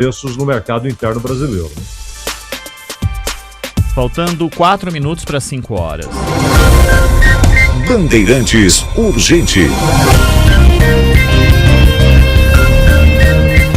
preços no mercado interno brasileiro, né? Faltando 4 minutos para 5 horas. Bandeirantes Urgente.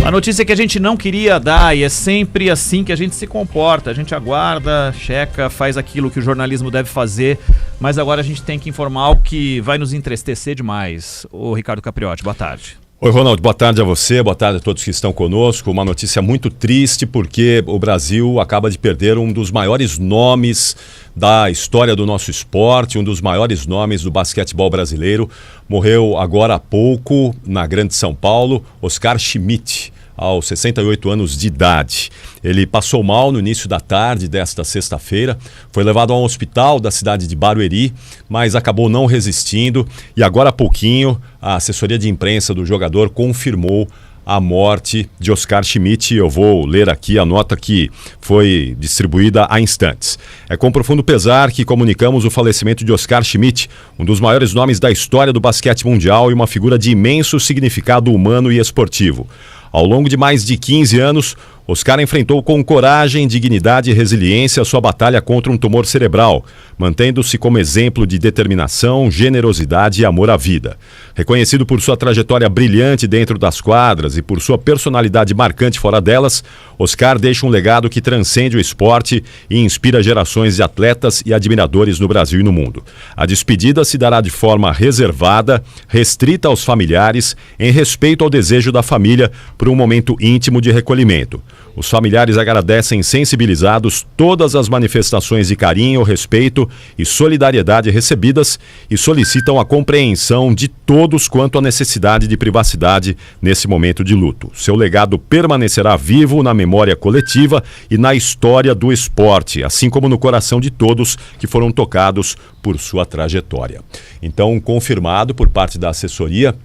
A notícia que a gente não queria dar, e é sempre assim que a gente se comporta. A gente aguarda, checa, faz aquilo que o jornalismo deve fazer, mas agora a gente tem que informar algo que vai nos entristecer demais. Ô Ricardo Capriotti, boa tarde. Oi, Ronaldo, boa tarde a você, boa tarde a todos que estão conosco. Uma notícia muito triste porque o Brasil acaba de perder um dos maiores nomes da história do nosso esporte, um dos maiores nomes do basquetebol brasileiro. Morreu agora há pouco, na Grande São Paulo, Oscar Schmidt, aos 68 anos de idade. Ele passou mal no início da tarde desta sexta-feira, foi levado a um hospital da cidade de Barueri, mas acabou não resistindo e agora há pouquinho a assessoria de imprensa do jogador confirmou a morte de Oscar Schmidt. Eu vou ler aqui a nota que foi distribuída há instantes. É com profundo pesar que comunicamos o falecimento de Oscar Schmidt, um dos maiores nomes da história do basquete mundial e uma figura de imenso significado humano e esportivo. Ao longo de mais de 15 anos, Oscar enfrentou com coragem, dignidade e resiliência a sua batalha contra um tumor cerebral, mantendo-se como exemplo de determinação, generosidade e amor à vida. Reconhecido por sua trajetória brilhante dentro das quadras e por sua personalidade marcante fora delas, Oscar deixa um legado que transcende o esporte e inspira gerações de atletas e admiradores no Brasil e no mundo. A despedida se dará de forma reservada, restrita aos familiares, em respeito ao desejo da família por um momento íntimo de recolhimento. Os familiares agradecem sensibilizados todas as manifestações de carinho, respeito e solidariedade recebidas e solicitam a compreensão de todos quanto à necessidade de privacidade nesse momento de luto. Seu legado permanecerá vivo na memória coletiva e na história do esporte, assim como no coração de todos que foram tocados por sua trajetória. Então, confirmado por parte da assessoria.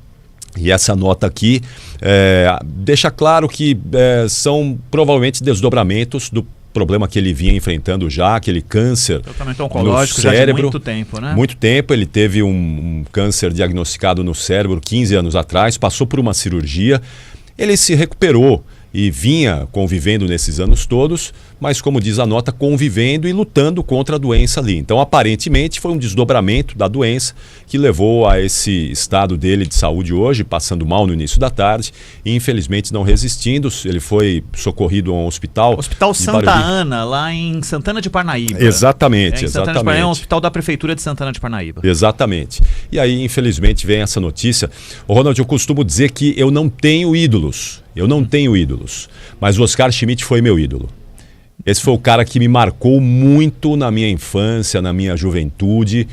E essa nota aqui deixa claro que são provavelmente desdobramentos do problema que ele vinha enfrentando já, aquele câncer no cérebro. Já de muito tempo, né? Muito tempo, ele teve um câncer diagnosticado no cérebro 15 anos atrás, passou por uma cirurgia, ele se recuperou e vinha convivendo nesses anos todos, mas como diz a nota, convivendo e lutando contra a doença ali. Então, aparentemente, foi um desdobramento da doença que levou a esse estado dele de saúde hoje, passando mal no início da tarde e, infelizmente, não resistindo. Ele foi socorrido a um hospital. Hospital Santa Ana, lá em Santana de Parnaíba. Exatamente, Santana de Parnaíba é um hospital da Prefeitura de Santana de Parnaíba. Exatamente. E aí, infelizmente, vem essa notícia. Ô, Ronald, eu costumo dizer que eu não tenho ídolos. Mas o Oscar Schmidt foi meu ídolo. Esse foi o cara que me marcou muito na minha infância, na minha juventude,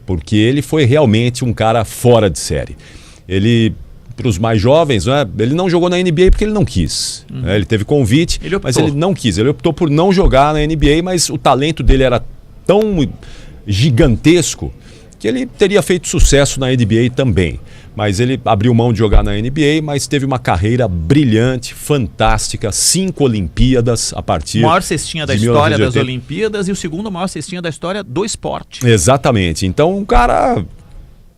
porque ele foi realmente um cara fora de série. Ele, para os mais jovens, né, ele não jogou na NBA porque ele não quis. Ele teve convite, mas ele não quis. Ele optou por não jogar na NBA, mas o talento dele era tão gigantesco que ele teria feito sucesso na NBA também. Mas ele abriu mão de jogar na NBA, mas teve uma carreira brilhante, fantástica, 5 Olimpíadas a partir de 1980. O maior cestinha da história das Olimpíadas e o segundo maior cestinha da história do esporte. Exatamente. Então, um cara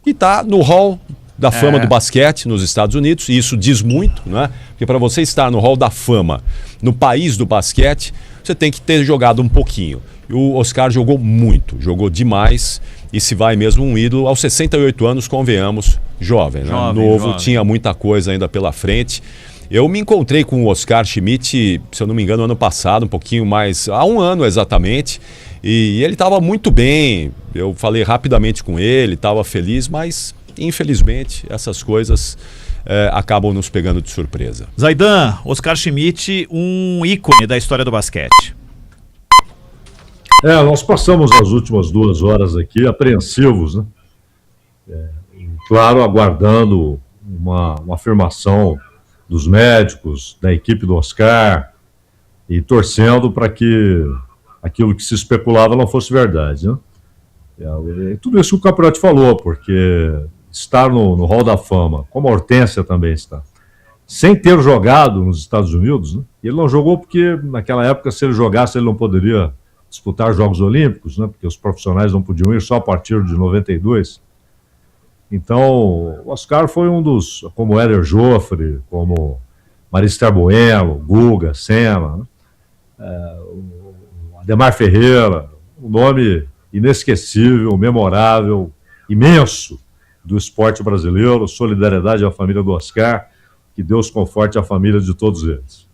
que está no hall da fama do basquete nos Estados Unidos, e isso diz muito, né? Porque para você estar no hall da fama no país do basquete, você tem que ter jogado um pouquinho. E o Oscar jogou muito, jogou demais. E se vai mesmo um ídolo, aos 68 anos, convenhamos, jovem, novo, tinha muita coisa ainda pela frente. Eu me encontrei com o Oscar Schmidt, se eu não me engano, ano passado, um pouquinho mais, há um ano exatamente, e ele estava muito bem, eu falei rapidamente com ele, estava feliz, mas infelizmente essas coisas acabam nos pegando de surpresa. Zaidan, Oscar Schmidt, um ícone da história do basquete. Nós passamos as últimas 2 horas aqui apreensivos, né? Claro, aguardando uma afirmação dos médicos, da equipe do Oscar, e torcendo para que aquilo que se especulava não fosse verdade, né? Tudo isso que o Capriotti falou, porque estar no Hall da Fama, como a Hortência também está, sem ter jogado nos Estados Unidos, né? Ele não jogou porque naquela época, se ele jogasse, ele não poderia disputar Jogos Olímpicos, né? Porque os profissionais não podiam ir só a partir de 92. Então, o Oscar foi um dos, como Éder Joffre, como Marister Bueno, Guga, Sema, o Ademar Ferreira, um nome inesquecível, memorável, imenso do esporte brasileiro. Solidariedade à família do Oscar, que Deus conforte a família de todos eles.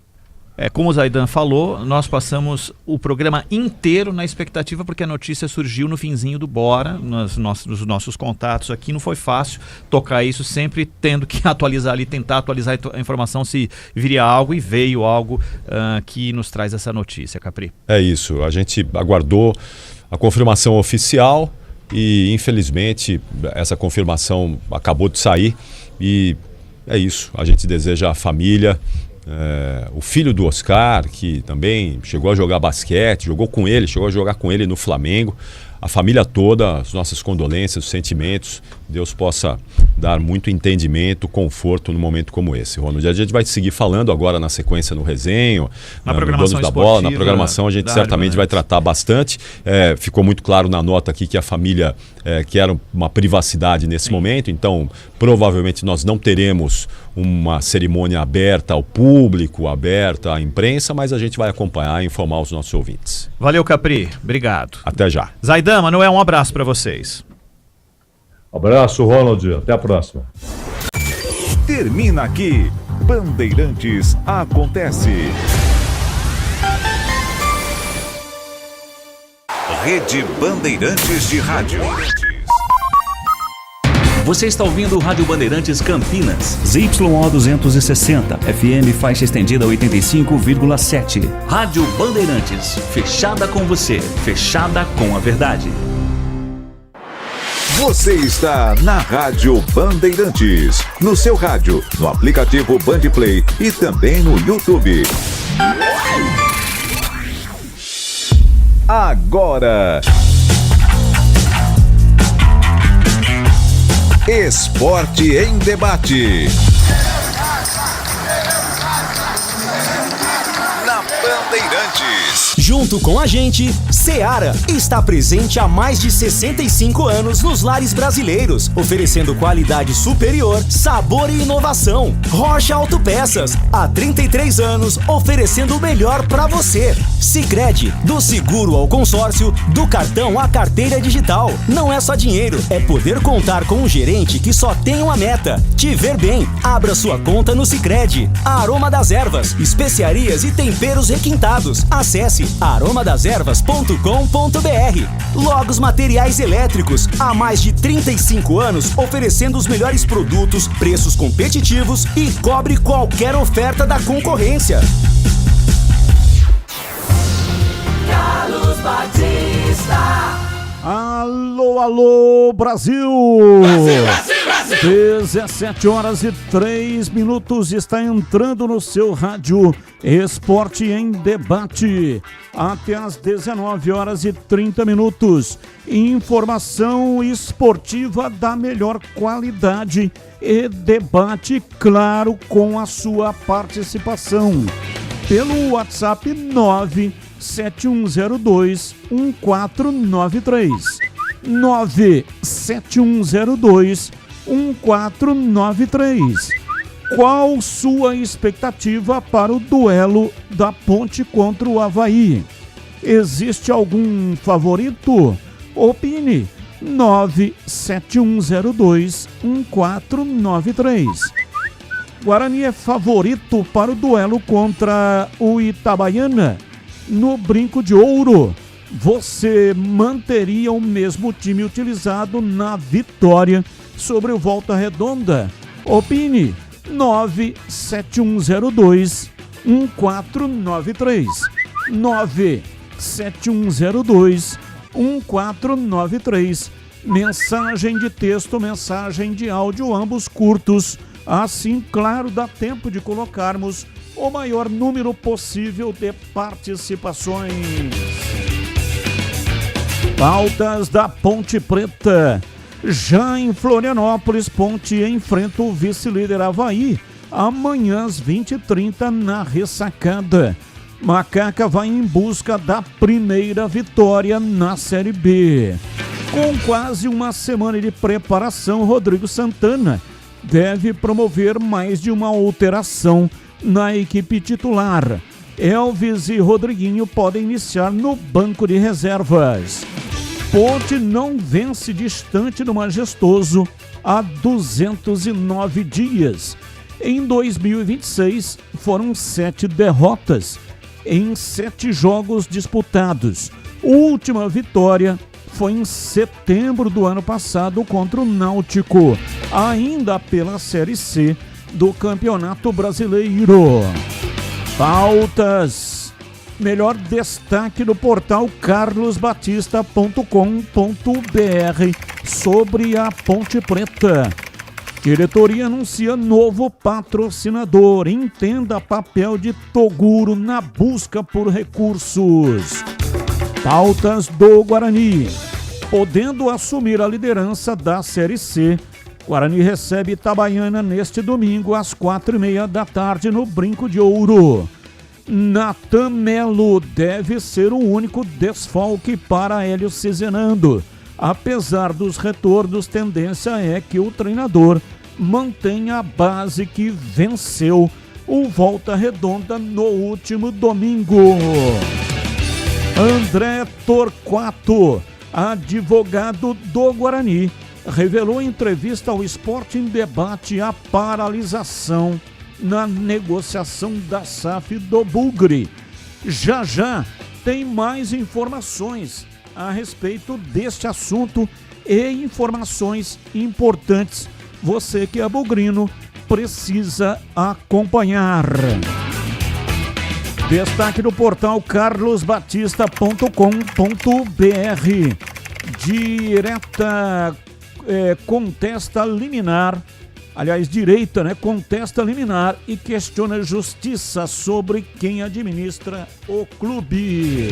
Como o Zaidan falou, nós passamos o programa inteiro na expectativa, porque a notícia surgiu no finzinho do Bora, nos nossos contatos aqui. Não foi fácil tocar isso, sempre tendo que atualizar ali, tentar atualizar a informação se viria algo, e veio algo que nos traz essa notícia, Capri. É isso, a gente aguardou a confirmação oficial e, infelizmente, essa confirmação acabou de sair, e é isso. A gente deseja à família, o filho do Oscar, que também chegou a jogar basquete, chegou a jogar com ele no Flamengo, a família toda, as nossas condolências, os sentimentos. Deus possa dar muito entendimento, conforto num momento como esse. Ronald, a gente vai seguir falando agora na sequência no Resenho, na no programação Donos da Bola, na programação a gente certamente vai tratar bastante. Ficou muito claro na nota aqui que a família quer uma privacidade nesse momento, então provavelmente nós não teremos uma cerimônia aberta ao público, aberta à imprensa, mas a gente vai acompanhar e informar os nossos ouvintes. Valeu, Capri. Obrigado. Até já. Zaidan, Manuel, um abraço para vocês. Abraço, Ronald. Até a próxima. Termina aqui. Bandeirantes Acontece. Rede Bandeirantes de Rádio. Você está ouvindo o Rádio Bandeirantes Campinas. ZYO 260, FM faixa estendida 85,7. Rádio Bandeirantes, fechada com você, fechada com a verdade. Você está na Rádio Bandeirantes, no seu rádio, no aplicativo Bandplay e também no YouTube. Agora, Esporte em Debate. Na Bandeirantes. Junto com a gente, Seara está presente há mais de 65 anos nos lares brasileiros, oferecendo qualidade superior, sabor e inovação. Rocha Autopeças, há 33 anos, oferecendo o melhor para você. Sicredi, do seguro ao consórcio, do cartão à carteira digital. Não é só dinheiro, é poder contar com um gerente que só tem uma meta: te ver bem. Abra sua conta no Sicredi. Aroma das Ervas, especiarias e temperos requintados. Acesse aromadeservas.com.br. Logos Materiais Elétricos, há mais de 35 anos oferecendo os melhores produtos, preços competitivos e cobre qualquer oferta da concorrência. Carlos Batista. Alô, alô, Brasil! Brasil, Brasil, Brasil! 17h03, está entrando no seu rádio Esporte em Debate. Até às 19h30. Informação esportiva da melhor qualidade e debate, claro, com a sua participação. Pelo WhatsApp 97102-1493. 97102-1493. Qual sua expectativa para o duelo da Ponte contra o Avaí? Existe algum favorito? Opine. 97102-1493. Guarani é favorito para o duelo contra o Itabaiana no Brinco de Ouro. Você manteria o mesmo time utilizado na vitória sobre o Volta Redonda? Opine. 97102-1493. 97102-1493. Mensagem de texto, mensagem de áudio, ambos curtos. Assim, claro, dá tempo de colocarmos o maior número possível de participações. Pautas da Ponte Preta. Já em Florianópolis, Ponte enfrenta o vice-líder Avaí amanhã às 20h30 na Ressacada. Macaca vai em busca da primeira vitória na Série B. Com quase uma semana de preparação, Rodrigo Santana deve promover mais de uma alteração na equipe titular. Elvis e Rodriguinho podem iniciar no banco de reservas. Ponte não vence distante do Majestoso há 209 dias. Em 2026, foram 7 derrotas em 7 jogos disputados. Última vitória foi em setembro do ano passado contra o Náutico, ainda pela Série C do Campeonato Brasileiro. Pautas. Melhor destaque do portal carlosbatista.com.br sobre a Ponte Preta. Diretoria anuncia novo patrocinador. Entenda papel de Toguro na busca por recursos. Pautas do Guarani. Podendo assumir a liderança da Série C, Guarani recebe Itabaiana neste domingo às 4h30 da tarde no Brinco de Ouro. Natan Melo deve ser o único desfalque para Hélio Cizenando. Apesar dos retornos, tendência é que o treinador mantenha a base que venceu o Volta Redonda no último domingo. André Torquato, advogado do Guarani, revelou em entrevista ao Esporte em Debate a paralisação na negociação da SAF do Bugre. Já tem mais informações a respeito deste assunto e informações importantes. Você que é bugrino precisa acompanhar. Destaque do portal carlosbatista.com.br. Contesta liminar, direita, contesta liminar e questiona justiça sobre quem administra o clube.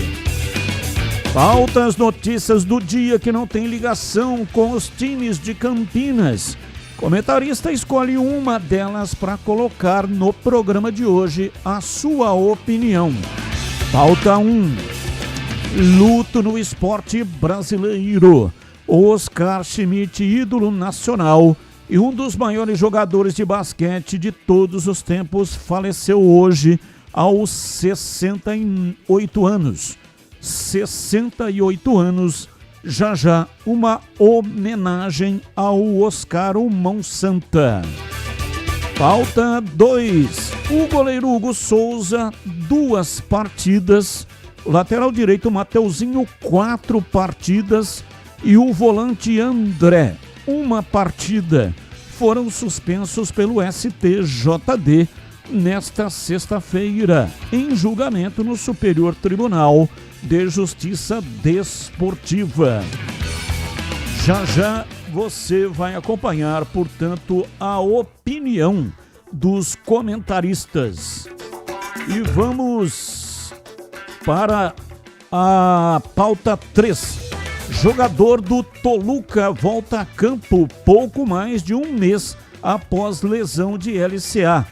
Pautas, notícias do dia que não tem ligação com os times de Campinas. Comentarista escolhe uma delas para colocar no programa de hoje a sua opinião. Pauta 1. Luto no esporte brasileiro. Oscar Schmidt, ídolo nacional e um dos maiores jogadores de basquete de todos os tempos, faleceu hoje aos 68 anos. 68 anos. Já uma homenagem ao Oscar Mão Santa. Pauta 2. O goleiro Hugo Souza, 2 partidas. O lateral direito Mateuzinho, 4 partidas. E o volante André, 1 partida. Foram suspensos pelo STJD nesta sexta-feira, em julgamento no Superior Tribunal de Justiça Desportiva. Já você vai acompanhar, portanto, a opinião dos comentaristas. E vamos para a pauta 3. Jogador do Toluca volta a campo pouco mais de um mês após lesão de LCA.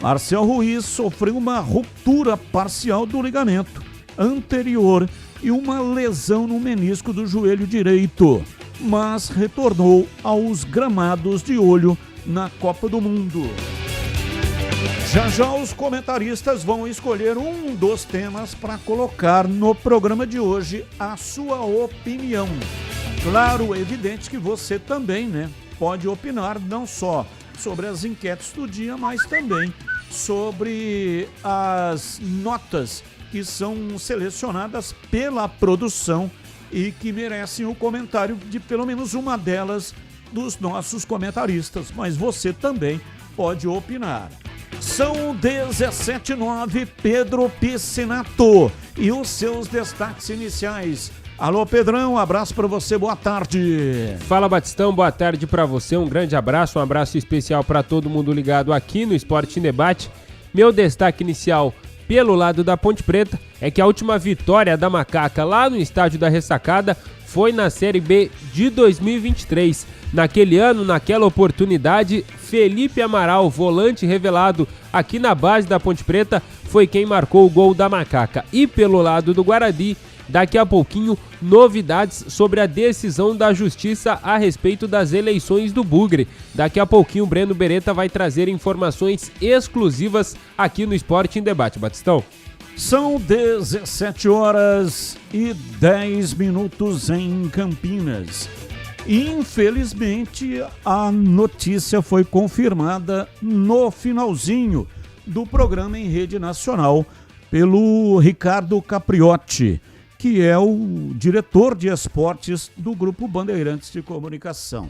Marcel Ruiz sofreu uma ruptura parcial do ligamento anterior e uma lesão no menisco do joelho direito, mas retornou aos gramados de olho na Copa do Mundo. Já os comentaristas vão escolher um dos temas para colocar no programa de hoje a sua opinião. Claro, é evidente que você também, pode opinar não só sobre as enquetes do dia, mas também sobre as notas que são selecionadas pela produção e que merecem o comentário de pelo menos uma delas dos nossos comentaristas, mas você também pode opinar. São 17h09, Pedro Piscinato e os seus destaques iniciais. Alô, Pedrão, um abraço para você, boa tarde. Fala, Batistão, boa tarde para você, um grande abraço, um abraço especial para todo mundo ligado aqui no Esporte em Debate. Meu destaque inicial pelo lado da Ponte Preta é que a última vitória da Macaca lá no estádio da Ressacada foi na Série B de 2023. Naquele ano, naquela oportunidade, Felipe Amaral, volante revelado aqui na base da Ponte Preta, foi quem marcou o gol da Macaca. E pelo lado do Guarani, Daqui a pouquinho, novidades sobre a decisão da Justiça a respeito das eleições do Bugre. Daqui a pouquinho, o Breno Beretta vai trazer informações exclusivas aqui no Esporte em Debate. Batistão. São 17h10 em Campinas. Infelizmente, a notícia foi confirmada no finalzinho do programa em rede nacional pelo Ricardo Capriotti, que é o diretor de esportes do Grupo Bandeirantes de Comunicação.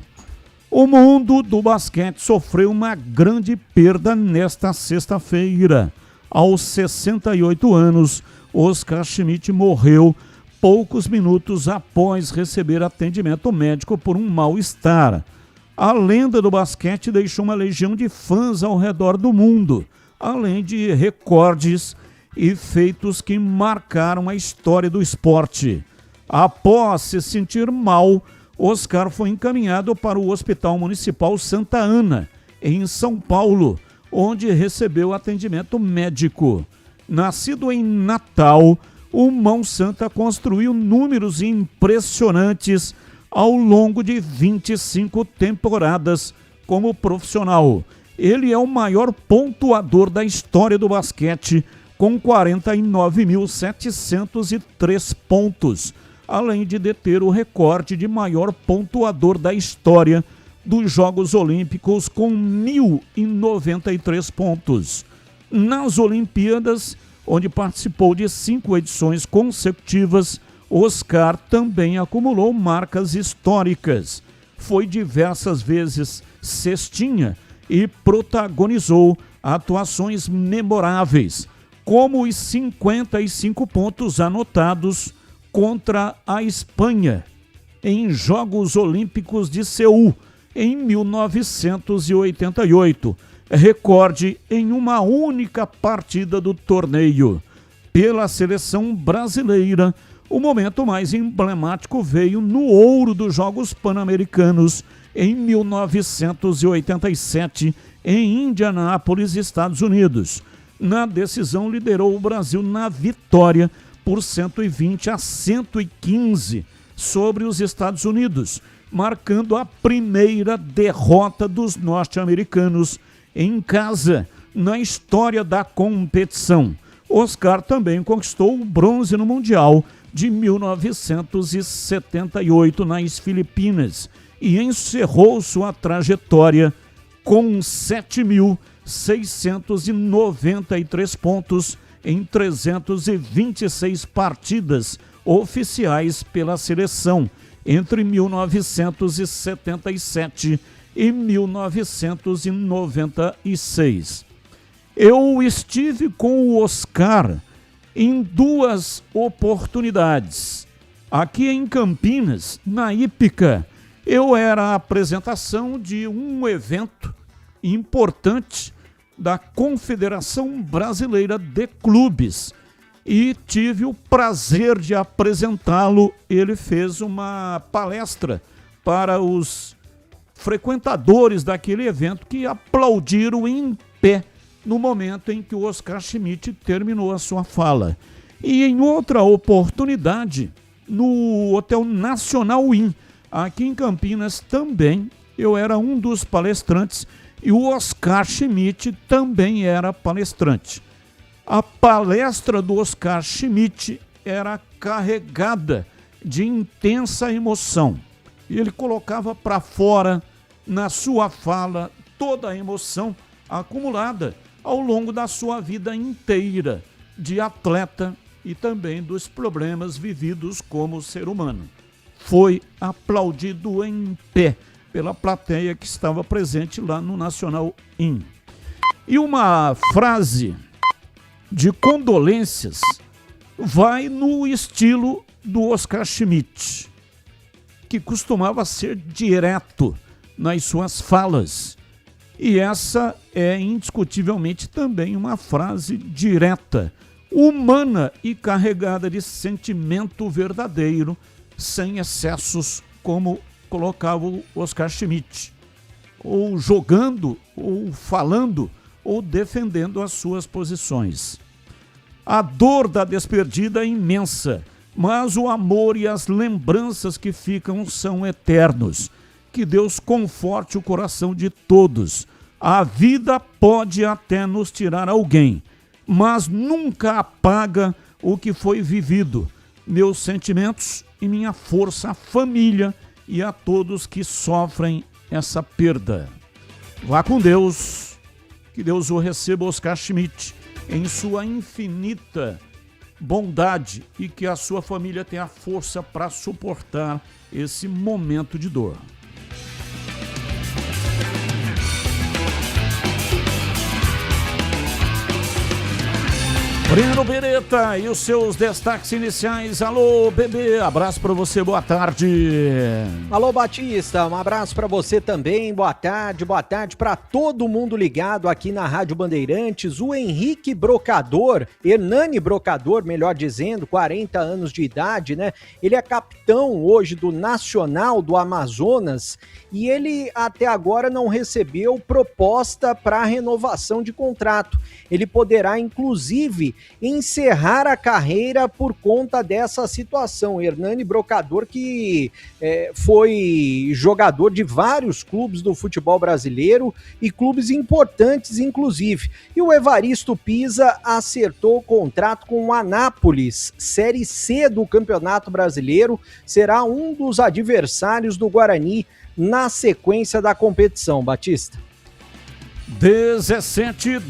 O mundo do basquete sofreu uma grande perda nesta sexta-feira. Aos 68 anos, Oscar Schmidt morreu poucos minutos após receber atendimento médico por um mal-estar. A lenda do basquete deixou uma legião de fãs ao redor do mundo, além de recordes e feitos que marcaram a história do esporte. Após se sentir mal, Oscar foi encaminhado para o Hospital Municipal Santa Ana, em São Paulo, onde recebeu atendimento médico. Nascido em Natal, o Mão Santa construiu números impressionantes ao longo de 25 temporadas como profissional. Ele é o maior pontuador da história do basquete, com 49.703 pontos, além de deter o recorde de maior pontuador da história dos Jogos Olímpicos, com 1.093 pontos. Nas Olimpíadas, onde participou de 5 edições consecutivas, Oscar também acumulou marcas históricas. Foi diversas vezes cestinha e protagonizou atuações memoráveis, como os 55 pontos anotados contra a Espanha em Jogos Olímpicos de Seul, em 1988. Recorde em uma única partida do torneio. Pela seleção brasileira, o momento mais emblemático veio no ouro dos Jogos Pan-Americanos em 1987, em Indianápolis, Estados Unidos. Na decisão, liderou o Brasil na vitória por 120-115 sobre os Estados Unidos, marcando a primeira derrota dos norte-americanos em casa na história da competição. Oscar também conquistou o bronze no Mundial de 1978 nas Filipinas e encerrou sua trajetória com 7.693 pontos em 326 partidas oficiais pela seleção entre 1977 e 1996. Eu estive com o Oscar em 2 oportunidades. Aqui em Campinas, na Hípica, eu era a apresentação de um evento importante da Confederação Brasileira de Clubes e tive o prazer de apresentá-lo. Ele fez uma palestra para os frequentadores daquele evento, que aplaudiram em pé no momento em que o Oscar Schmidt terminou a sua fala. E em outra oportunidade, no Hotel Nacional Inn, aqui em Campinas também, eu era um dos palestrantes e o Oscar Schmidt também era palestrante. A palestra do Oscar Schmidt era carregada de intensa emoção. Ele colocava para fora, na sua fala, toda a emoção acumulada ao longo da sua vida inteira de atleta e também dos problemas vividos como ser humano. Foi aplaudido em pé pela plateia que estava presente lá no Nacional Inn. E uma frase de condolências vai no estilo do Oscar Schmidt, que costumava ser direto nas suas falas. E essa é indiscutivelmente também uma frase direta, humana e carregada de sentimento verdadeiro, sem excessos, como colocava o Oscar Schmidt, ou jogando, ou falando, ou defendendo as suas posições. A dor da despedida é imensa mas o amor e as lembranças que ficam são eternos. Que Deus conforte o coração de todos. A vida pode até nos tirar alguém, mas nunca apaga o que foi vivido. Meus sentimentos e minha força à família e a todos que sofrem essa perda. Vá com Deus, que Deus o receba, Oscar Schmidt, em sua infinita bondade e que a sua família tenha força para suportar esse momento de dor. Breno Beretta e os seus destaques iniciais. Alô, bebê, abraço para você, boa tarde. Alô, Batista, um abraço para você também, boa tarde para todo mundo ligado aqui na Rádio Bandeirantes. O Henrique Brocador, Hernani Brocador, melhor dizendo, 40 anos de idade, né? Ele é capitão hoje do Nacional do Amazonas e ele até agora não recebeu proposta para renovação de contrato. Ele poderá, inclusive, encerrar a carreira por conta dessa situação. Hernani Brocador, que foi jogador de vários clubes do futebol brasileiro e clubes importantes, inclusive. E o Evaristo Pisa acertou o contrato com o Anápolis, Série C do Campeonato Brasileiro, será um dos adversários do Guarani na sequência da competição, Batista. 17,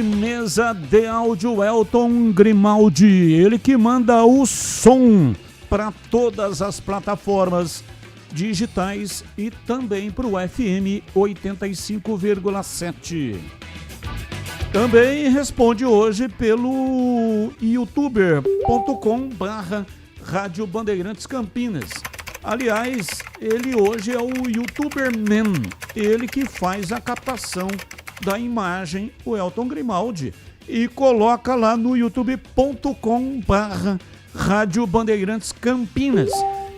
mesa de áudio, Elton Grimaldi, ele que manda o som para todas as plataformas digitais e também para o FM 85,7. Também responde hoje pelo youtuber.com/Rádio Bandeirantes Campinas. Aliás, ele hoje é o YouTuberman, ele que faz a captação da imagem, o Elton Grimaldi, e coloca lá no youtube.com/Rádio Bandeirantes Campinas.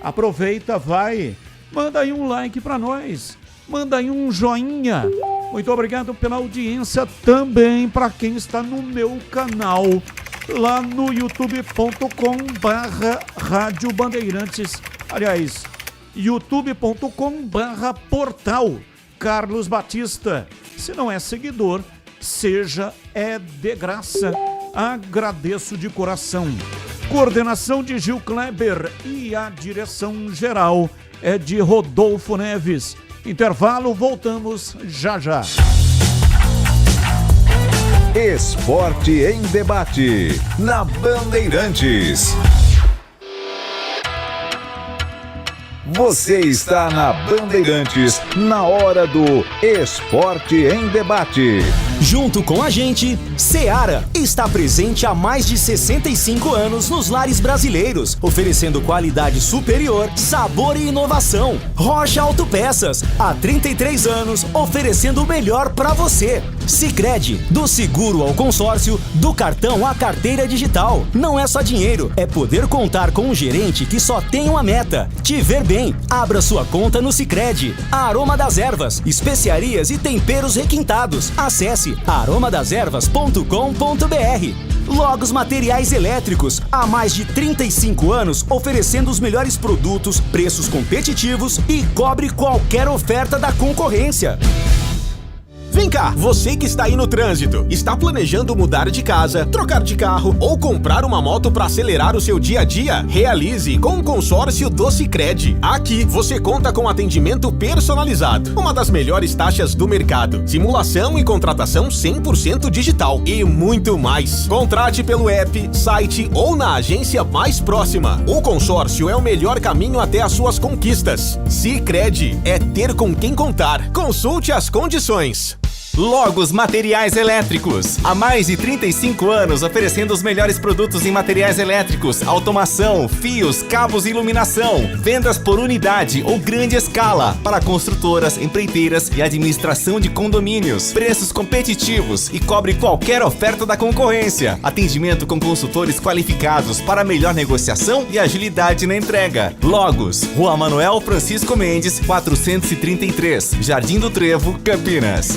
Aproveita, vai, manda aí um like para nós, manda aí um joinha. Muito obrigado pela audiência também para quem está no meu canal, lá no youtube.com/Rádio Bandeirantes. Aliás, youtube.com/portal Carlos Batista. Se não é seguidor, seja, é de graça. Agradeço de coração. Coordenação de Gil Kleber e a direção geral é de Rodolfo Neves. Intervalo, voltamos já já. Esporte em debate na Bandeirantes. Você está na Bandeirantes, na hora do Esporte em Debate. Junto com a gente, Seara está presente há mais de 65 anos nos lares brasileiros, oferecendo qualidade superior, sabor e inovação. Rocha Autopeças, há 33 anos, oferecendo o melhor para você. Sicredi, do seguro ao consórcio, do cartão à carteira digital. Não é só dinheiro, é poder contar com um gerente que só tem uma meta: te ver bem. Abra sua conta no Sicredi. Aroma das Ervas, especiarias e temperos requintados. Acesse aromadaservas.com.br. Logos Materiais Elétricos, há mais de 35 anos oferecendo os melhores produtos, preços competitivos e cobre qualquer oferta da concorrência. Vem cá, você que está aí no trânsito, está planejando mudar de casa, trocar de carro ou comprar uma moto para acelerar o seu dia a dia? Realize com o consórcio do Sicredi. Aqui você conta com atendimento personalizado, uma das melhores taxas do mercado, simulação e contratação 100% digital e muito mais. Contrate pelo app, site ou na agência mais próxima. O consórcio é o melhor caminho até as suas conquistas. Sicredi é ter com quem contar. Consulte as condições. Logos Materiais Elétricos. Há mais de 35 anos oferecendo os melhores produtos em materiais elétricos, automação, fios, cabos e iluminação. Vendas por unidade ou grande escala para construtoras, empreiteiras e administração de condomínios. Preços competitivos e cobre qualquer oferta da concorrência. Atendimento com consultores qualificados para melhor negociação e agilidade na entrega. Logos, Rua Manuel Francisco Mendes, 433, Jardim do Trevo, Campinas.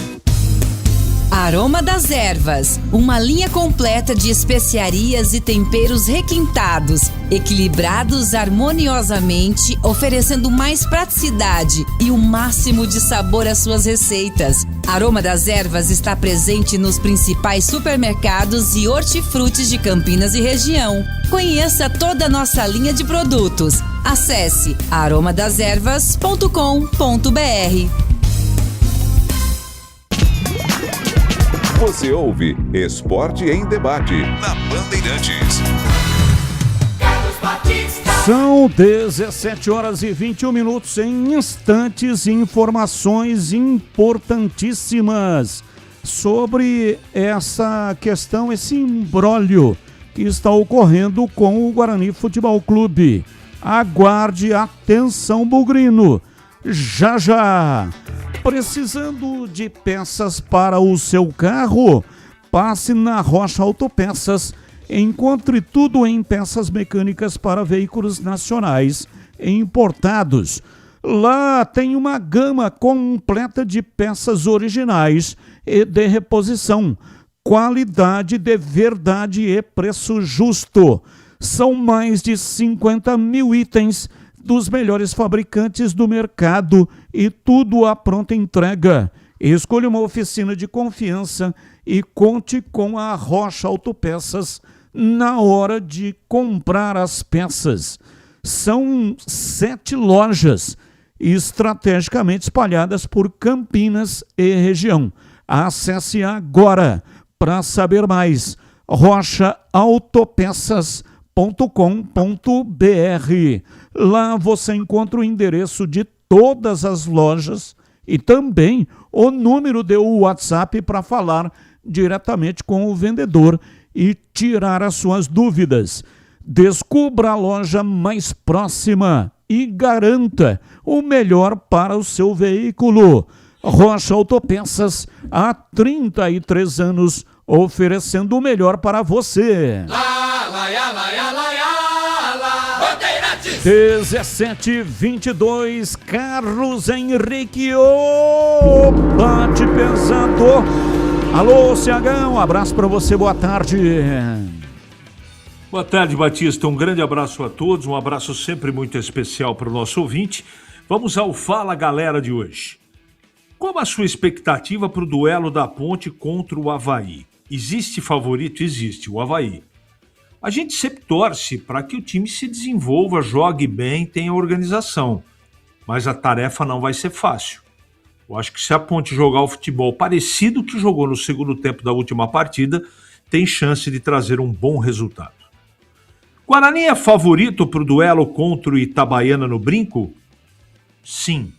Aroma das Ervas, uma linha completa de especiarias e temperos requintados, equilibrados harmoniosamente, oferecendo mais praticidade e o máximo de sabor às suas receitas. Aroma das Ervas está presente nos principais supermercados e hortifrutis de Campinas e região. Conheça toda a nossa linha de produtos. Acesse aromadeservas.com.br. Você ouve Esporte em Debate na Bandeirantes. São 17 horas e 21 minutos. Em instantes, informações importantíssimas sobre essa questão, esse imbróglio que está ocorrendo com o Guarani Futebol Clube. Aguarde, atenção, bugrino. Já já. Precisando de peças para o seu carro? Passe na Rocha Autopeças. Encontre tudo em peças mecânicas para veículos nacionais e importados. Lá tem uma gama completa de peças originais e de reposição. Qualidade de verdade e preço justo. São mais de 50 mil itens dos melhores fabricantes do mercado e tudo à pronta entrega. Escolha uma oficina de confiança e conte com a Rocha Autopeças na hora de comprar as peças. São 7 lojas estrategicamente espalhadas por Campinas e região. Acesse agora para saber mais. rochaautopeças.com.br. Lá você encontra o endereço de todas as lojas e também o número de WhatsApp para falar diretamente com o vendedor e tirar as suas dúvidas. Descubra a loja mais próxima e garanta o melhor para o seu veículo. Rocha Autopeças, há 33 anos, oferecendo o melhor para você. 17:22, Carlos Henrique, bate pesado. Alô, Ciagão, um abraço para você, boa tarde. Boa tarde, Batista, um grande abraço a todos, um abraço sempre muito especial para o nosso ouvinte. Vamos ao Fala Galera de hoje. Qual a sua expectativa para o duelo da Ponte contra o Avaí? Existe favorito? Existe, o Avaí. A gente sempre torce para que o time se desenvolva, jogue bem, tenha organização. Mas a tarefa não vai ser fácil. Eu acho que se a Ponte jogar o futebol parecido que jogou no segundo tempo da última partida, tem chance de trazer um bom resultado. Guarani é favorito para o duelo contra o Itabaiana no Brinco? Sim.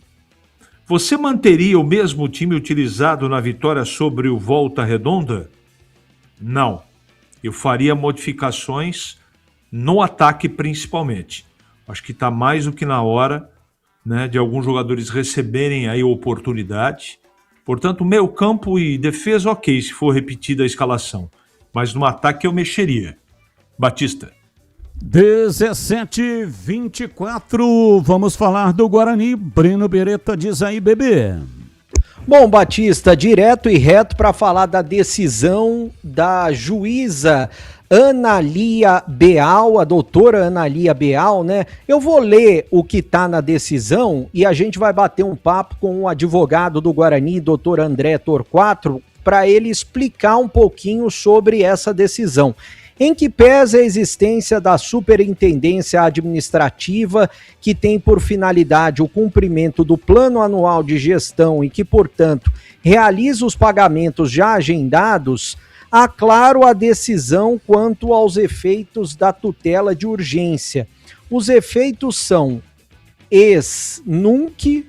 Você manteria o mesmo time utilizado na vitória sobre o Volta Redonda? Não. Eu faria modificações no ataque principalmente. Acho que está mais do que na hora, né, de alguns jogadores receberem aí oportunidade. Portanto, meio campo e defesa, ok, se for repetida a escalação. Mas no ataque eu mexeria. Batista. 17:24, vamos falar do Guarani. Breno Beretta, diz aí, bebê. Bom, Batista, direto e reto para falar da decisão da juíza Analia Beal, a doutora Analia Beal, né? Eu vou ler o que está na decisão e a gente vai bater um papo com o advogado do Guarani, doutor André Torquato, para ele explicar um pouquinho sobre essa decisão. Em que pesa a existência da Superintendência Administrativa, que tem por finalidade o cumprimento do Plano Anual de Gestão e que, portanto, realiza os pagamentos já agendados, aclaro a decisão quanto aos efeitos da tutela de urgência. Os efeitos são ex nunc,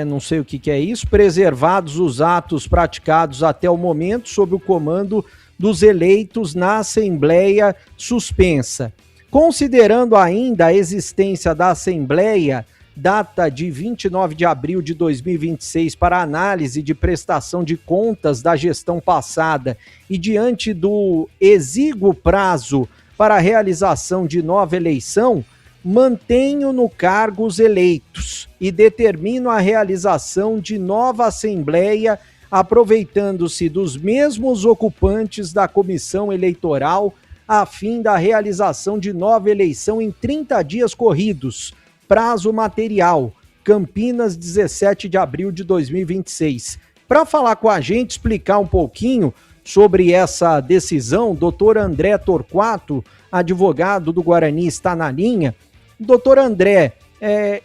não sei o que é isso, preservados os atos praticados até o momento sob o comando dos eleitos na Assembleia suspensa. Considerando ainda a existência da Assembleia, data de 29 de abril de 2026, para análise de prestação de contas da gestão passada e diante do exíguo prazo para a realização de nova eleição, mantenho no cargo os eleitos e determino a realização de nova Assembleia aproveitando-se dos mesmos ocupantes da comissão eleitoral a fim da realização de nova eleição em 30 dias corridos. Prazo material, Campinas, 17 de abril de 2026. Para falar com a gente, explicar um pouquinho sobre essa decisão, doutor André Torquato, advogado do Guarani, está na linha. Doutor André,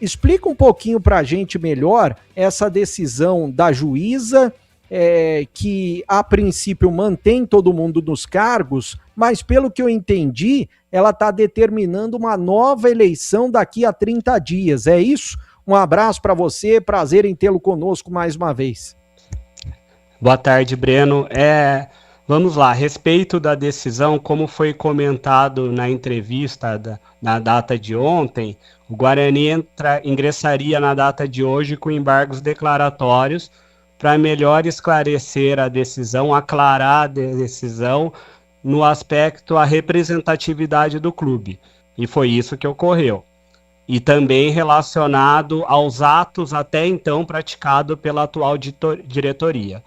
explica um pouquinho para a gente melhor essa decisão da juíza, que a princípio mantém todo mundo nos cargos, mas pelo que eu entendi, ela está determinando uma nova eleição daqui a 30 dias, é isso? Um abraço para você, prazer em tê-lo conosco mais uma vez. Boa tarde, Breno. Vamos lá, a respeito da decisão, como foi comentado na entrevista na data de ontem, o Guarani ingressaria na data de hoje com embargos declaratórios para melhor esclarecer a decisão, aclarar a decisão no aspecto à representatividade do clube. E foi isso que ocorreu. E também relacionado aos atos até então praticados pela atual diretoria.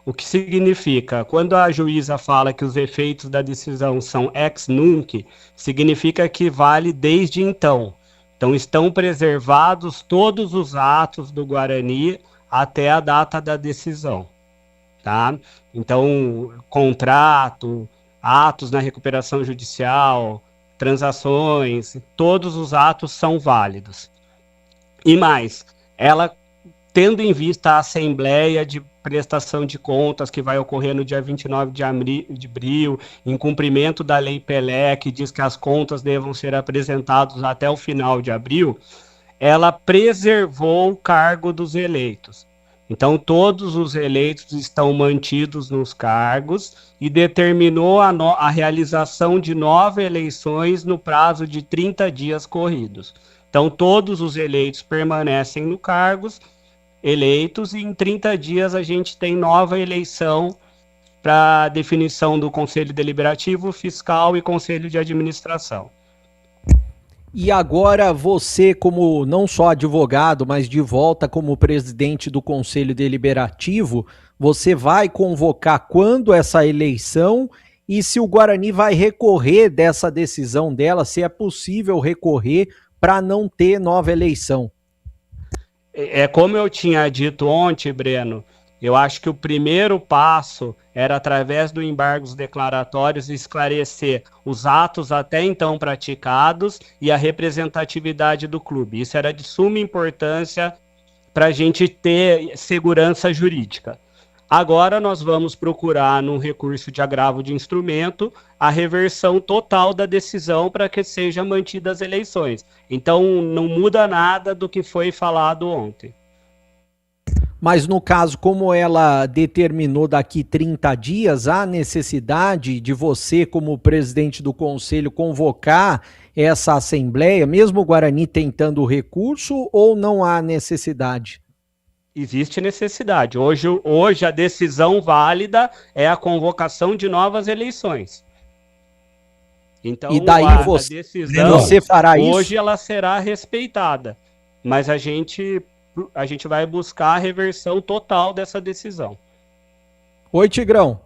O que significa, quando a juíza fala que os efeitos da decisão são ex nunc, significa que vale desde então. Então estão preservados todos os atos do Guarani até a data da decisão, tá? Então, contrato, atos na recuperação judicial, transações, todos os atos são válidos. E mais, ela, tendo em vista a Assembleia de Prestação de Contas, que vai ocorrer no dia 29 de abril, em cumprimento da Lei Pelé, que diz que as contas devam ser apresentadas até o final de abril, ela preservou o cargo dos eleitos. Então, todos os eleitos estão mantidos nos cargos e determinou a realização de 9 eleições no prazo de 30 dias corridos. Então, todos os eleitos permanecem no cargos, eleitos, e em 30 dias a gente tem nova eleição para definição do Conselho Deliberativo, Fiscal e Conselho de Administração. E agora você, como não só advogado, mas de volta como presidente do Conselho Deliberativo, você vai convocar quando essa eleição e se o Guarani vai recorrer dessa decisão dela, se é possível recorrer para não ter nova eleição. Como eu tinha dito ontem, Breno, eu acho que o primeiro passo era, através do embargos declaratórios, esclarecer os atos até então praticados e a representatividade do clube. Isso era de suma importância para a gente ter segurança jurídica. Agora nós vamos procurar, num recurso de agravo de instrumento, a reversão total da decisão para que sejam mantidas as eleições. Então não muda nada do que foi falado ontem. Mas no caso, como ela determinou daqui 30 dias, há necessidade de você, como presidente do conselho, convocar essa assembleia, mesmo o Guarani tentando o recurso, ou não há necessidade? Existe necessidade. Hoje a decisão válida é a convocação de novas eleições. Então, e daí a decisão você fará isso? Hoje ela será respeitada, mas a gente vai buscar a reversão total dessa decisão. Oi, Tigrão.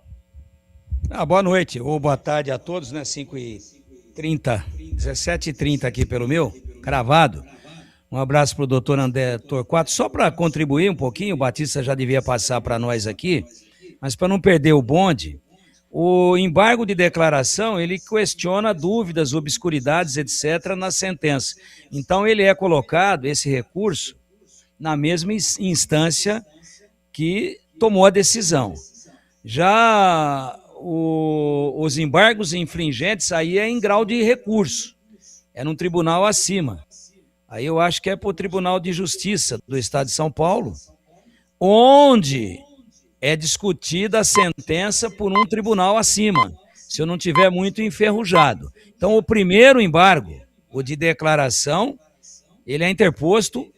Boa noite, ou boa tarde a todos, né? 5h30, 17h30 aqui pelo meu, cravado. Um abraço para o doutor André Torquato. Só para contribuir um pouquinho, o Batista já devia passar para nós aqui, mas para não perder o bonde, o embargo de declaração, ele questiona dúvidas, obscuridades, etc., na sentença. Então, ele é colocado, esse recurso, na mesma instância que tomou a decisão. Já os embargos infringentes, aí é em grau de recurso, é num tribunal acima. Aí eu acho que é para o Tribunal de Justiça do Estado de São Paulo, onde é discutida a sentença por um tribunal acima, se eu não tiver muito enferrujado. Então, o primeiro embargo, o de declaração, ele é interposto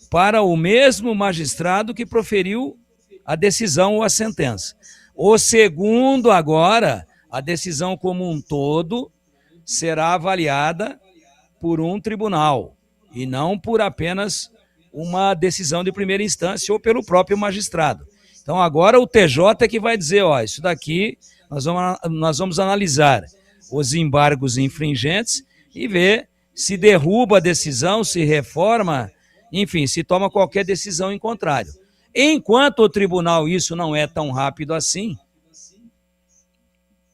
para o mesmo magistrado que proferiu a decisão ou a sentença. O segundo, agora, a decisão como um todo, será avaliada por um tribunal, e não por apenas uma decisão de primeira instância ou pelo próprio magistrado. Então, Então agora o TJ é que vai dizer, ó, isso daqui nós vamos analisar os embargos infringentes e ver se derruba a decisão, se reforma, enfim, se toma qualquer decisão em contrário. Enquanto o tribunal, isso não é tão rápido assim,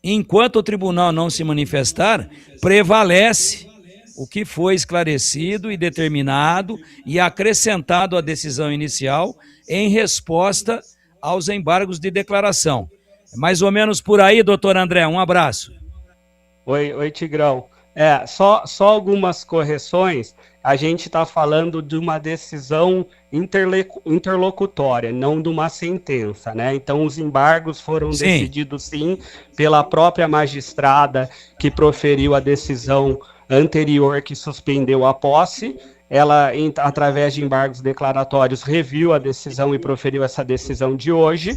enquanto o tribunal não se manifestar, prevalece o que foi esclarecido e determinado e acrescentado à decisão inicial em resposta aos embargos de declaração. Mais ou menos por aí, doutor André, um abraço. Oi, Tigrão. Só algumas correções. A gente está falando de uma decisão interlocutória, não de uma sentença, né? Então, os embargos foram decididos, sim, pela própria magistrada que proferiu a decisão anterior que suspendeu a posse. Ela, através de embargos declaratórios, reviu a decisão e proferiu essa decisão de hoje.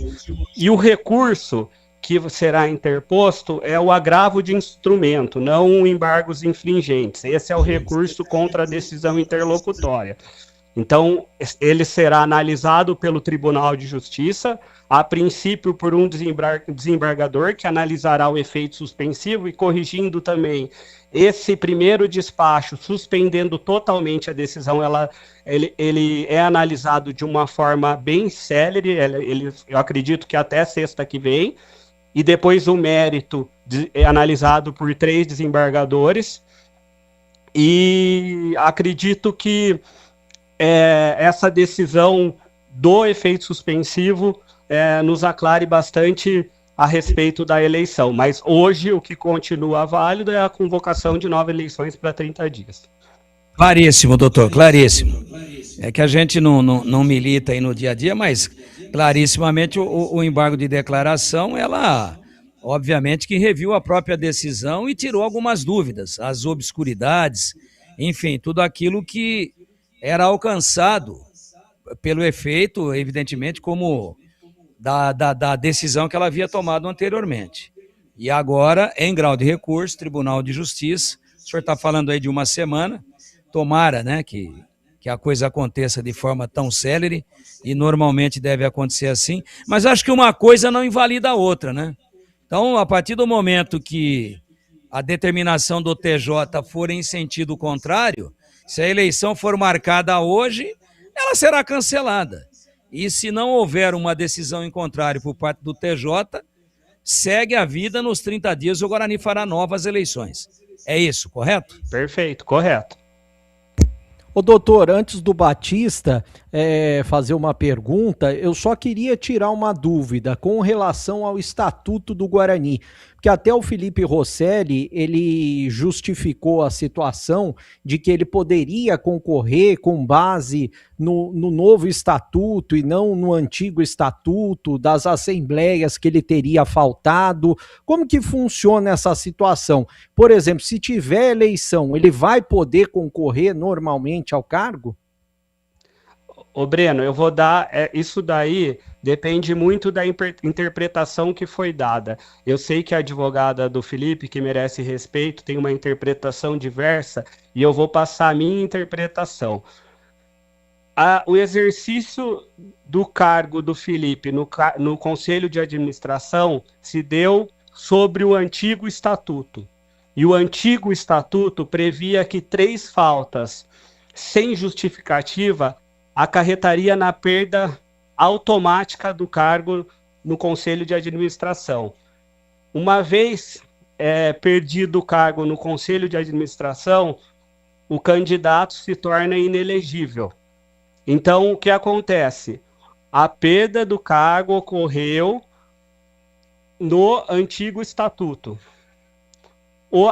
E o recurso que será interposto é o agravo de instrumento, não embargos infringentes. Esse é o recurso contra a decisão interlocutória. Então, ele será analisado pelo Tribunal de Justiça, a princípio por um desembargador que analisará o efeito suspensivo e corrigindo também esse primeiro despacho, suspendendo totalmente a decisão. Ele é analisado de uma forma bem célere, eu acredito que até sexta que vem, e depois o mérito é analisado por 3 desembargadores, e acredito que essa decisão do efeito suspensivo nos aclare bastante a respeito da eleição, mas hoje o que continua válido é a convocação de novas eleições para 30 dias. Claríssimo, doutor, claríssimo. É que a gente não milita aí no dia a dia, mas clarissimamente o embargo de declaração, ela obviamente que reviu a própria decisão e tirou algumas dúvidas, as obscuridades, enfim, tudo aquilo que era alcançado pelo efeito, evidentemente, como da decisão que ela havia tomado anteriormente. E agora, em grau de recurso, Tribunal de Justiça, o senhor está falando aí de uma semana, tomara, né, que a coisa aconteça de forma tão célere, e normalmente deve acontecer assim, mas acho que uma coisa não invalida a outra, né? Então, a partir do momento que a determinação do TJ for em sentido contrário, se a eleição for marcada hoje, ela será cancelada. E se não houver uma decisão em contrário por parte do TJ, segue a vida, nos 30 dias o Guarani fará novas eleições. É isso, correto? Perfeito, correto. Ô doutor, antes do Batista fazer uma pergunta, eu só queria tirar uma dúvida com relação ao Estatuto do Guarani, porque até o Felipe Rosselli, ele justificou a situação de que ele poderia concorrer com base no novo estatuto e não no antigo estatuto, das assembleias que ele teria faltado. Como que funciona essa situação? Por exemplo, se tiver eleição, ele vai poder concorrer normalmente ao cargo? Ô Breno, eu vou dar, isso daí depende muito da interpretação que foi dada. Eu sei que a advogada do Felipe, que merece respeito, tem uma interpretação diversa, e eu vou passar a minha interpretação. O exercício do cargo do Felipe no Conselho de Administração se deu sobre o antigo estatuto. E o antigo estatuto previa que 3 faltas sem justificativa acarretaria na perda automática do cargo no Conselho de Administração. Uma vez perdido o cargo no Conselho de Administração, o candidato se torna inelegível. Então, o que acontece? A perda do cargo ocorreu no antigo estatuto.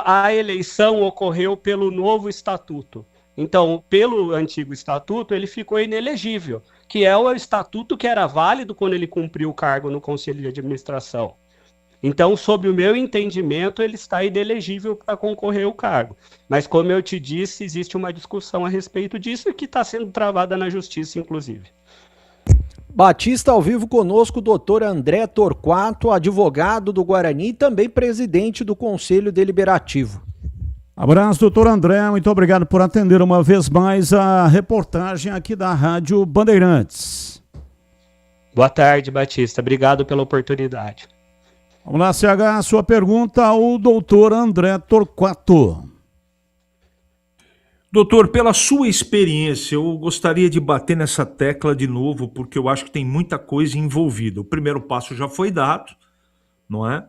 A eleição ocorreu pelo novo estatuto. Então, pelo antigo estatuto, ele ficou inelegível, que é o estatuto que era válido quando ele cumpriu o cargo no Conselho de Administração. Então, sob o meu entendimento, ele está inelegível para concorrer ao cargo. Mas, como eu te disse, existe uma discussão a respeito disso e que está sendo travada na Justiça, inclusive. Batista, ao vivo conosco, o doutor André Torquato, advogado do Guarani e também presidente do Conselho Deliberativo. Abraço, doutor André, muito obrigado por atender uma vez mais a reportagem aqui da Rádio Bandeirantes. Boa tarde, Batista. Obrigado pela oportunidade. Vamos lá, CH, sua pergunta ao doutor André Torquato. Doutor, pela sua experiência, eu gostaria de bater nessa tecla de novo, porque eu acho que tem muita coisa envolvida. O primeiro passo já foi dado, não é?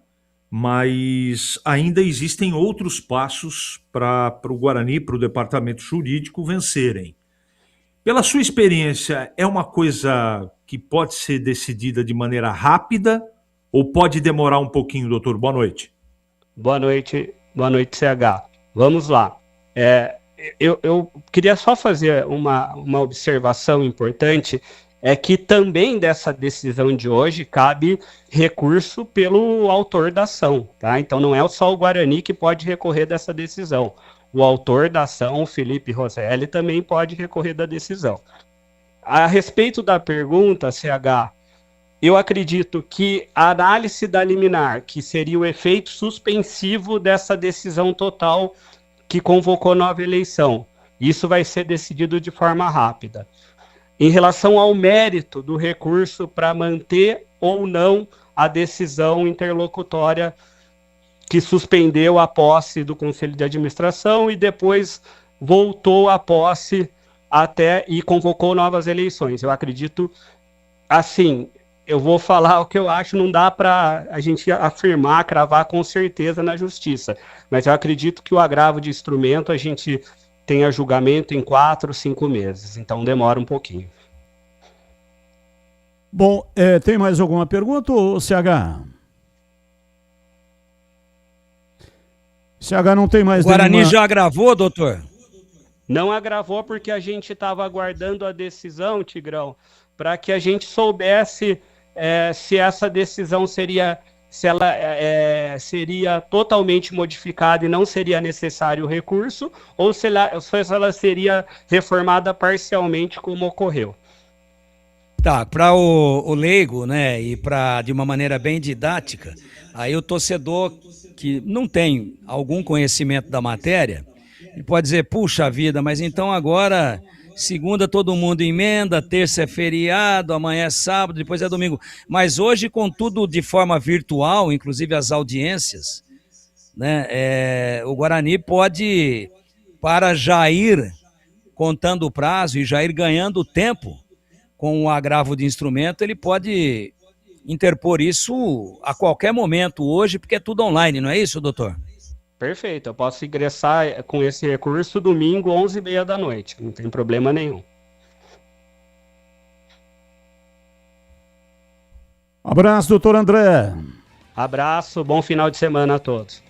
Mas ainda existem outros passos para o Guarani, para o departamento jurídico vencerem. Pela sua experiência, é uma coisa que pode ser decidida de maneira rápida ou pode demorar um pouquinho, doutor? Boa noite. Boa noite, CH. Vamos lá. Eu queria só fazer uma observação importante, é que também dessa decisão de hoje cabe recurso pelo autor da ação, tá? Então não é só o Guarani que pode recorrer dessa decisão. O autor da ação, o Felipe Rosselli, também pode recorrer da decisão. A respeito da pergunta, CH, eu acredito que a análise da liminar, que seria o efeito suspensivo dessa decisão total que convocou nova eleição, isso vai ser decidido de forma rápida. Em relação ao mérito do recurso para manter ou não a decisão interlocutória que suspendeu a posse do Conselho de Administração e depois voltou à posse e convocou novas eleições. Eu acredito, assim, eu vou falar o que eu acho, não dá para a gente afirmar, cravar com certeza na justiça, mas eu acredito que o agravo de instrumento a gente tenha julgamento em 4, 5 meses, então demora um pouquinho. Bom, tem mais alguma pergunta, ou CH? CH não tem mais nenhuma... O Guarani já agravou, doutor? Não agravou porque a gente estava aguardando a decisão, Tigrão, para que a gente soubesse se essa decisão seria totalmente modificada e não seria necessário o recurso, ou se ela seria reformada parcialmente, como ocorreu. Tá, para o leigo, né, e de uma maneira bem didática, aí o torcedor que não tem algum conhecimento da matéria, ele pode dizer, puxa vida, mas então agora, segunda todo mundo emenda, terça é feriado, amanhã é sábado, depois é domingo. Mas hoje, com tudo de forma virtual, inclusive as audiências, né, o Guarani pode, para já ir contando o prazo e já ir ganhando tempo com o agravo de instrumento, ele pode interpor isso a qualquer momento hoje, porque é tudo online, não é isso, doutor? Perfeito, eu posso ingressar com esse recurso domingo, 11h30 da noite, não tem problema nenhum. Abraço, doutor André. Abraço, bom final de semana a todos.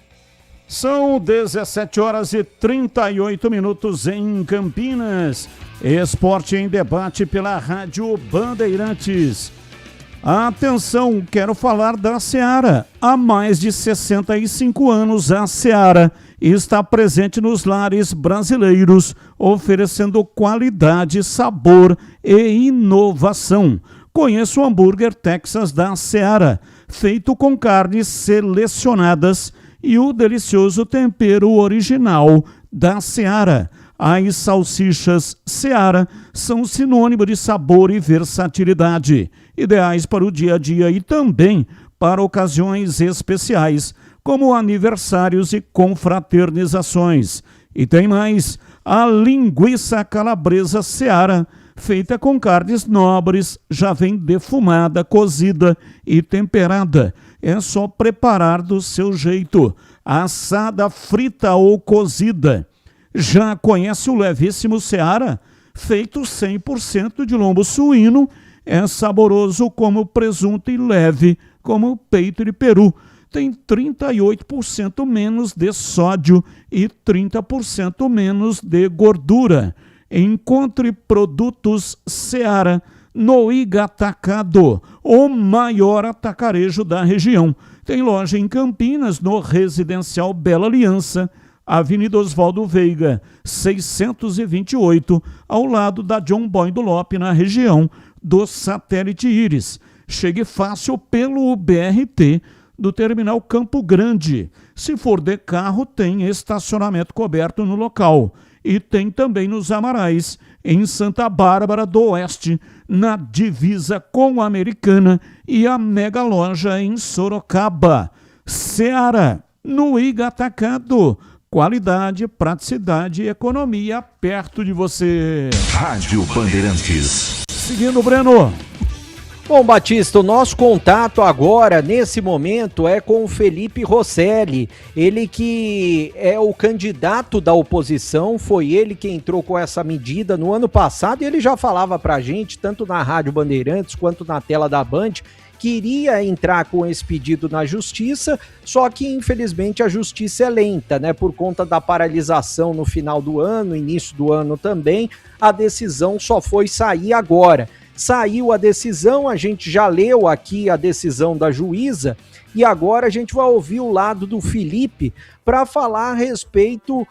São 17h38 em Campinas. Esporte em debate pela Rádio Bandeirantes. Atenção, quero falar da Seara. Há mais de 65 anos, a Seara está presente nos lares brasileiros, oferecendo qualidade, sabor e inovação. Conheça o hambúrguer Texas da Seara, feito com carnes selecionadas e o delicioso tempero original da Seara. As salsichas Seara são sinônimo de sabor e versatilidade, ideais para o dia a dia e também para ocasiões especiais, como aniversários e confraternizações. E tem mais, a linguiça calabresa Seara, feita com carnes nobres, já vem defumada, cozida e temperada. É só preparar do seu jeito, assada, frita ou cozida. Já conhece o levíssimo Seara? Feito 100% de lombo suíno, é saboroso como presunto e leve como peito de peru. Tem 38% menos de sódio e 30% menos de gordura. Encontre produtos Seara no Igatacado, o maior atacarejo da região. Tem loja em Campinas, no Residencial Bela Aliança, Avenida Oswaldo Veiga, 628, ao lado da John Boy do Lope, na região do Satélite Íris. Chegue fácil pelo BRT do Terminal Campo Grande. Se for de carro, tem estacionamento coberto no local. e tem também nos Amarais, em Santa Bárbara do Oeste, na divisa com a Americana, e a Mega Loja em Sorocaba. Seara, no Iga Atacado. Qualidade, praticidade e economia perto de você. Rádio Bandeirantes. Seguindo, Breno. Bom, Batista, o nosso contato agora, nesse momento, é com o Felipe Rosselli. Ele que é o candidato da oposição, foi ele que entrou com essa medida no ano passado, e ele já falava pra gente, tanto na Rádio Bandeirantes quanto na tela da Band, que iria entrar com esse pedido na justiça, só que infelizmente a justiça é lenta, né? Por conta da paralisação no final do ano, início do ano também, a decisão só foi sair agora. Saiu a decisão, a gente já leu aqui a decisão da juíza, e agora a gente vai ouvir o lado do Felipe para falar a respeito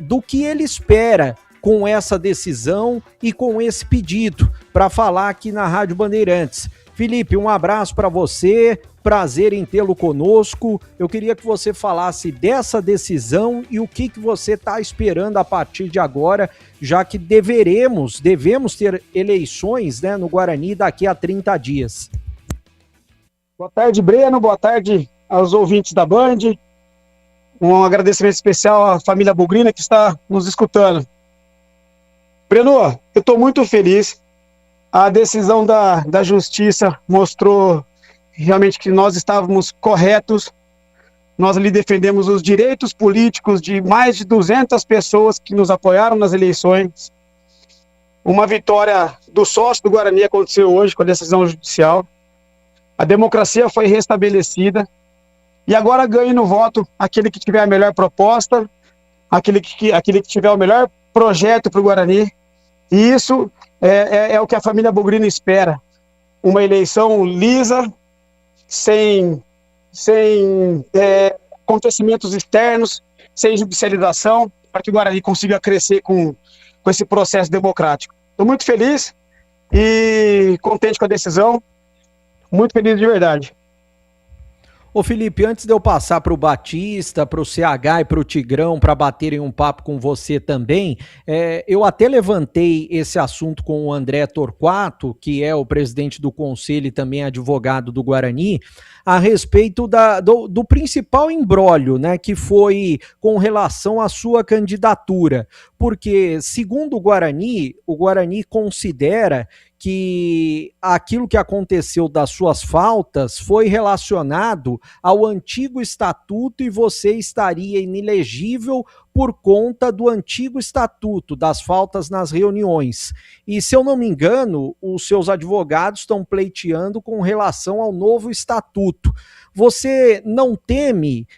do que ele espera com essa decisão e com esse pedido, para falar aqui na Rádio Bandeirantes. Felipe, um abraço para você, prazer em tê-lo conosco. Eu queria que você falasse dessa decisão e o que você está esperando a partir de agora, já que devemos ter eleições, né, no Guarani daqui a 30 dias. Boa tarde, Breno, boa tarde aos ouvintes da Band. Um agradecimento especial à família Bugrina que está nos escutando. Breno, eu estou muito feliz. A decisão da justiça mostrou realmente que nós estávamos corretos. Nós ali defendemos os direitos políticos de mais de 200 pessoas que nos apoiaram nas eleições. Uma vitória do sócio do Guarani aconteceu hoje com a decisão judicial. A democracia foi restabelecida. E agora ganha no voto aquele que tiver a melhor proposta, aquele que tiver o melhor projeto para o Guarani. E isso é o que a família Bugrina espera. Uma eleição lisa, sem acontecimentos externos, sem judicialização, para que o Guarani consiga crescer com esse processo democrático. Estou muito feliz e contente com a decisão, muito feliz de verdade. Ô Felipe, antes de eu passar para o Batista, para o CH e para o Tigrão para baterem um papo com você também, eu até levantei esse assunto com o André Torquato, que é o presidente do conselho e também advogado do Guarani, a respeito do principal imbróglio, né, que foi com relação à sua candidatura. Porque, segundo o Guarani considera que aquilo que aconteceu das suas faltas foi relacionado ao antigo estatuto e você estaria inelegível por conta do antigo estatuto, das faltas nas reuniões. E, se eu não me engano, os seus advogados estão pleiteando com relação ao novo estatuto. Você não teme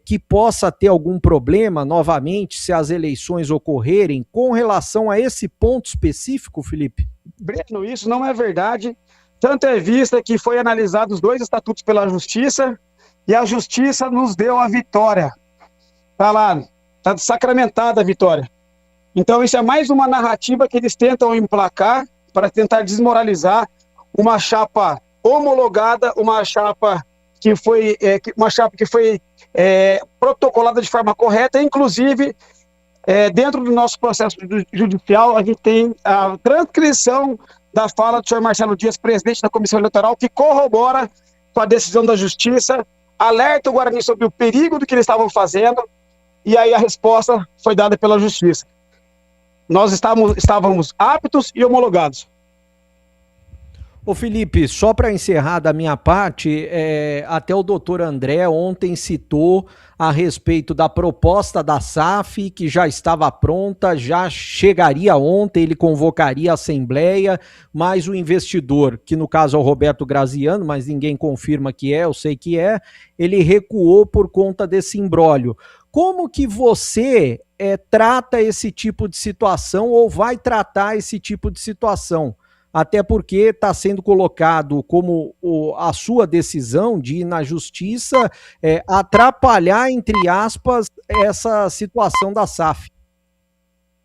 que possa ter algum problema novamente se as eleições ocorrerem com relação a esse ponto específico, Felipe? Breno, isso não é verdade. Tanto é vista que foi analisado os dois estatutos pela Justiça e a Justiça nos deu a vitória. Tá lá, tá sacramentada a vitória. Então isso é mais uma narrativa que eles tentam emplacar para tentar desmoralizar uma chapa homologada, uma chapa que foi protocolada de forma correta, inclusive dentro do nosso processo judicial, a gente tem a transcrição da fala do senhor Marcelo Dias, presidente da Comissão Eleitoral, que corrobora com a decisão da Justiça, alerta o Guarani sobre o perigo do que eles estavam fazendo, e aí a resposta foi dada pela Justiça. Nós estávamos aptos e homologados. Ô Felipe, só para encerrar da minha parte, até o doutor André ontem citou a respeito da proposta da SAF, que já estava pronta, já chegaria ontem, ele convocaria a Assembleia, mas o investidor, que no caso é o Roberto Graziano, mas ninguém confirma que eu sei que ele recuou por conta desse imbróglio. Como que você trata esse tipo de situação ou vai tratar esse tipo de situação? Até porque está sendo colocado como a sua decisão de ir na justiça atrapalhar, entre aspas, essa situação da SAF.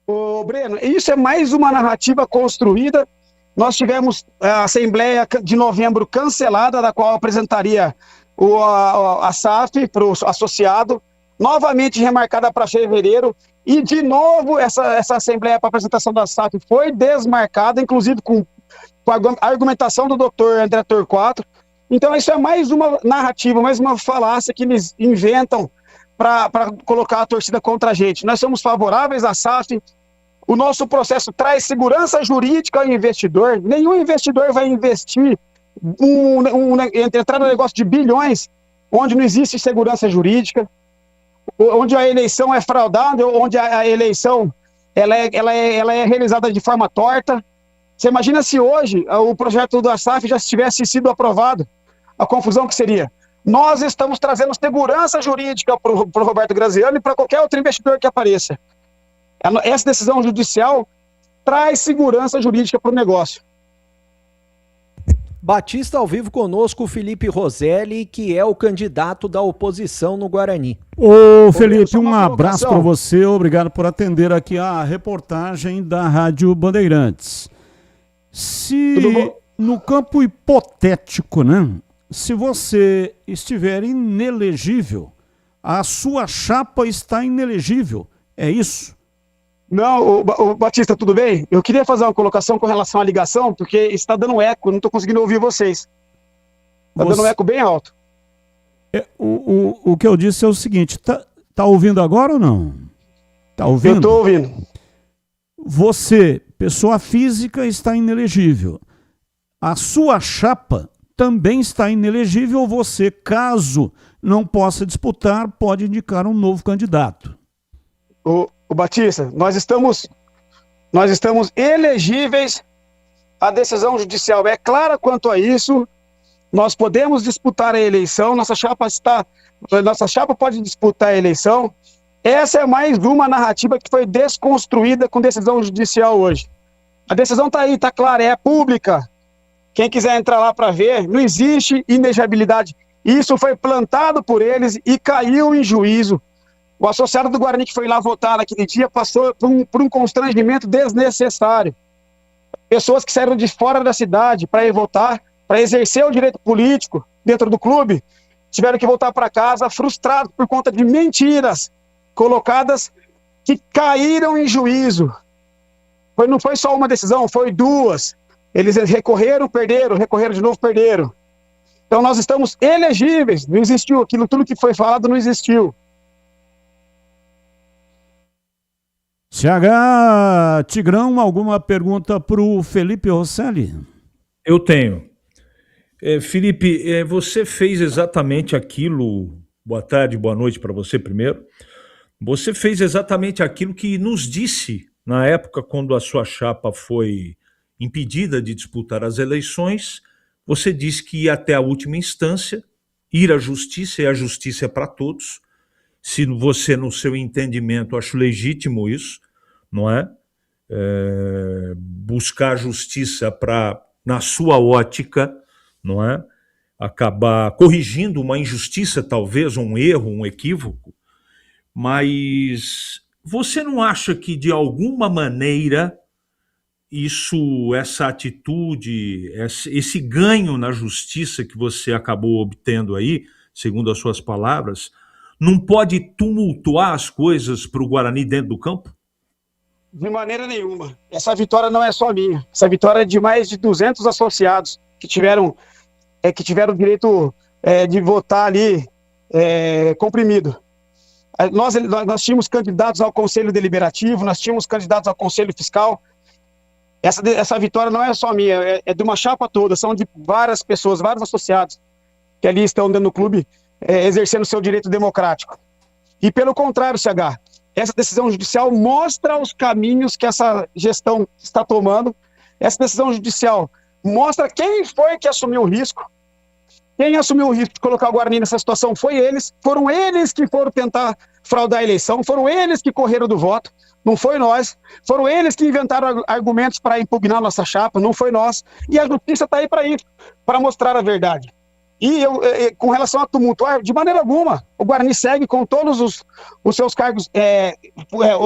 Ô Breno, isso é mais uma narrativa construída. Nós tivemos a Assembleia de novembro cancelada, da qual apresentaria a SAF para o associado. novamente remarcada para fevereiro, e de novo essa assembleia para apresentação da SAF foi desmarcada, inclusive com a argumentação do doutor André Torquato. Então isso é mais uma narrativa, mais uma falácia que eles inventam para colocar a torcida contra a gente. Nós somos favoráveis à SAF, o nosso processo traz segurança jurídica ao investidor, nenhum investidor vai investir, entrar no negócio de bilhões, onde não existe segurança jurídica, onde a eleição é fraudada, onde a eleição ela é realizada de forma torta. Você imagina se hoje o projeto da SAF já tivesse sido aprovado, a confusão que seria. Nós estamos trazendo segurança jurídica para o Roberto Graziano e para qualquer outro investidor que apareça. Essa decisão judicial traz segurança jurídica para o negócio. Batista, ao vivo conosco, o Felipe Roselli, que é o candidato da oposição no Guarani. Ô Felipe, um abraço para você, obrigado por atender aqui a reportagem da Rádio Bandeirantes. Se no campo hipotético, né, se você estiver inelegível, a sua chapa está inelegível, é isso? Não, o Batista, tudo bem? Eu queria fazer uma colocação com relação à ligação, porque está dando eco, eu não estou conseguindo ouvir vocês. Está dando um eco bem alto. O que eu disse é o seguinte, tá ouvindo agora ou não? Tá ouvindo? Eu estou ouvindo. Você, pessoa física, está inelegível. A sua chapa também está inelegível. Você, caso não possa disputar, pode indicar um novo candidato. O Batista, nós estamos elegíveis. A decisão judicial é clara quanto a isso. Nós podemos disputar a eleição. Nossa chapa pode disputar a eleição. Essa é mais uma narrativa que foi desconstruída com decisão judicial hoje. A decisão está aí, está clara, é pública. Quem quiser entrar lá para ver, não existe inegibilidade. Isso foi plantado por eles e caiu em juízo. O associado do Guarani que foi lá votar naquele dia passou por um constrangimento desnecessário. Pessoas que saíram de fora da cidade para ir votar, para exercer o direito político dentro do clube, tiveram que voltar para casa frustrados por conta de mentiras colocadas que caíram em juízo. Não foi só uma decisão, foi duas. Eles recorreram, perderam, recorreram de novo, perderam. Então nós estamos elegíveis, não existiu aquilo, tudo que foi falado não existiu. CH Tigrão, alguma pergunta para o Felipe Roselli? Eu tenho. Felipe, você fez exatamente aquilo. Boa tarde, boa noite para você primeiro. Você fez exatamente aquilo que nos disse na época quando a sua chapa foi impedida de disputar as eleições. Você disse que ia até a última instância, ir à justiça, e a justiça é para todos. Se você, no seu entendimento, acho legítimo isso, não é? Buscar justiça para, na sua ótica, não é? Acabar corrigindo uma injustiça, talvez, um erro, um equívoco, mas você não acha que, de alguma maneira, essa atitude, esse ganho na justiça que você acabou obtendo aí, segundo as suas palavras, não pode tumultuar as coisas para o Guarani dentro do campo? De maneira nenhuma. Essa vitória não é só minha. Essa vitória é de mais de 200 associados que tiveram o direito de votar ali comprimido. Nós tínhamos candidatos ao Conselho Deliberativo, nós tínhamos candidatos ao Conselho Fiscal. Essa vitória não é só minha, é de uma chapa toda, são de várias pessoas, vários associados que ali estão dentro do clube exercendo o seu direito democrático. E pelo contrário, CH, essa decisão judicial mostra os caminhos que essa gestão está tomando. Essa decisão judicial mostra quem foi que assumiu o risco. Quem assumiu o risco de colocar o Guarani nessa situação foi eles. Foram eles que foram tentar fraudar a eleição, foram eles que correram do voto, não foi nós. Foram eles que inventaram argumentos para impugnar nossa chapa, não foi nós. E a justiça está aí para isso, para mostrar a verdade. E com relação a tumultuar, de maneira alguma, o Guarani segue com todos os seus cargos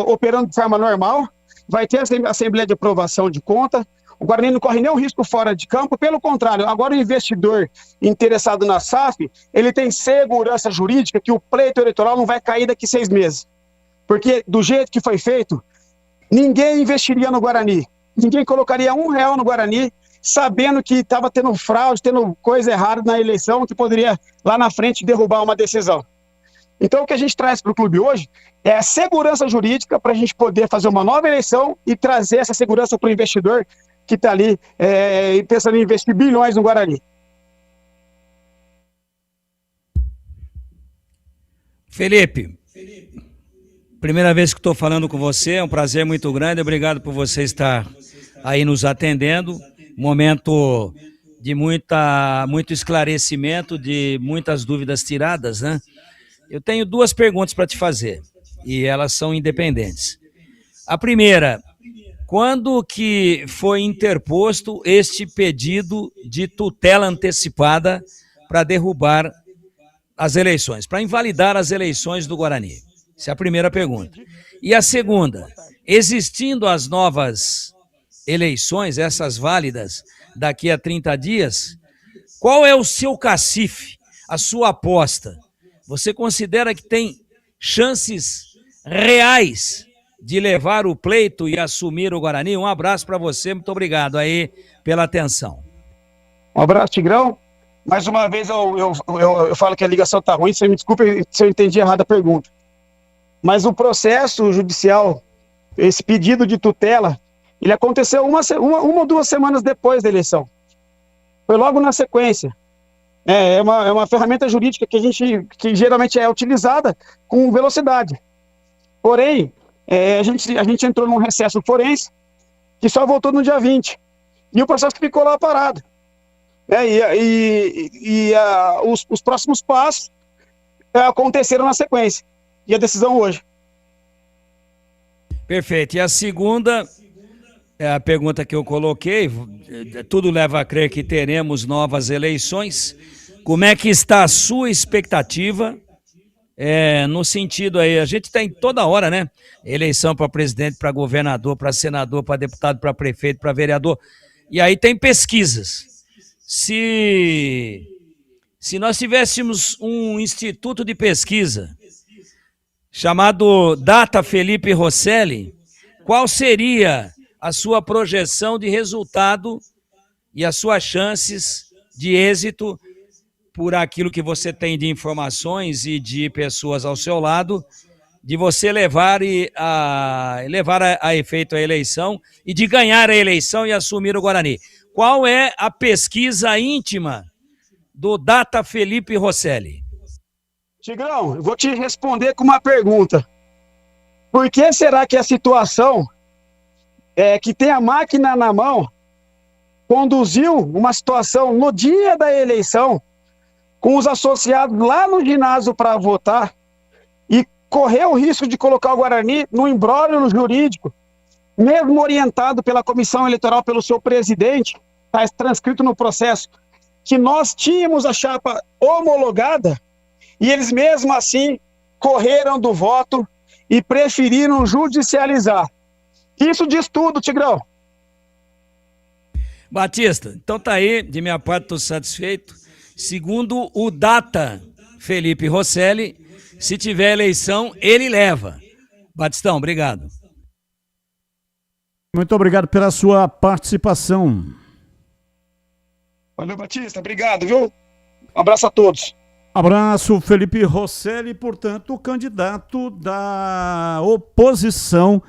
operando de forma normal. Vai ter a Assembleia de Aprovação de Conta. O Guarani não corre nenhum risco fora de campo, pelo contrário, agora o investidor interessado na SAF, ele tem segurança jurídica que o pleito eleitoral não vai cair daqui 6 meses. Porque do jeito que foi feito, ninguém investiria no Guarani, ninguém colocaria R$1 no Guarani, sabendo que estava tendo fraude, tendo coisa errada na eleição, que poderia lá na frente derrubar uma decisão. Então o que a gente traz para o clube hoje é a segurança jurídica para a gente poder fazer uma nova eleição e trazer essa segurança para o investidor que está ali pensando em investir bilhões no Guarani. Felipe, primeira vez que estou falando com você, é um prazer muito grande, obrigado por você estar aí nos atendendo, momento de muito esclarecimento, de muitas dúvidas tiradas, né? Eu tenho 2 perguntas para te fazer, e elas são independentes. A primeira, quando que foi interposto este pedido de tutela antecipada para derrubar as eleições, para invalidar as eleições do Guarani? Essa é a primeira pergunta. E a segunda, existindo as novas eleições, essas válidas, daqui a 30 dias, qual é o seu cacife, a sua aposta? Você considera que tem chances reais de levar o pleito e assumir o Guarani? Um abraço para você, muito obrigado aí pela atenção. Um abraço, Tigrão. Mais uma vez eu falo que a ligação está ruim, você me desculpe se eu entendi errado a pergunta. Mas o processo judicial, esse pedido de tutela, ele aconteceu uma ou 2 semanas depois da eleição. Foi logo na sequência. É uma ferramenta jurídica que geralmente é utilizada com velocidade. Porém, a gente entrou num recesso forense que só voltou no dia 20. E o processo ficou lá parado. Os próximos passos aconteceram na sequência. E a decisão hoje. Perfeito. E a segunda, é a pergunta que eu coloquei, tudo leva a crer que teremos novas eleições. Como é que está a sua expectativa? No sentido aí, a gente tem toda hora, né? Eleição para presidente, para governador, para senador, para deputado, para prefeito, para vereador. E aí tem pesquisas. Se nós tivéssemos um instituto de pesquisa chamado Data Felipe Rosselli, qual seria a sua projeção de resultado e as suas chances de êxito por aquilo que você tem de informações e de pessoas ao seu lado, de você levar a efeito a eleição e de ganhar a eleição e assumir o Guarani? Qual é a pesquisa íntima do Data Felipe Rosselli? Tigrão, eu vou te responder com uma pergunta. Por que será que a situação que tem a máquina na mão conduziu uma situação no dia da eleição com os associados lá no ginásio para votar e correu o risco de colocar o Guarani no imbróglio jurídico, mesmo orientado pela comissão eleitoral, pelo seu presidente, está transcrito no processo, que nós tínhamos a chapa homologada e eles mesmo assim correram do voto e preferiram judicializar. Isso diz tudo, Tigrão. Batista, então tá aí, de minha parte estou satisfeito. Segundo o Data Felipe Rosselli, se tiver eleição, ele leva. Batistão, obrigado. Muito obrigado pela sua participação. Valeu, Batista, obrigado, viu? Um abraço a todos. Abraço, Felipe Rosselli, portanto, candidato da oposição,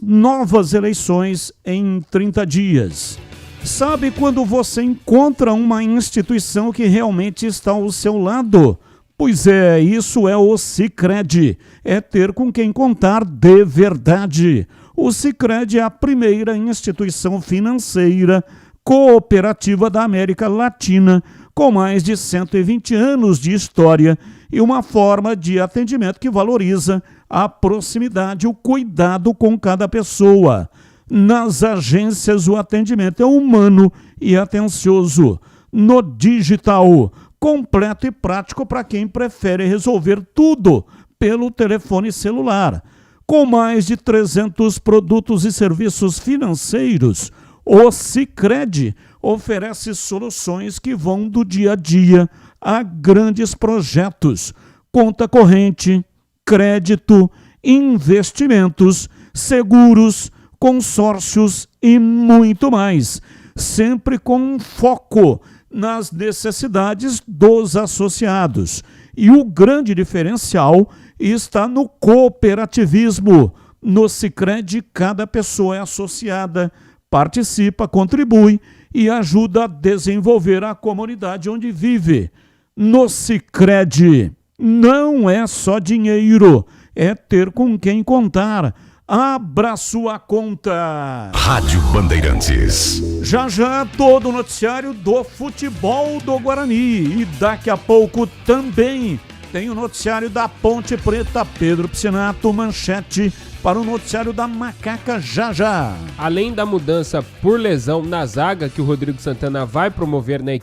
novas eleições em 30 dias. Sabe quando você encontra uma instituição que realmente está ao seu lado? Pois é, isso é o Sicredi, é ter com quem contar de verdade. O Sicredi é a primeira instituição financeira cooperativa da América Latina, com mais de 120 anos de história e uma forma de atendimento que valoriza a proximidade, o cuidado com cada pessoa. Nas agências, o atendimento é humano e atencioso. No digital, completo e prático para quem prefere resolver tudo pelo telefone celular. Com mais de 300 produtos e serviços financeiros, o Sicredi oferece soluções que vão do dia a dia a grandes projetos, conta corrente, crédito, investimentos, seguros, consórcios e muito mais, sempre com um foco nas necessidades dos associados. E o grande diferencial está no cooperativismo. No Sicredi, cada pessoa é associada, participa, contribui e ajuda a desenvolver a comunidade onde vive. No Sicredi, não é só dinheiro, é ter com quem contar. Abra sua conta. Rádio Bandeirantes. Já já todo o noticiário do futebol do Guarani. E daqui a pouco também tem o noticiário da Ponte Preta. Pedro Piscinato, manchete para o noticiário da Macaca já já. Além da mudança por lesão na zaga que o Rodrigo Santana vai promover na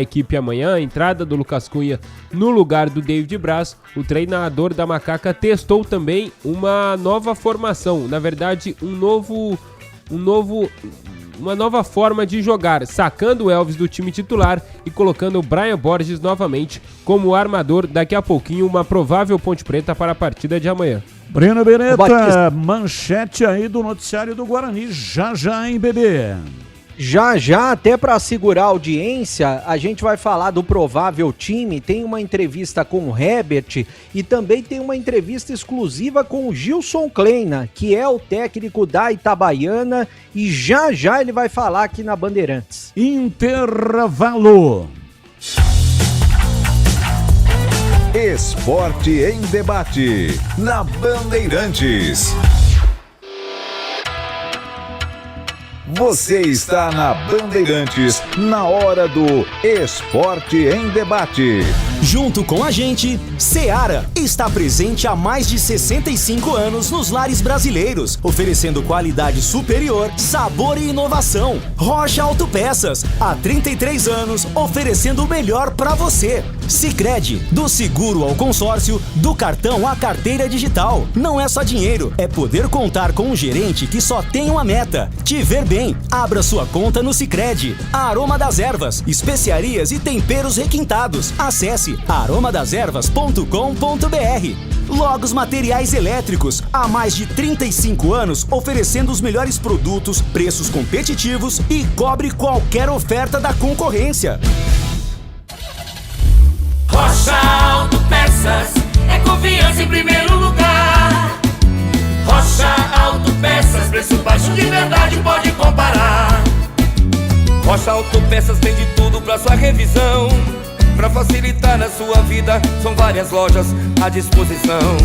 equipe amanhã, a entrada do Lucas Cunha no lugar do David Braz, o treinador da Macaca testou também uma nova formação, na verdade uma nova forma de jogar, sacando o Elvis do time titular e colocando o Brian Borges novamente como armador. Daqui a pouquinho, uma provável Ponte Preta para a partida de amanhã. Breno Beretta, manchete aí do noticiário do Guarani, já já, hein, bebê? Já já, até para segurar a audiência, a gente vai falar do provável time. Tem uma entrevista com o Herbert e também tem uma entrevista exclusiva com o Gilson Kleina, que é o técnico da Itabaiana, e já já ele vai falar aqui na Bandeirantes. Intervalo. Esporte em debate na Bandeirantes. Você está na Bandeirantes, na hora do Esporte em Debate. Junto com a gente, Seara está presente há mais de 65 anos nos lares brasileiros, oferecendo qualidade superior, sabor e inovação. Rocha Autopeças, há 33 anos, oferecendo o melhor para você. Sicredi, do seguro ao consórcio, do cartão à carteira digital. Não é só dinheiro, é poder contar com um gerente que só tem uma meta: te ver bem. Abra sua conta no Sicredi. Aroma das Ervas, especiarias e temperos requintados. Acesse aromadaservas.com.br. Logos Materiais Elétricos, há mais de 35 anos oferecendo os melhores produtos, preços competitivos e cobre qualquer oferta da concorrência. Rocha Autopeças, é confiança em primeiro lugar. Rocha Autopeças, preço baixo de verdade, pode comparar. Rocha Autopeças tem de tudo pra sua revisão. Pra facilitar na sua vida, são várias lojas à disposição.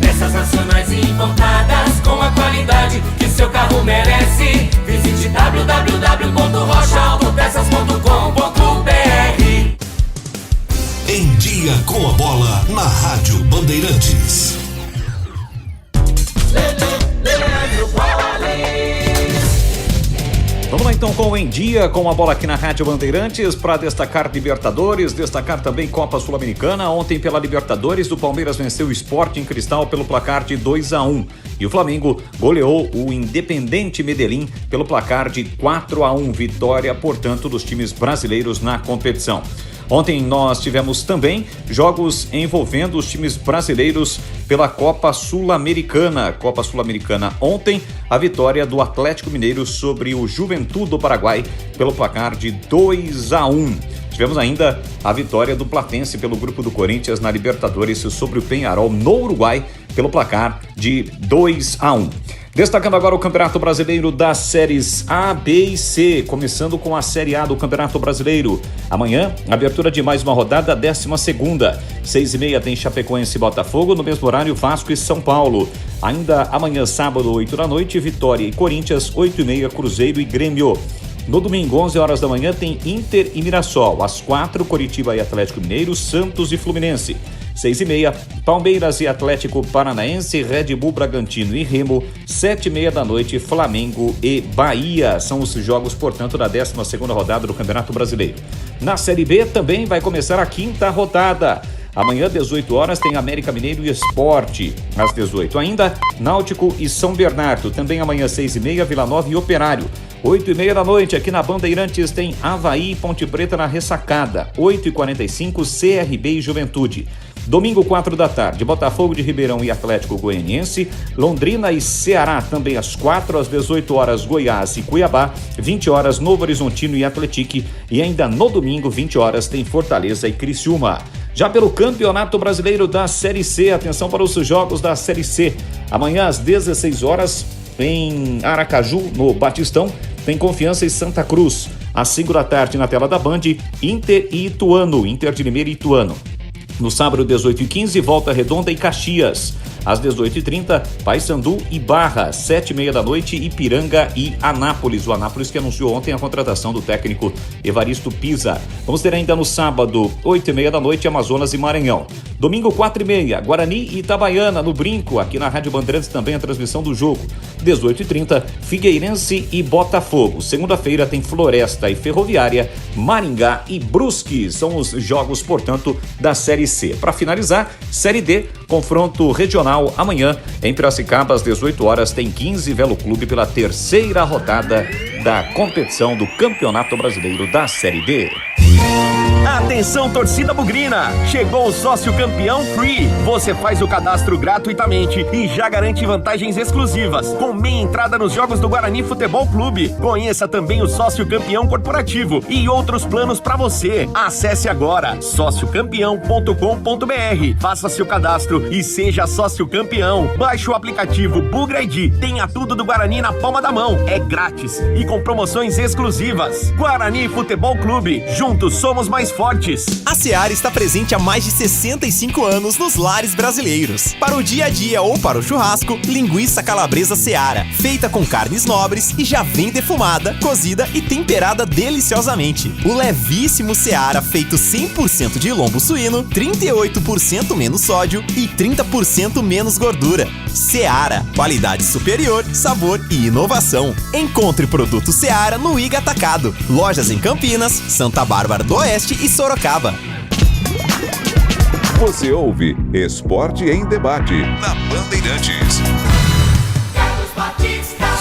Peças nacionais e importadas, com a qualidade que seu carro merece. Visite www.rochaautopeças.com.br. Em dia com a bola na Rádio Bandeirantes. Vamos lá então com o Em Dia, com a bola aqui na Rádio Bandeirantes, para destacar Libertadores, destacar também Copa Sul-Americana. Ontem pela Libertadores, o Palmeiras venceu o Sporting Cristal pelo placar de 2-1. E o Flamengo goleou o Independente Medellín pelo placar de 4-1. Vitória, portanto, dos times brasileiros na competição. Ontem nós tivemos também jogos envolvendo os times brasileiros pela Copa Sul-Americana. Copa Sul-Americana ontem, a vitória do Atlético Mineiro sobre o Juventude do Paraguai pelo placar de 2-1. Tivemos ainda a vitória do Platense pelo grupo do Corinthians na Libertadores sobre o Peñarol no Uruguai pelo placar de 2-1. Destacando agora o Campeonato Brasileiro das séries A, B e C, começando com a Série A do Campeonato Brasileiro. Amanhã, abertura de mais uma rodada, 12ª. 6h30 tem Chapecoense e Botafogo, no mesmo horário Vasco e São Paulo. Ainda amanhã, sábado, 8 da noite, Vitória e Corinthians, 8h30, Cruzeiro e Grêmio. No domingo, 11 horas da manhã, tem Inter e Mirassol. Às 4, Coritiba e Atlético Mineiro, Santos e Fluminense. 6h30, Palmeiras e Atlético Paranaense, Red Bull Bragantino e Remo. 7h30 da noite, Flamengo e Bahia. São os jogos, portanto, da 12ª rodada do Campeonato Brasileiro. Na Série B também vai começar a 5ª rodada. Amanhã, 18 horas, tem América Mineiro e Sport. Às 18 ainda, Náutico e São Bernardo. Também amanhã, 6h30, Vila Nova e Operário. 8h30 da noite, aqui na Bandeirantes, tem Avaí e Ponte Preta na ressacada. 8h45, CRB e Juventude. Domingo, 4 da tarde, Botafogo de Ribeirão e Atlético Goianiense. Londrina e Ceará, também às 4, às 18 horas, Goiás e Cuiabá. 20 horas, Novo Horizontino e Atlético. E ainda no domingo, 20 horas, tem Fortaleza e Criciúma. Já pelo Campeonato Brasileiro da Série C, atenção para os jogos da Série C. Amanhã, às 16 horas, em Aracaju, no Batistão, tem Confiança e Santa Cruz. Às 5 da tarde, na tela da Band, Inter e Ituano, Inter de Limeira e Ituano. No sábado, 18h15, Volta Redonda e Caxias. Às 18h30, Paysandu e Barra. 7h30 da noite, Ipiranga e Anápolis. O Anápolis que anunciou ontem a contratação do técnico Evaristo Pisa. Vamos ter ainda no sábado, 8h30 da noite, Amazonas e Maranhão. Domingo, 4h30, Guarani e Itabaiana, no Brinco. Aqui na Rádio Bandeirantes também a transmissão do jogo. 18h30, Figueirense e Botafogo. Segunda-feira tem Floresta e Ferroviária, Maringá e Brusque. São os jogos, portanto, da Série C. Para finalizar, Série D, confronto regional amanhã em Piracicaba, às 18 horas, tem 15 Velo Clube pela terceira rodada da competição do Campeonato Brasileiro da Série D. Atenção, torcida bugrina! Chegou o Sócio Campeão Free. Você faz o cadastro gratuitamente e já garante vantagens exclusivas, com meia entrada nos jogos do Guarani Futebol Clube. Conheça também o Sócio Campeão Corporativo e outros planos para você. Acesse agora sociocampeão.com.br. Faça seu cadastro e seja sócio campeão. Baixe o aplicativo Bugra ID. Tenha tudo do Guarani na palma da mão. É grátis e com promoções exclusivas. Guarani Futebol Clube. Juntos somos mais fortes. A Seara está presente há mais de 65 anos nos lares brasileiros. Para o dia a dia ou para o churrasco, linguiça calabresa Seara, feita com carnes nobres e já vem defumada, cozida e temperada deliciosamente. O levíssimo Seara, feito 100% de lombo suíno, 38% menos sódio e 30% menos gordura. Seara, qualidade superior, sabor e inovação. Encontre produto Seara no Iga Atacado. Lojas em Campinas, Santa Bárbara do Oeste e Sorocaba. Você ouve Esporte em Debate na Bandeirantes.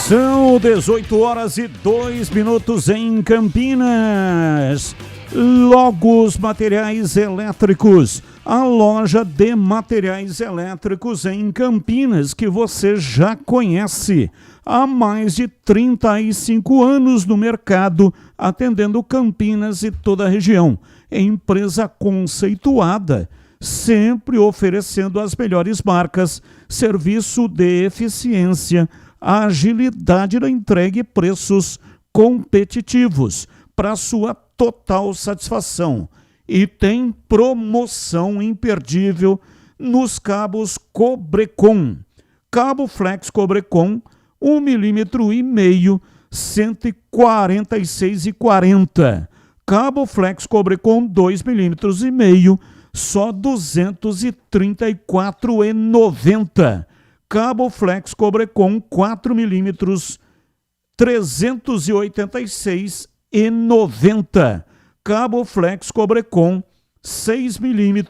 São 18 horas e 2 minutos em Campinas. Logos Materiais Elétricos, a loja de materiais elétricos em Campinas, que você já conhece. Há mais de 35 anos no mercado, atendendo Campinas e toda a região. Empresa conceituada, sempre oferecendo as melhores marcas, serviço de eficiência, agilidade da entrega e preços competitivos para sua total satisfação. E tem promoção imperdível nos cabos Cobrecon. Cabo Flex Cobrecon 1,5 mm, 146,40. Cabo Flex Cobrecon 2,5 mm, só 234,90. Cabo Flex Cobrecon 4 mm, 386,90. Cabo Flex Cobrecon 6 mm,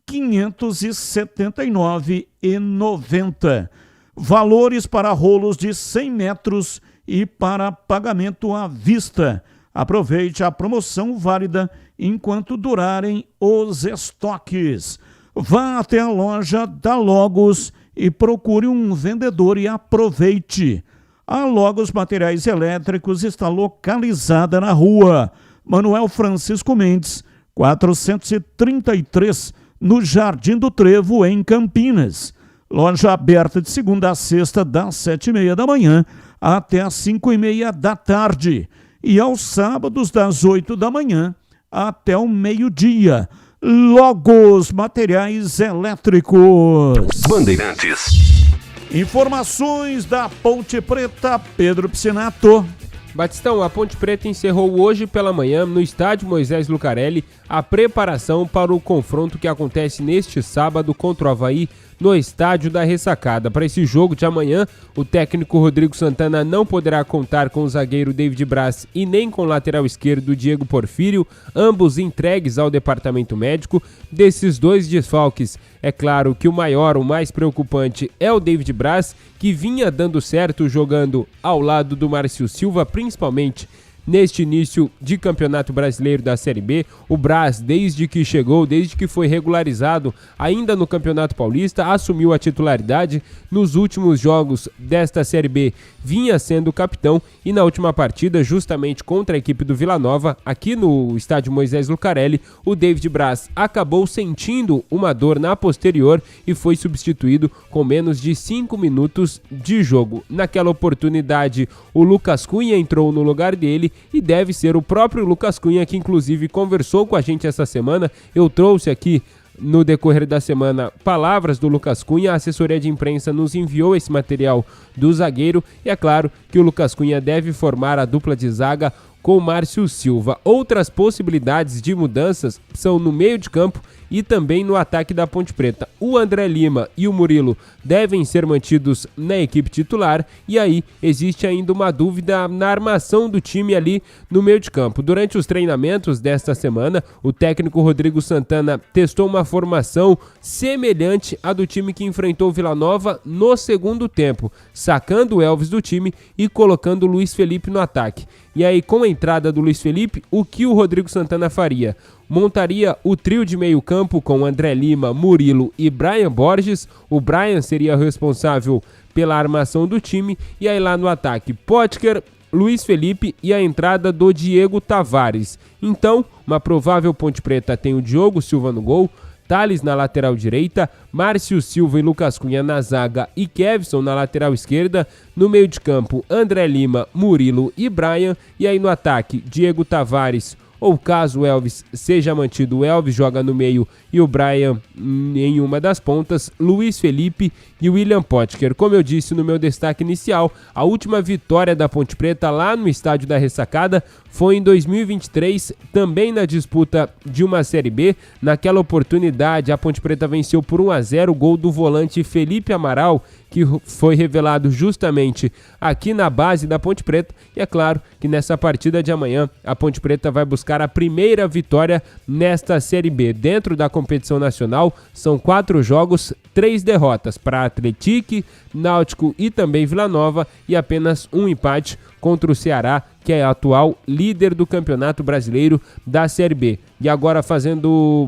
579,90. Valores para rolos de 100 metros e para pagamento à vista. Aproveite a promoção válida enquanto durarem os estoques. Vá até a loja da Logos e procure um vendedor e aproveite. A Logos Materiais Elétricos está localizada na rua Manuel Francisco Mendes, 433, no Jardim do Trevo, em Campinas. Loja aberta de segunda a sexta, das 7h30 da manhã até as 5h30 da tarde. E aos sábados, das 8 da manhã até o meio-dia. Logos Materiais Elétricos. Bandeirantes. Informações da Ponte Preta, Pedro Piscinato. Batistão, a Ponte Preta encerrou hoje pela manhã, no estádio Moisés Lucarelli, a preparação para o confronto que acontece neste sábado contra o Avaí no estádio da Ressacada. Para esse jogo de amanhã, o técnico Rodrigo Santana não poderá contar com o zagueiro David Braz e nem com o lateral esquerdo Diego Porfírio, ambos entregues ao departamento médico. Desses dois desfalques, é claro que o maior, o mais preocupante é o David Braz, que vinha dando certo jogando ao lado do Márcio Silva, principalmente neste início de Campeonato Brasileiro da Série B. O Braz, desde que chegou, desde que foi regularizado ainda no Campeonato Paulista, assumiu a titularidade. Nos últimos jogos desta Série B vinha sendo capitão e na última partida, justamente contra a equipe do Vila Nova, aqui no estádio Moisés Lucarelli, o David Braz acabou sentindo uma dor na posterior e foi substituído com menos de 5 minutos de jogo. Naquela oportunidade, o Lucas Cunha entrou no lugar dele e deve ser o próprio Lucas Cunha, que inclusive conversou com a gente essa semana. Eu trouxe aqui no decorrer da semana palavras do Lucas Cunha, a assessoria de imprensa nos enviou esse material do zagueiro e é claro que o Lucas Cunha deve formar a dupla de zaga com o Márcio Silva. Outras possibilidades de mudanças são no meio de campo e também no ataque da Ponte Preta. O André Lima e o Murilo devem ser mantidos na equipe titular e aí existe ainda uma dúvida na armação do time ali no meio de campo. Durante os treinamentos desta semana, o técnico Rodrigo Santana testou uma formação semelhante à do time que enfrentou o Vila Nova no segundo tempo, sacando o Elvis do time e colocando o Luiz Felipe no ataque. E aí, com a entrada do Luiz Felipe, o que o Rodrigo Santana faria? Montaria o trio de meio campo com André Lima, Murilo e Brian Borges. O Brian seria responsável pela armação do time. E aí lá no ataque, Potker, Luiz Felipe e a entrada do Diego Tavares. Então, uma provável Ponte Preta tem o Diogo Silva no gol, Thales na lateral direita, Márcio Silva e Lucas Cunha na zaga e Kevson na lateral esquerda. No meio de campo, André Lima, Murilo e Brian. E aí no ataque, Diego Tavares, ou caso o Elvis seja mantido, o Elvis joga no meio e o Brian em uma das pontas, Luiz Felipe e William Potker. Como eu disse no meu destaque inicial, a última vitória da Ponte Preta lá no estádio da Ressacada foi em 2023, também na disputa de uma Série B. Naquela oportunidade, a Ponte Preta venceu por 1-0 o gol do volante Felipe Amaral, que foi revelado justamente aqui na base da Ponte Preta. E é claro que nessa partida de amanhã, a Ponte Preta vai buscar a primeira vitória nesta Série B. Dentro da competição nacional, são 4 jogos, 3 derrotas para Atlético, Náutico e também Vila Nova e apenas um empate contra o Ceará, que é atual líder do Campeonato Brasileiro da Série B. E agora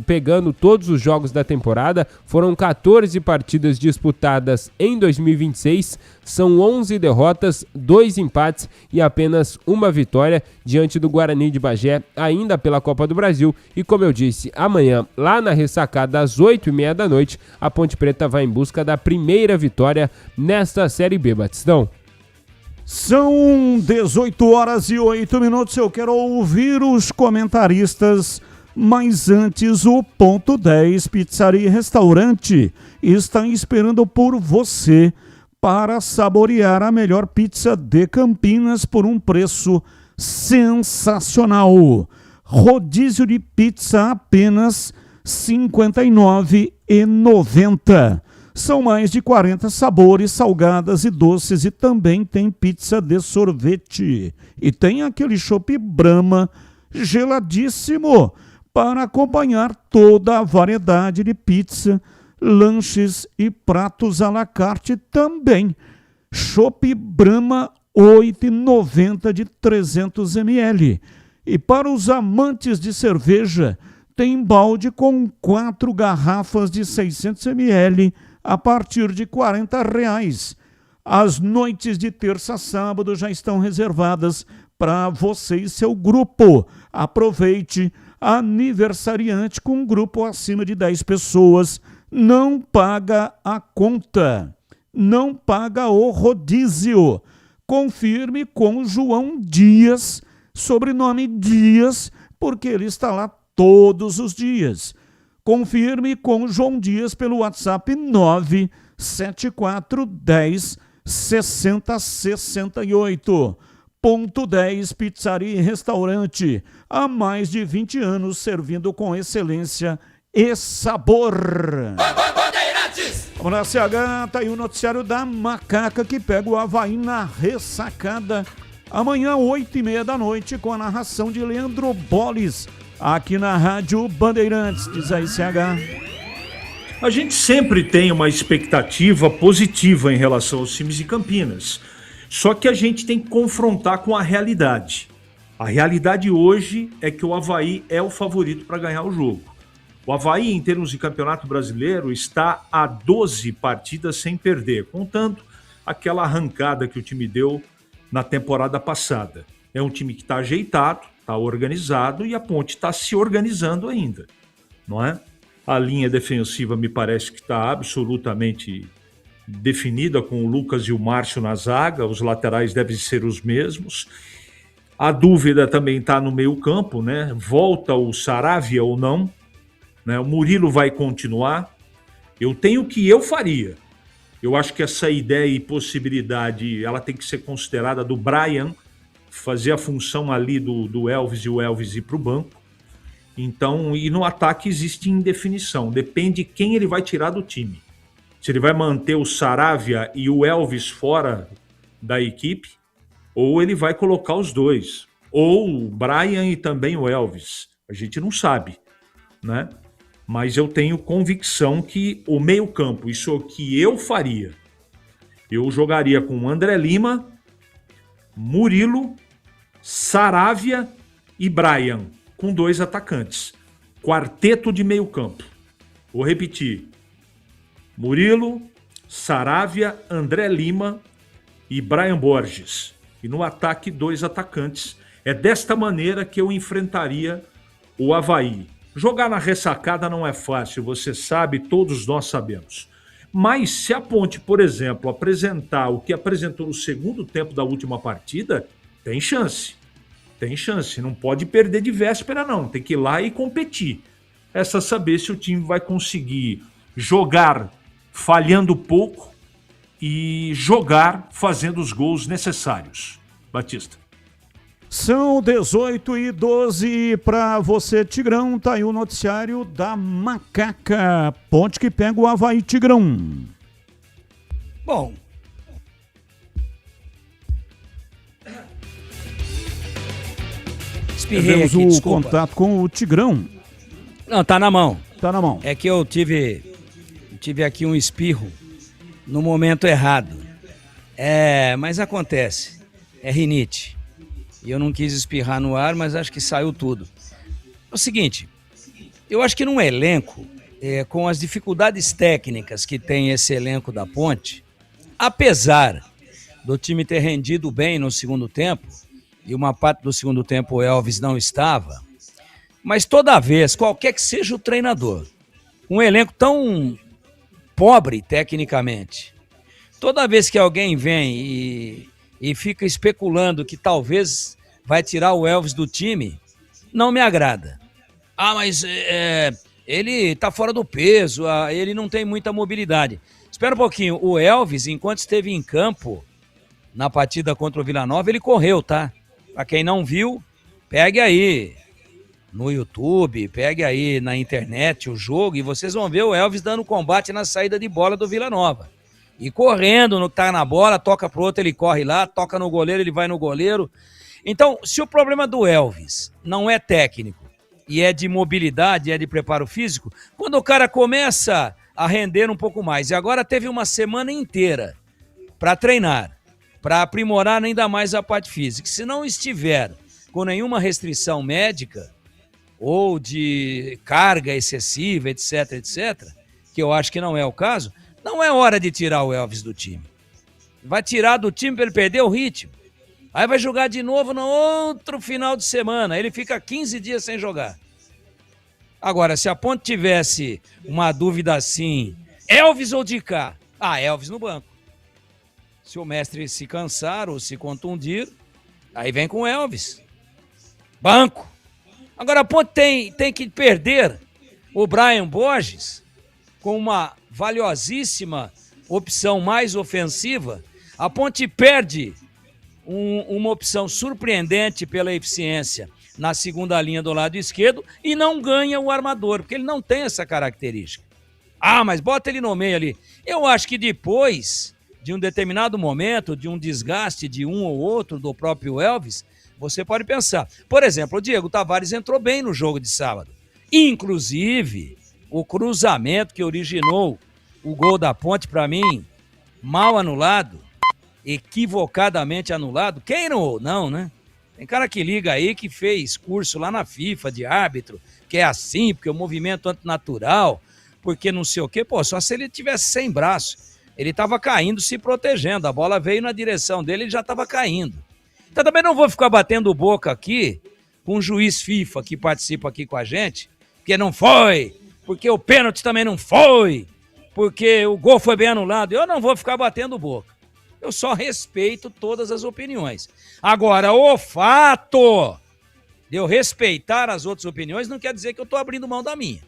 pegando todos os jogos da temporada, foram 14 partidas disputadas em 2026, são 11 derrotas, 2 empates e apenas uma vitória diante do Guarani de Bagé, ainda pela Copa do Brasil. E como eu disse, amanhã, lá na Ressacada, às 8h30 da noite, a Ponte Preta vai em busca da primeira vitória nesta Série B, Batistão. São 18h08. Eu quero ouvir os comentaristas, mas antes o Ponto 10 Pizzaria e Restaurante está esperando por você para saborear a melhor pizza de Campinas por um preço sensacional. Rodízio de pizza apenas R$ 59,90. São mais de 40 sabores, salgadas e doces, e também tem pizza de sorvete. E tem aquele chopp Brahma geladíssimo para acompanhar toda a variedade de pizza, lanches e pratos à la carte também. Chopp Brahma 8,90 de 300 ml. E para os amantes de cerveja, tem balde com 4 garrafas de 600 ml a partir de R$ 40,00. As noites de terça a sábado já estão reservadas para você e seu grupo. Aproveite, aniversariante com um grupo acima de 10 pessoas. Não paga a conta, não paga o rodízio. Confirme com João Dias, sobrenome Dias, porque ele está lá todos os dias. Confirme com João Dias pelo WhatsApp 97410 6068. Ponto 10 Pizzaria e Restaurante. Há mais de 20 anos servindo com excelência e sabor. Bandeirantes! Vamos lá, CH, tá aí o noticiário da Macaca que pega o Avaí na ressacada. Amanhã, 8h30 da noite, com a narração de Leandro Boles, aqui na Rádio Bandeirantes. Diz aí, CH. A gente sempre tem uma expectativa positiva em relação aos times de Campinas. Só que a gente tem que confrontar com a realidade. A realidade hoje é que o Avaí é o favorito para ganhar o jogo. O Avaí, em termos de campeonato brasileiro, está a 12 partidas sem perder, contando aquela arrancada que o time deu na temporada passada. É um time que está ajeitado, está organizado e a Ponte está se organizando ainda, não é? A linha defensiva me parece que está absolutamente definida, com o Lucas e o Márcio na zaga, os laterais devem ser os mesmos. A dúvida também está no meio-campo, né? Volta o Saravia ou não, né? O Murilo vai continuar. Eu tenho o que eu faria. Eu acho que essa ideia e possibilidade ela tem que ser considerada do Brian fazer a função ali do Elvis e o Elvis ir para o banco. Então, e no ataque existe indefinição. Depende de quem ele vai tirar do time. Se ele vai manter o Saravia e o Elvis fora da equipe, ou ele vai colocar os dois. Ou o Brian e também o Elvis. A gente não sabe, né? Mas eu tenho convicção que o meio-campo, isso é o que eu faria. Eu jogaria com André Lima, Murilo, Saravia e Brian, com 2 atacantes. Quarteto de meio-campo. Vou repetir. Murilo, Saravia, André Lima e Brian Borges. E no ataque, 2 atacantes. É desta maneira que eu enfrentaria o Avaí. Jogar na ressacada não é fácil, você sabe, todos nós sabemos. Mas se a Ponte, por exemplo, apresentar o que apresentou no segundo tempo da última partida, tem chance. Tem chance, não pode perder de véspera não, tem que ir lá e competir. Essa saber se o time vai conseguir jogar falhando pouco e jogar fazendo os gols necessários. Batista. São 18h12 para você, Tigrão. Tá aí o noticiário da Macaca. Ponte que pega o Avaí, Tigrão. Bom. Espirrei Temos aqui, o desculpa. contato com o Tigrão. Não, tá na mão. Tá na mão. É que eu tive aqui um espirro no momento errado. Mas acontece. É rinite. E eu não quis espirrar no ar, mas acho que saiu tudo. É o seguinte, eu acho que num elenco, com as dificuldades técnicas que tem esse elenco da Ponte, apesar do time ter rendido bem no segundo tempo, e uma parte do segundo tempo o Elvis não estava, mas toda vez, qualquer que seja o treinador, um elenco tão pobre tecnicamente, toda vez que alguém vem e fica especulando que talvez vai tirar o Elvis do time, não me agrada. Mas ele tá fora do peso, ele não tem muita mobilidade. Espera um pouquinho, o Elvis, enquanto esteve em campo na partida contra o Vila Nova, ele correu, tá? Pra quem não viu, pegue aí no YouTube, pegue aí na internet o jogo e vocês vão ver o Elvis dando combate na saída de bola do Vila Nova. E correndo, no que tá na bola, toca pro outro, ele corre lá, toca no goleiro, ele vai no goleiro. Então, se o problema do Elvis não é técnico e é de mobilidade, é de preparo físico, quando o cara começa a render um pouco mais, e agora teve uma semana inteira para treinar, para aprimorar ainda mais a parte física, se não estiver com nenhuma restrição médica ou de carga excessiva, etc, etc, que eu acho que não é o caso, não é hora de tirar o Elvis do time. Vai tirar do time para ele perder o ritmo. Aí vai jogar de novo no outro final de semana. Ele fica 15 dias sem jogar. Agora, se a Ponte tivesse uma dúvida assim, Elvis ou de cá? Elvis no banco. Se o mestre se cansar ou se contundir, aí vem com o Elvis. Banco. Agora a Ponte tem que perder o Brian Borges com uma valiosíssima opção mais ofensiva. A Ponte perde uma opção surpreendente pela eficiência na segunda linha do lado esquerdo e não ganha o armador, porque ele não tem essa característica. Ah, mas bota ele no meio ali. Eu acho que depois de um determinado momento, de um desgaste de um ou outro do próprio Elvis, você pode pensar. Por exemplo, o Diego Tavares entrou bem no jogo de sábado. Inclusive, o cruzamento que originou o gol da Ponte, para mim, mal anulado, equivocadamente anulado. Quem não, né? Tem cara que liga aí que fez curso lá na FIFA de árbitro, que é assim, porque o movimento antinatural, porque não sei o quê. Pô, só se ele tivesse sem braço. Ele estava caindo, se protegendo. A bola veio na direção dele, ele já estava caindo. Então também não vou ficar batendo boca aqui com um juiz FIFA que participa aqui com a gente, porque não foi, porque o pênalti também não foi, porque o gol foi bem anulado. Eu não vou ficar batendo boca. Eu só respeito todas as opiniões. Agora, o fato de eu respeitar as outras opiniões não quer dizer que eu estou abrindo mão da minha.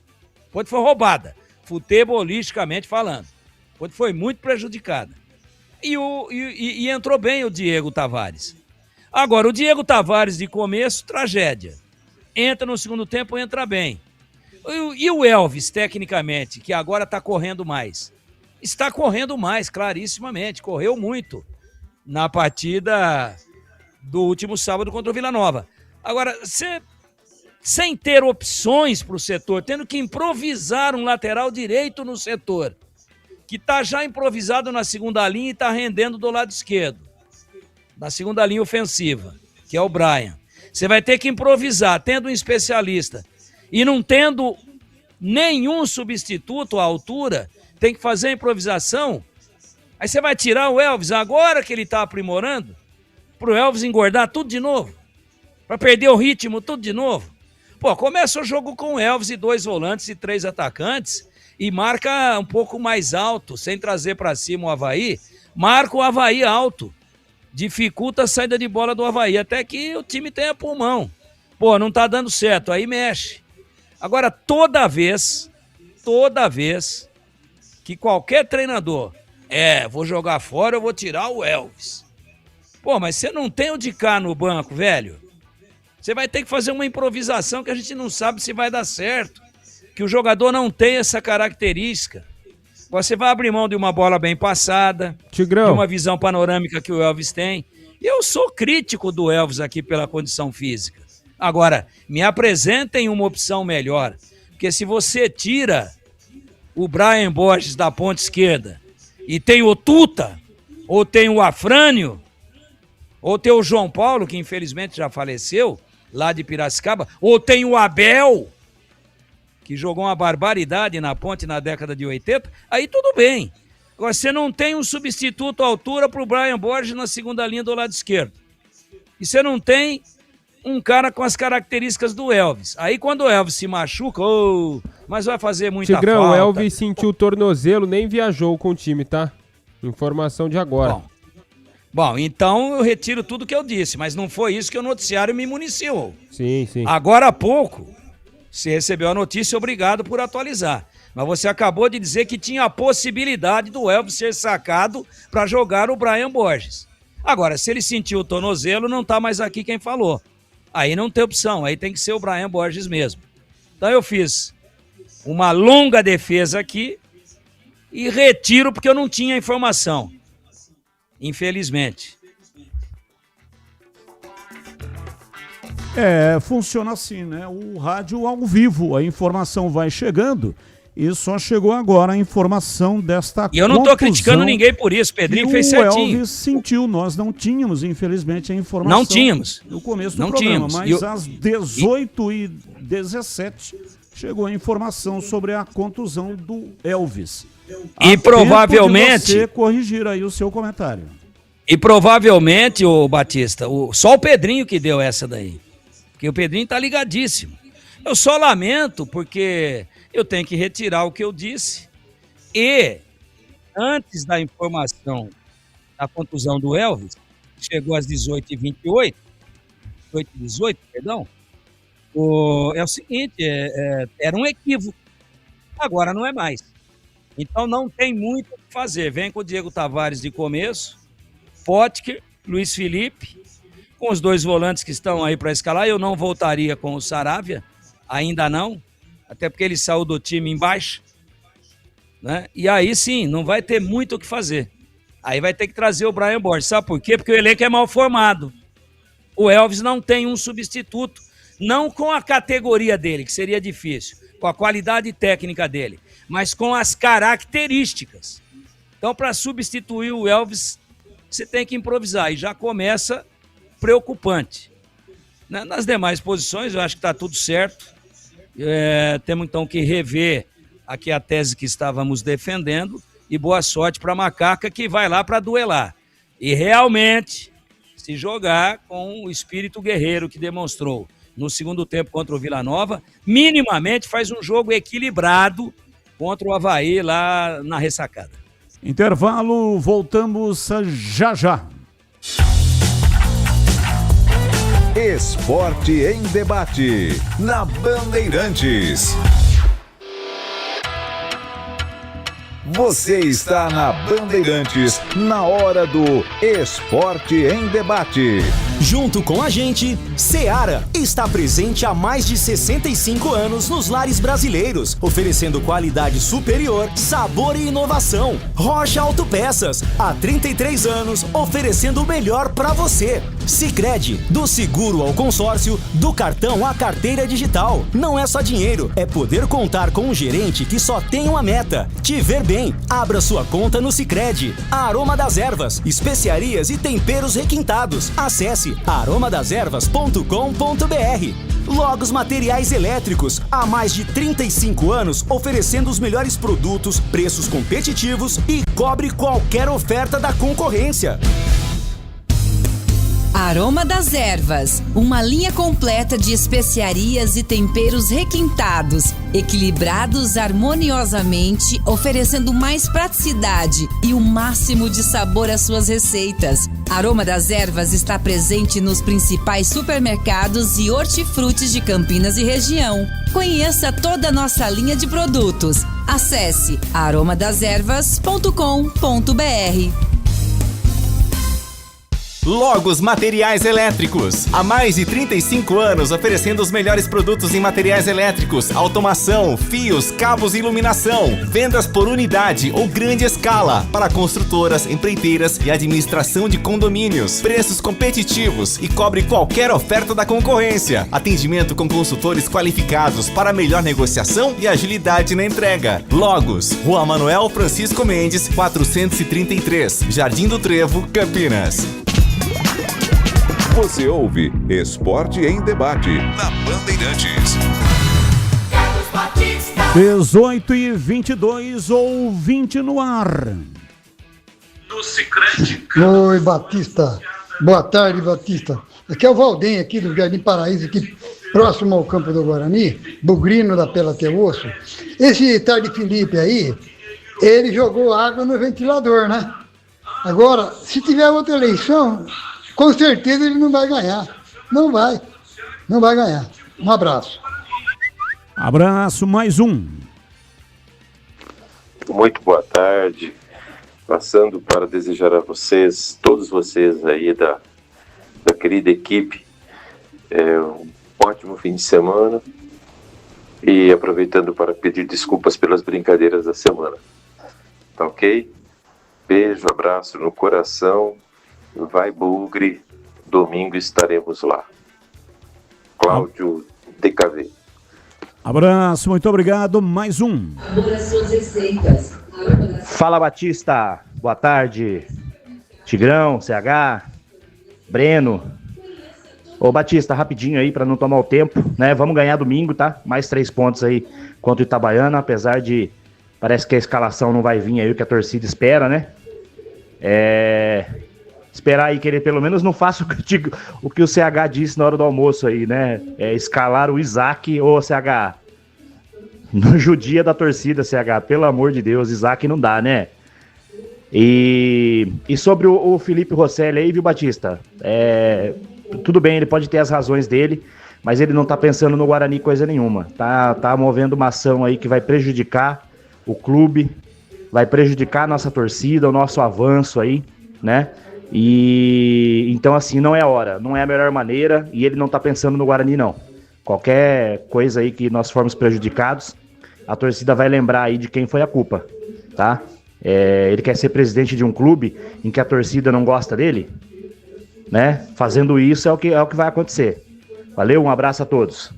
Pode foi roubada, futebolisticamente falando. Pode foi muito prejudicada. E entrou bem o Diego Tavares. Agora, o Diego Tavares de começo, tragédia. Entra no segundo tempo, entra bem. E o Elvis, tecnicamente, que agora está correndo mais? Está correndo mais, clarissimamente. Correu muito na partida do último sábado contra o Vila Nova. Agora, sem ter opções para o setor, tendo que improvisar um lateral direito no setor, que está já improvisado na segunda linha e está rendendo do lado esquerdo, na segunda linha ofensiva, que é o Brian. Você vai ter que improvisar, tendo um especialista e não tendo nenhum substituto à altura, tem que fazer a improvisação. Aí você vai tirar o Elvis agora que ele está aprimorando, para o Elvis engordar tudo de novo, para perder o ritmo tudo de novo. Pô, começa o jogo com o Elvis e 2 volantes e 3 atacantes e marca um pouco mais alto, sem trazer para cima o Avaí, marca o Avaí alto, dificulta a saída de bola do Avaí, até que o time tenha pulmão. Pô, não tá dando certo, aí mexe. Agora, toda vez que qualquer treinador, vou jogar fora, eu vou tirar o Elvis. Pô, mas você não tem o de cá no banco, velho. Você vai ter que fazer uma improvisação que a gente não sabe se vai dar certo, que o jogador não tem essa característica. Você vai abrir mão de uma bola bem passada, Tigrão, de uma visão panorâmica que o Elvis tem. E eu sou crítico do Elvis aqui pela condição física. Agora, me apresentem uma opção melhor, porque se você tira o Brian Borges da ponta esquerda e tem o Tuta, ou tem o Afrânio, ou tem o João Paulo, que infelizmente já faleceu, lá de Piracicaba, ou tem o Abel, que jogou uma barbaridade na ponte na década de 80, aí tudo bem. Agora, você não tem um substituto à altura para o Brian Borges na segunda linha do lado esquerdo. E você não tem um cara com as características do Elvis. Aí quando o Elvis se machuca, mas vai fazer muita Tigrão, falta. O Elvis sentiu o tornozelo, nem viajou com o time, tá? Informação de agora. Bom, então eu retiro tudo que eu disse, mas não foi isso que o noticiário me municiou. Sim. Agora há pouco, você recebeu a notícia, obrigado por atualizar. Mas você acabou de dizer que tinha a possibilidade do Elvis ser sacado para jogar o Brian Borges. Agora, se ele sentiu o tornozelo, não tá mais aqui quem falou. Aí não tem opção, aí tem que ser o Brian Borges mesmo. Então eu fiz uma longa defesa aqui e retiro porque eu não tinha informação. Infelizmente. Funciona assim, né? O rádio ao vivo, a informação vai chegando e só chegou agora a informação desta E eu não tô criticando ninguém por isso, Pedrinho fez certinho. O Elvis sentiu, nós não tínhamos, infelizmente, a informação. Não tínhamos. No começo do Não programa, tínhamos. mas às 18h17 chegou a informação sobre a contusão do Elvis. E provavelmente... de você corrigir aí o seu comentário. E provavelmente, ô Batista, só o Pedrinho que deu essa daí. Porque o Pedrinho tá ligadíssimo. Eu só lamento porque eu tenho que retirar o que eu disse. E, antes da informação da contusão do Elvis, que chegou às 18h28, 18h18, perdão, é o seguinte, era um equívoco. Agora não é mais. Então não tem muito o que fazer. Vem com o Diego Tavares de começo, Potker, Luiz Felipe, com os 2 volantes que estão aí para escalar. Eu não voltaria com o Saravia, ainda não, até porque ele saiu do time em baixa. né? E aí sim, não vai ter muito o que fazer. Aí vai ter que trazer o Brian Borges. Sabe por quê? Porque o elenco é mal formado. O Elvis não tem um substituto, não com a categoria dele, que seria difícil, com a qualidade técnica dele, mas com as características. Então, para substituir o Elvis, você tem que improvisar, e já começa preocupante. Nas demais posições, eu acho que está tudo certo. Temos então que rever aqui a tese que estávamos defendendo, e boa sorte para a Macaca, que vai lá para duelar. E realmente se jogar com o espírito guerreiro que demonstrou no segundo tempo contra o Vila Nova, minimamente faz um jogo equilibrado contra o Avaí lá na ressacada. Intervalo, voltamos já já. Esporte em debate, na Bandeirantes. Você está na Bandeirantes, na hora do Esporte em Debate. Junto com a gente, Seara está presente há mais de 65 anos nos lares brasileiros, oferecendo qualidade superior, sabor e inovação. Rocha Autopeças, há 33 anos, oferecendo o melhor para você. Sicredi, do seguro ao consórcio, do cartão à carteira digital. Não é só dinheiro, é poder contar com um gerente que só tem uma meta: te ver bem. Abra sua conta no Sicredi. Aroma das Ervas, especiarias e temperos requintados. Acesse aromadeservas.com.br. Logos Materiais Elétricos, há mais de 35 anos oferecendo os melhores produtos, preços competitivos e cobre qualquer oferta da concorrência. Aroma das Ervas, uma linha completa de especiarias e temperos requintados, equilibrados harmoniosamente, oferecendo mais praticidade e o máximo de sabor às suas receitas. Aroma das Ervas está presente nos principais supermercados e hortifrutis de Campinas e região. Conheça toda a nossa linha de produtos. Acesse aromadeservas.com.br. Logos Materiais Elétricos. Há mais de 35 anos oferecendo os melhores produtos em materiais elétricos, automação, fios, cabos e iluminação. Vendas por unidade ou grande escala para construtoras, empreiteiras e administração de condomínios. Preços competitivos e cobre qualquer oferta da concorrência. Atendimento com consultores qualificados para melhor negociação e agilidade na entrega. Logos, Rua Manuel Francisco Mendes, 433, Jardim do Trevo, Campinas. Você ouve Esporte em Debate, na Bandeirantes. 18h22, ouvinte no ar. No Sicredi. Oi, Batista. Boa tarde, Batista. Aqui é o Valdem, aqui do Jardim Paraíso, aqui próximo ao campo do Guarani, bugrino da Pela Teu Osso. Esse tal de Felipe aí, ele jogou água no ventilador, né? Agora, se tiver outra eleição, com certeza ele não vai ganhar. Não vai ganhar. Um abraço. Abraço, mais um. Muito boa tarde. Passando para desejar a vocês, todos vocês aí da querida equipe, um ótimo fim de semana. E aproveitando para pedir desculpas pelas brincadeiras da semana. Tá ok? Beijo, abraço no coração. Vai Bugre, domingo estaremos lá. Cláudio DKV. Abraço, muito obrigado. Mais um. Fala Batista, boa tarde. Tigrão, CH, Breno. Ô Batista, rapidinho aí para não tomar o tempo, né? Vamos ganhar domingo, tá? Mais 3 pontos aí contra o Itabaiana, apesar de parece que a escalação não vai vir aí o que a torcida espera, né? Esperar aí que ele pelo menos não faça o que o CH disse na hora do almoço aí, né? Escalar o Isaac ou o CH. No judia da torcida, CH, pelo amor de Deus, Isaac não dá, né? E sobre o Felipe Rosselli aí, viu, Batista? Tudo bem, ele pode ter as razões dele, mas ele não tá pensando no Guarani coisa nenhuma. Tá movendo uma ação aí que vai prejudicar o clube, vai prejudicar a nossa torcida, o nosso avanço aí, né? E então assim, não é a hora, não é a melhor maneira, e ele não tá pensando no Guarani não. Qualquer coisa aí que nós formos prejudicados, a torcida vai lembrar aí de quem foi a culpa. tá? Ele quer ser presidente de um clube em que a torcida não gosta dele, né? Fazendo isso é o que vai acontecer. Valeu, um abraço a todos.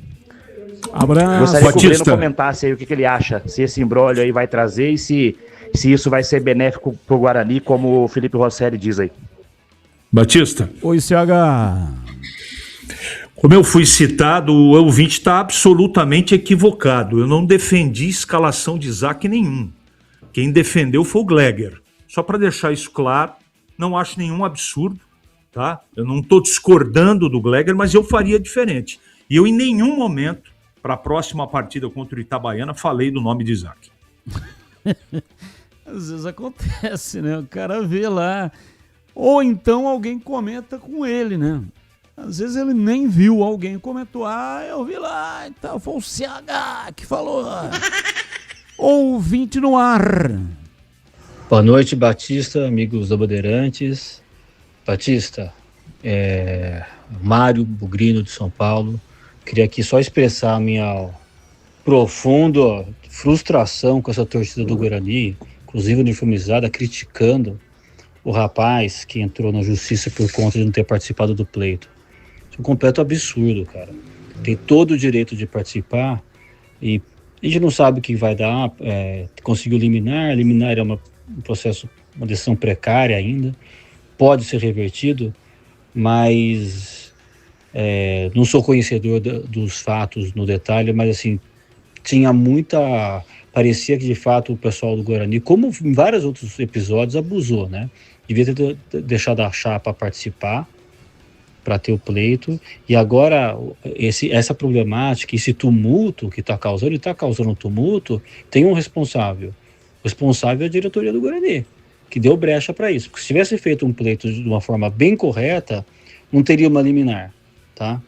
Abraço. Gostaria que o Breno comentasse aí o que ele acha, se esse imbróglio aí vai trazer e se isso vai ser benéfico pro Guarani, como o Felipe Rosselli diz aí. Batista. Oi, CH. Como eu fui citado, o ouvinte está absolutamente equivocado. Eu não defendi escalação de Isaac nenhum. Quem defendeu foi o Gleger. Só para deixar isso claro, não acho nenhum absurdo, tá? Eu não estou discordando do Gleger, mas eu faria diferente. E eu em nenhum momento, para a próxima partida contra o Itabaiana, falei do nome de Isaac. Às vezes acontece, né? O cara vê lá. Ou então alguém comenta com ele, né? Às vezes ele nem viu, alguém comentou, eu vi lá, então foi o CH que falou. Ouvinte no ar. Boa noite, Batista, amigos da Bandeirantes. Batista, Mário Bugrino de São Paulo. Queria aqui só expressar a minha profunda frustração com essa torcida do Guarani, inclusive uniformizada, criticando o rapaz que entrou na justiça por conta de não ter participado do pleito. Isso é um completo absurdo, cara. Tem todo o direito de participar e a gente não sabe o que vai dar. Conseguiu liminar é um processo, uma decisão precária ainda, pode ser revertido, mas não sou conhecedor dos fatos no detalhe, mas assim, parecia que de fato o pessoal do Guarani, como em vários outros episódios, abusou, né? Devia ter deixado a chapa participar para ter o pleito, e agora essa problemática, esse tumulto que está causando tumulto, tem um responsável. O responsável é a diretoria do Guarani, que deu brecha para isso. Porque se tivesse feito um pleito de uma forma bem correta, não teria uma liminar, tá?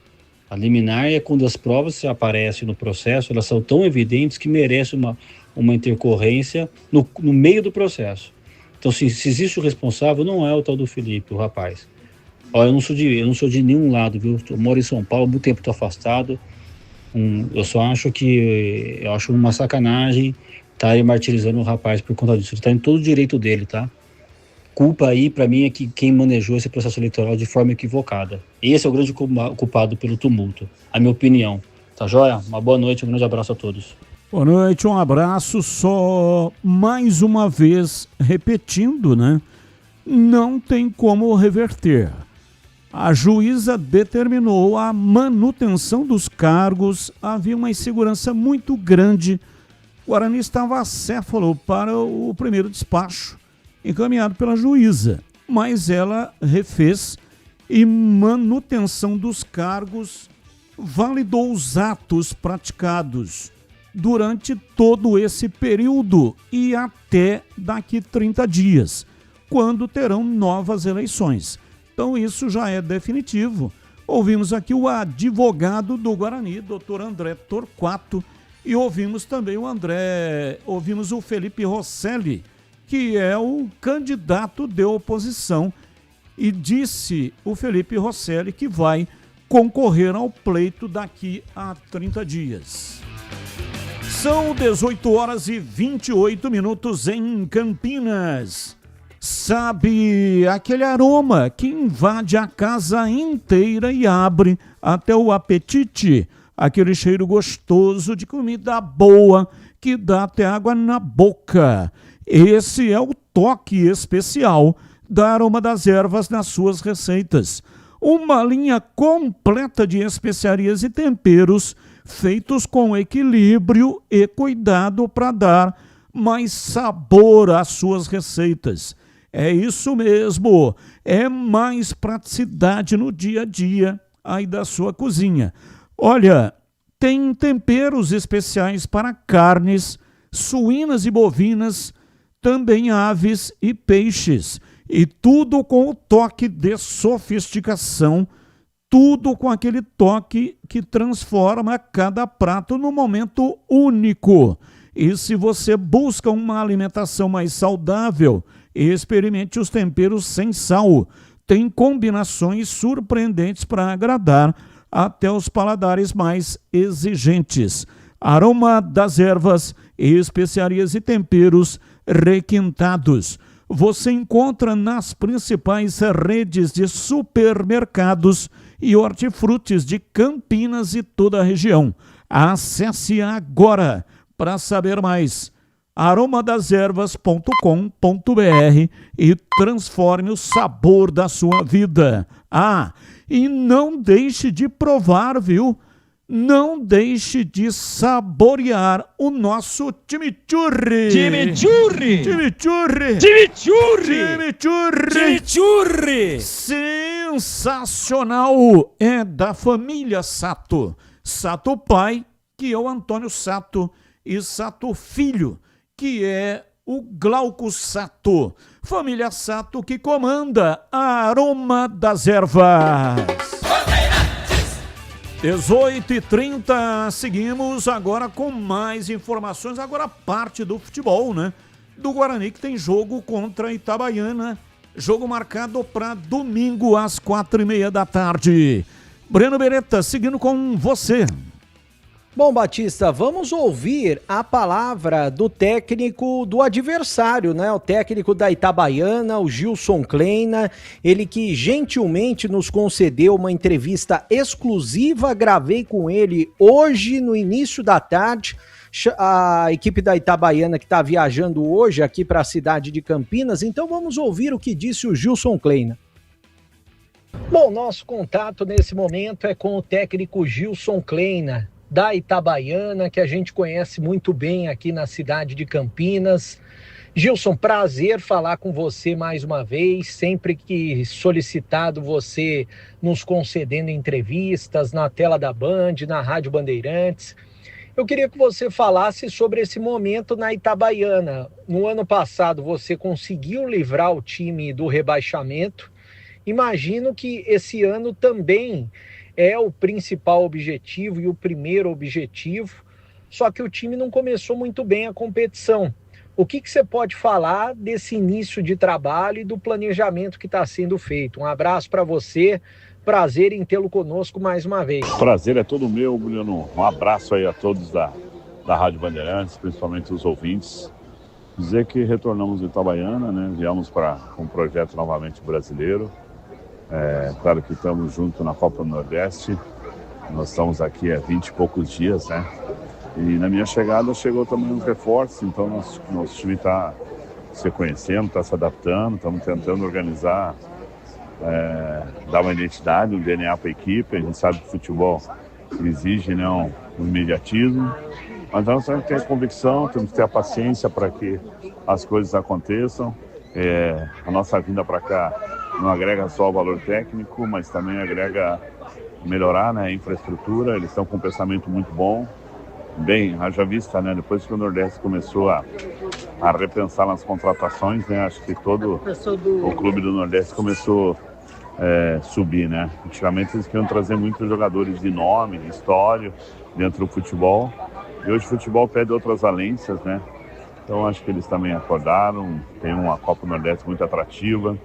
A liminar é quando as provas que aparecem no processo, elas são tão evidentes que merece uma intercorrência no meio do processo. Então, se existe o responsável, não é o tal do Felipe, o rapaz. Eu não sou de nenhum lado, viu? Eu moro em São Paulo, muito tempo estou afastado. Eu só acho uma sacanagem estar martirizando o rapaz por conta disso. Ele está em todo o direito dele, tá? Culpa aí, para mim, é que quem manejou esse processo eleitoral de forma equivocada. Esse é o grande culpado pelo tumulto, a minha opinião. Tá joia? Uma boa noite, um grande abraço a todos. Boa noite, um abraço. Só mais uma vez repetindo, né? Não tem como reverter. A juíza determinou a manutenção dos cargos, havia uma insegurança muito grande. O Guarani estava acéfalo para o primeiro despacho, encaminhado pela juíza, mas ela refez e manutenção dos cargos validou os atos praticados durante todo esse período e até daqui 30 dias, quando terão novas eleições. Então isso já é definitivo. Ouvimos aqui o advogado do Guarani, doutor André Torquato, e ouvimos também ouvimos o Felipe Rosselli, que é o candidato de oposição, e disse o Felipe Rosselli que vai concorrer ao pleito daqui a 30 dias. São 18 horas e 28 minutos em Campinas. Sabe aquele aroma que invade a casa inteira e abre até o apetite? Aquele cheiro gostoso de comida boa que dá até água na boca. Esse é o toque especial da Aroma das Ervas nas suas receitas. Uma linha completa de especiarias e temperos feitos com equilíbrio e cuidado para dar mais sabor às suas receitas. É isso mesmo, é mais praticidade no dia a dia aí da sua cozinha. Olha, tem temperos especiais para carnes, suínas e bovinas, também aves e peixes. E tudo com o toque de sofisticação, tudo com aquele toque que transforma cada prato num momento único. E se você busca uma alimentação mais saudável, experimente os temperos sem sal. Tem combinações surpreendentes para agradar até os paladares mais exigentes. Aroma das Ervas, especiarias e temperos, requintados. Você encontra nas principais redes de supermercados e hortifrutis de Campinas e toda a região. Acesse agora para saber mais. aromadeservas.com.br e transforme o sabor da sua vida. Ah, e não deixe de provar, viu? Não deixe de saborear o nosso chimichurri. Chimichurri! Chimichurri! Chimichurri! Chimichurri! Chimichurri! Sensacional! É da família Sato. Sato pai, que é o Antônio Sato, e Sato filho, que é o Glauco Sato. Família Sato que comanda a Aroma das Ervas. 18h30, seguimos agora com mais informações, agora parte do futebol, né? Do Guarani, que tem jogo contra a Itabaiana, jogo marcado para domingo às 4h30 da tarde. Breno Beretta, seguindo com você. Bom, Batista, vamos ouvir a palavra do técnico do adversário, né? O técnico da Itabaiana, o Gilson Kleina, ele que gentilmente nos concedeu uma entrevista exclusiva, gravei com ele hoje no início da tarde. A equipe da Itabaiana que está viajando hoje aqui para a cidade de Campinas, então vamos ouvir o que disse o Gilson Kleina. Bom, nosso contato nesse momento é com o técnico Gilson Kleina, da Itabaiana, que a gente conhece muito bem aqui na cidade de Campinas. Gilson, prazer falar com você mais uma vez, sempre que solicitado você nos concedendo entrevistas na tela da Band, na Rádio Bandeirantes. Eu queria que você falasse sobre esse momento na Itabaiana. No ano passado você conseguiu livrar o time do rebaixamento. Imagino que esse ano também é o principal objetivo e o primeiro objetivo, só que o time não começou muito bem a competição. O que você pode falar desse início de trabalho e do planejamento que está sendo feito? Um abraço para você, prazer em tê-lo conosco mais uma vez. Prazer é todo meu, Bruno. Um abraço aí a todos da Rádio Bandeirantes, principalmente os ouvintes. Dizer que retornamos de Itabaiana, né? Viemos para um projeto novamente brasileiro. Claro que estamos juntos na Copa do Nordeste, nós estamos aqui há 20 e poucos dias, né? E na minha chegada chegou também uns reforços, então nosso time está se conhecendo, está se adaptando, estamos tentando organizar, dar uma identidade, um DNA para a equipe. A gente sabe que o futebol exige, né, um imediatismo, mas nós temos que ter convicção, temos que ter a paciência para que as coisas aconteçam. A nossa vinda para cá não agrega só o valor técnico, mas também agrega melhorar, né, a infraestrutura. Eles estão com um pensamento muito bom. Bem, haja vista, né, depois que o Nordeste começou a repensar nas contratações, né, acho que todo o clube do Nordeste começou a subir, né. Antigamente eles queriam trazer muitos jogadores de nome, de história dentro do futebol, e hoje o futebol pede outras valências, né. Então acho que eles também acordaram, tem uma Copa do Nordeste muito atrativa.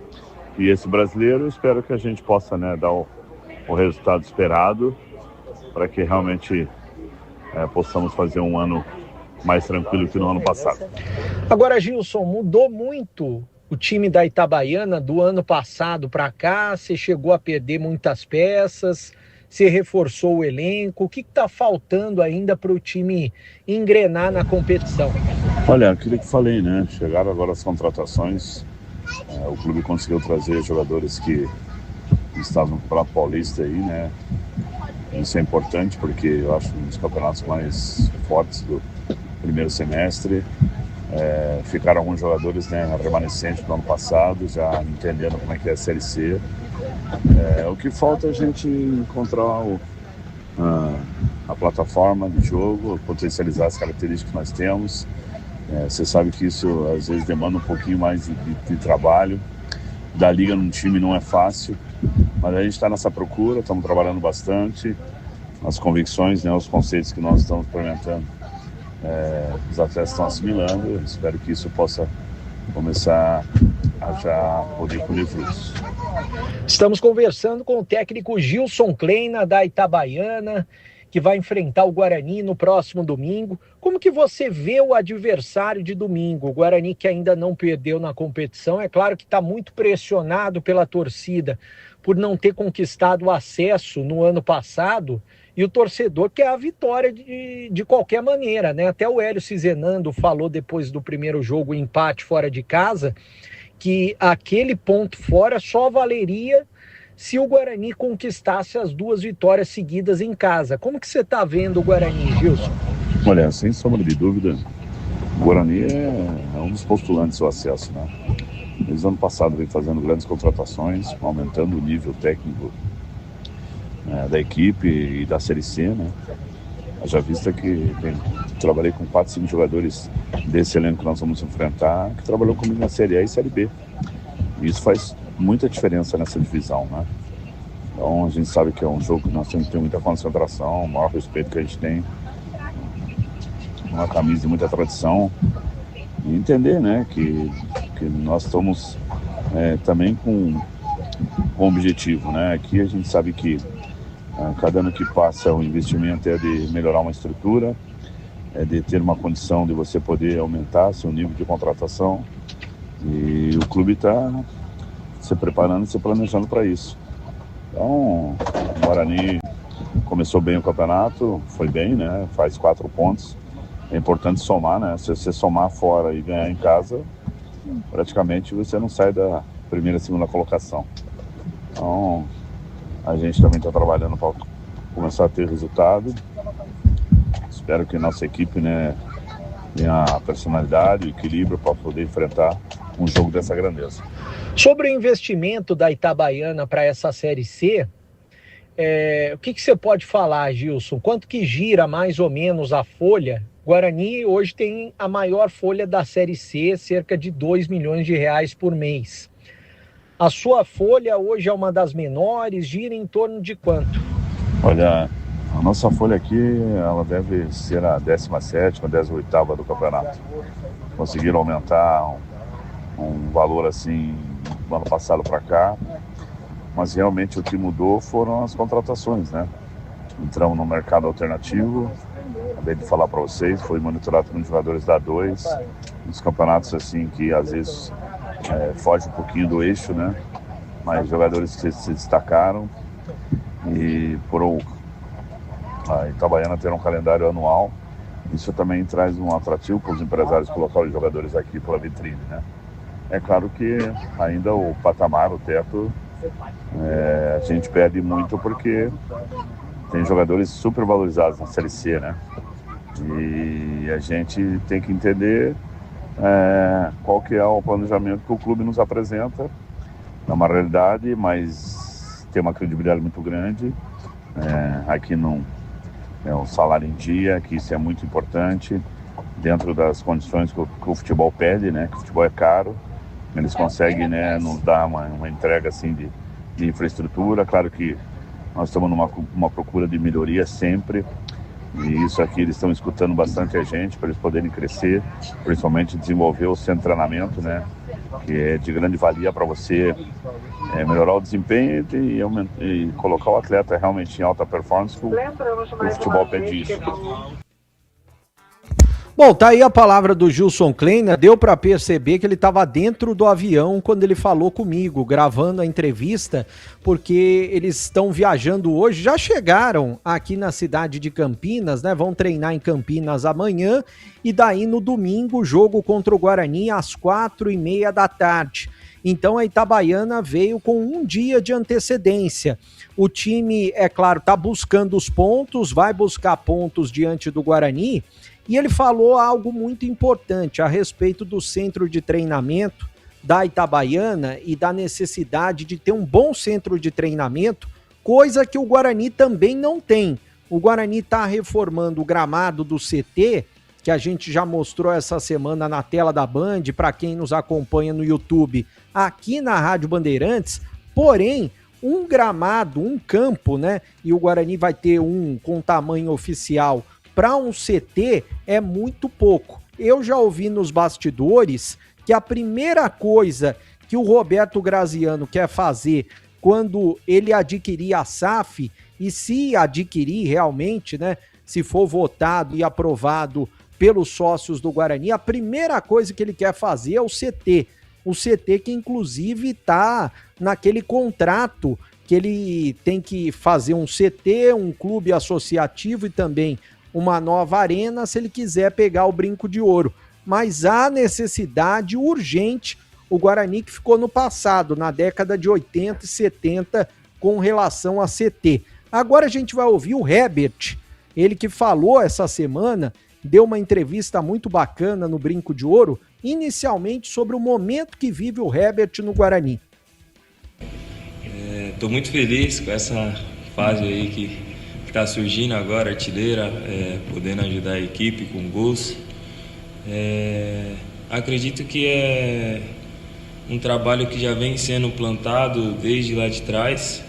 E esse brasileiro, eu espero que a gente possa, né, dar o resultado esperado para que realmente possamos fazer um ano mais tranquilo que no ano passado. Agora, Gilson, mudou muito o time da Itabaiana do ano passado para cá? Você chegou a perder muitas peças, você reforçou o elenco. O que está faltando ainda para o time engrenar na competição? Olha, aquilo que falei, né? Chegaram agora as contratações. O clube conseguiu trazer jogadores que estavam para a Paulista aí, né? Isso é importante porque eu acho um dos campeonatos mais fortes do primeiro semestre. Ficaram alguns jogadores, né, remanescentes do ano passado, já entendendo como é que é a Série C. O que falta é a gente encontrar a plataforma de jogo, potencializar as características que nós temos. Você sabe que isso às vezes demanda um pouquinho mais de trabalho. Dar liga num time não é fácil, mas a gente está nessa procura, estamos trabalhando bastante. As convicções, né, os conceitos que nós estamos implementando, os atletas estão assimilando. Eu espero que isso possa começar a já poder colher frutos. Estamos conversando com o técnico Gilson Kleina, da Itabaiana. que vai enfrentar o Guarani no próximo domingo. Como que você vê o adversário de domingo? O Guarani que ainda não perdeu na competição, é claro que está muito pressionado pela torcida por não ter conquistado o acesso no ano passado, e o torcedor quer a vitória de qualquer maneira, né? Até o Hélio Cizenando falou depois do primeiro jogo, empate fora de casa, que aquele ponto fora só valeria se o Guarani conquistasse as 2 vitórias seguidas em casa. Como que você está vendo o Guarani, Gilson? Olha, sem sombra de dúvida, o Guarani é um dos postulantes ao acesso, né? Eles ano passado vem fazendo grandes contratações, aumentando o nível técnico da equipe e da Série C, né? Já vista que trabalhei com 4, 5 jogadores desse elenco que nós vamos enfrentar, que trabalhou comigo na Série A e Série B. E isso faz muita diferença nessa divisão, né? Então a gente sabe que é um jogo que nós temos que ter muita concentração, o maior respeito que a gente tem, uma camisa de muita tradição, e entender, né, que nós estamos também com objetivo, né? Aqui a gente sabe que cada ano que passa o investimento é de melhorar uma estrutura, é de ter uma condição de você poder aumentar seu nível de contratação, e o clube está se preparando e se planejando para isso. Então, o Guarani começou bem o campeonato, foi bem, né? Faz 4 pontos. É importante somar, né? Se você somar fora e ganhar em casa, praticamente você não sai da primeira, segunda colocação. Então, a gente também está trabalhando para começar a ter resultado. Espero que nossa equipe, né, tenha a personalidade e equilíbrio para poder enfrentar um jogo dessa grandeza. Sobre o investimento da Itabaiana para essa Série C, o que você pode falar, Gilson? Quanto que gira mais ou menos a folha? Guarani hoje tem a maior folha da Série C, cerca de 2 milhões de reais por mês. A sua folha hoje é uma das menores, gira em torno de quanto? Olha, a nossa folha aqui, ela deve ser a 17ª, 18ª do campeonato. Conseguiram aumentar um valor assim do ano passado para cá, mas realmente o que mudou foram as contratações, né? Entramos no mercado alternativo, acabei de falar para vocês, foi monitorado com jogadores da 2, uns campeonatos assim que às vezes foge um pouquinho do eixo, né? Mas jogadores que se destacaram, e por a Itabaiana ter um calendário anual, isso também traz um atrativo para os empresários colocar os jogadores aqui pela vitrine, né? É claro que ainda o patamar, o teto, a gente perde muito porque tem jogadores super valorizados na Série C, né? E a gente tem que entender qual que é o planejamento que o clube nos apresenta. É uma realidade, mas tem uma credibilidade muito grande. Aqui não é um salário em dia, que isso é muito importante, dentro das condições que o futebol pede, né? Que o futebol é caro. Eles conseguem, né, nos dar uma entrega assim de infraestrutura. Claro que nós estamos numa procura de melhoria sempre, e isso aqui eles estão escutando bastante a gente para eles poderem crescer, principalmente desenvolver o centro de treinamento, né, que é de grande valia para você melhorar o desempenho e colocar o atleta realmente em alta performance, que o futebol pede isso. Bom, tá aí a palavra do Gilson Kleina. Deu para perceber que ele estava dentro do avião quando ele falou comigo, gravando a entrevista, porque eles estão viajando hoje, já chegaram aqui na cidade de Campinas, né? Vão treinar em Campinas amanhã, e daí no domingo, jogo contra o Guarani às 4h30 da tarde. Então a Itabaiana veio com um dia de antecedência. O time, é claro, tá buscando os pontos, vai buscar pontos diante do Guarani. E ele falou algo muito importante a respeito do centro de treinamento da Itabaiana e da necessidade de ter um bom centro de treinamento, coisa que o Guarani também não tem. O Guarani está reformando o gramado do CT, que a gente já mostrou essa semana na tela da Band, para quem nos acompanha no YouTube, aqui na Rádio Bandeirantes, porém, um gramado, um campo, né? E o Guarani vai ter um com tamanho oficial para um CT é muito pouco. Eu já ouvi nos bastidores que a primeira coisa que o Roberto Graziano quer fazer quando ele adquirir a SAF, e se adquirir realmente, né, se for votado e aprovado pelos sócios do Guarani, a primeira coisa que ele quer fazer é o CT. O CT que inclusive está naquele contrato que ele tem que fazer um CT, um clube associativo e também uma nova arena se ele quiser pegar o Brinco de Ouro. Mas há necessidade urgente, o Guarani que ficou no passado, na década de 80 e 70, com relação a CT. Agora a gente vai ouvir o Herbert, ele que falou essa semana, deu uma entrevista muito bacana no Brinco de Ouro, inicialmente sobre o momento que vive o Herbert no Guarani. Estou muito feliz com essa fase aí que está surgindo agora, artilheira, podendo ajudar a equipe com gols. Acredito que é um trabalho que já vem sendo plantado desde lá de trás.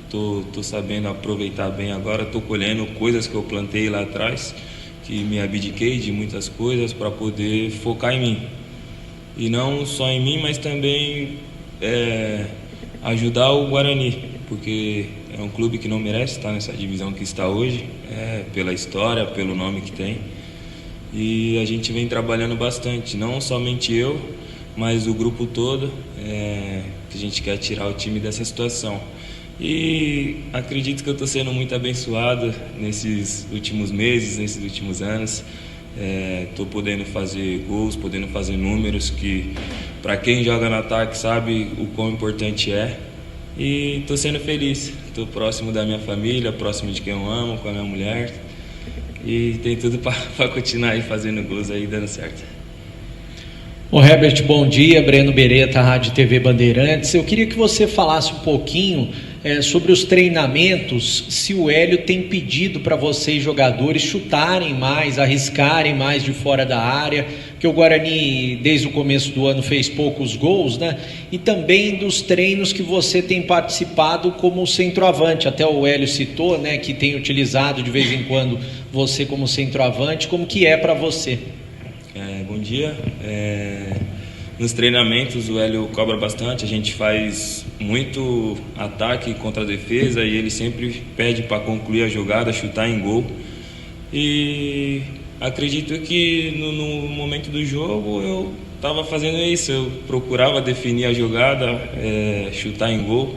Tô sabendo aproveitar bem agora, tô colhendo coisas que eu plantei lá atrás, que me abdiquei de muitas coisas para poder focar em mim. E não só em mim, mas também ajudar o Guarani, porque é um clube que não merece estar nessa divisão que está hoje, pela história, pelo nome que tem. E a gente vem trabalhando bastante, não somente eu, mas o grupo todo, que a gente quer tirar o time dessa situação. E acredito que eu estou sendo muito abençoado nesses últimos meses, nesses últimos anos. Estou podendo fazer gols, podendo fazer números que, para quem joga no ataque, sabe o quão importante é. E estou sendo feliz. Estou próximo da minha família, próximo de quem eu amo, com a minha mulher. E tem tudo para continuar aí fazendo gols aí, dando certo. Ô Herbert, bom dia, Breno Beretta, Rádio TV Bandeirantes. Eu queria que você falasse um pouquinho sobre os treinamentos, se o Hélio tem pedido para vocês jogadores chutarem mais, arriscarem mais de fora da área, que o Guarani desde o começo do ano fez poucos gols, né? E também dos treinos que você tem participado como centroavante, até o Hélio citou, né, que tem utilizado de vez em quando você como centroavante, como que é para você? Bom dia. Nos treinamentos o Hélio cobra bastante, a gente faz muito ataque contra a defesa e ele sempre pede para concluir a jogada, chutar em gol. E acredito que no momento do jogo eu estava fazendo isso, eu procurava definir a jogada, chutar em gol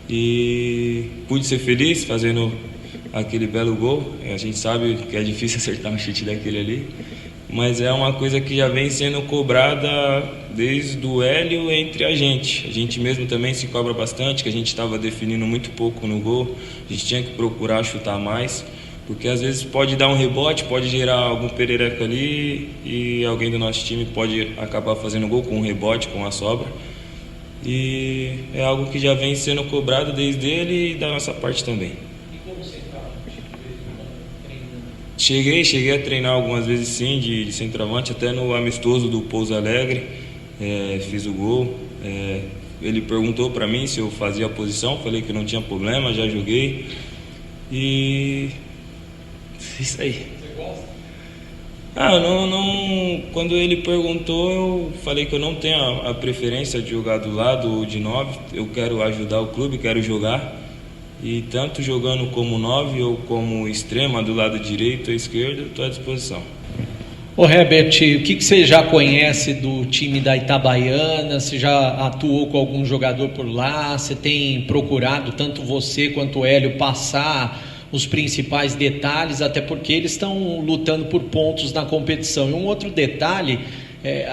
e pude ser feliz fazendo aquele belo gol. A gente sabe que é difícil acertar um chute daquele ali, mas é uma coisa que já vem sendo cobrada desde o Hélio entre a gente mesmo também se cobra bastante, que a gente estava definindo muito pouco no gol, a gente tinha que procurar chutar mais, porque às vezes pode dar um rebote, pode gerar algum perereco ali e alguém do nosso time pode acabar fazendo gol com um rebote, com a sobra, e é algo que já vem sendo cobrado desde ele e da nossa parte também. Cheguei a treinar algumas vezes sim, de centroavante, até no amistoso do Pouso Alegre, fiz o gol. Ele perguntou para mim se eu fazia a posição, falei que não tinha problema, já joguei. E isso aí. Você gosta? Quando ele perguntou, eu falei que eu não tenho a preferência de jogar do lado ou de 9, eu quero ajudar o clube, quero jogar. E tanto jogando como 9 ou como extrema, do lado direito ou esquerdo, estou à disposição. Ô Herbert, o que você já conhece do time da Itabaiana? Você já atuou com algum jogador por lá? Você tem procurado, tanto você quanto o Hélio, passar os principais detalhes, até porque eles estão lutando por pontos na competição. E um outro detalhe,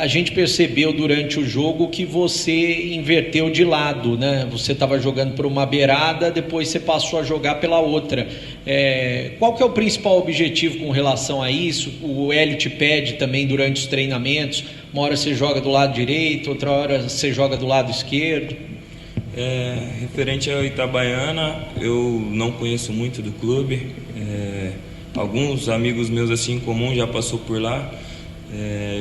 a gente percebeu durante o jogo que você inverteu de lado, né? Você estava jogando por uma beirada, depois você passou a jogar pela outra. Qual que é o principal objetivo com relação a isso? O Hélio te pede também durante os treinamentos, uma hora você joga do lado direito, outra hora você joga do lado esquerdo. Referente ao Itabaiana, eu não conheço muito do clube. Alguns amigos meus assim em comum já passou por lá.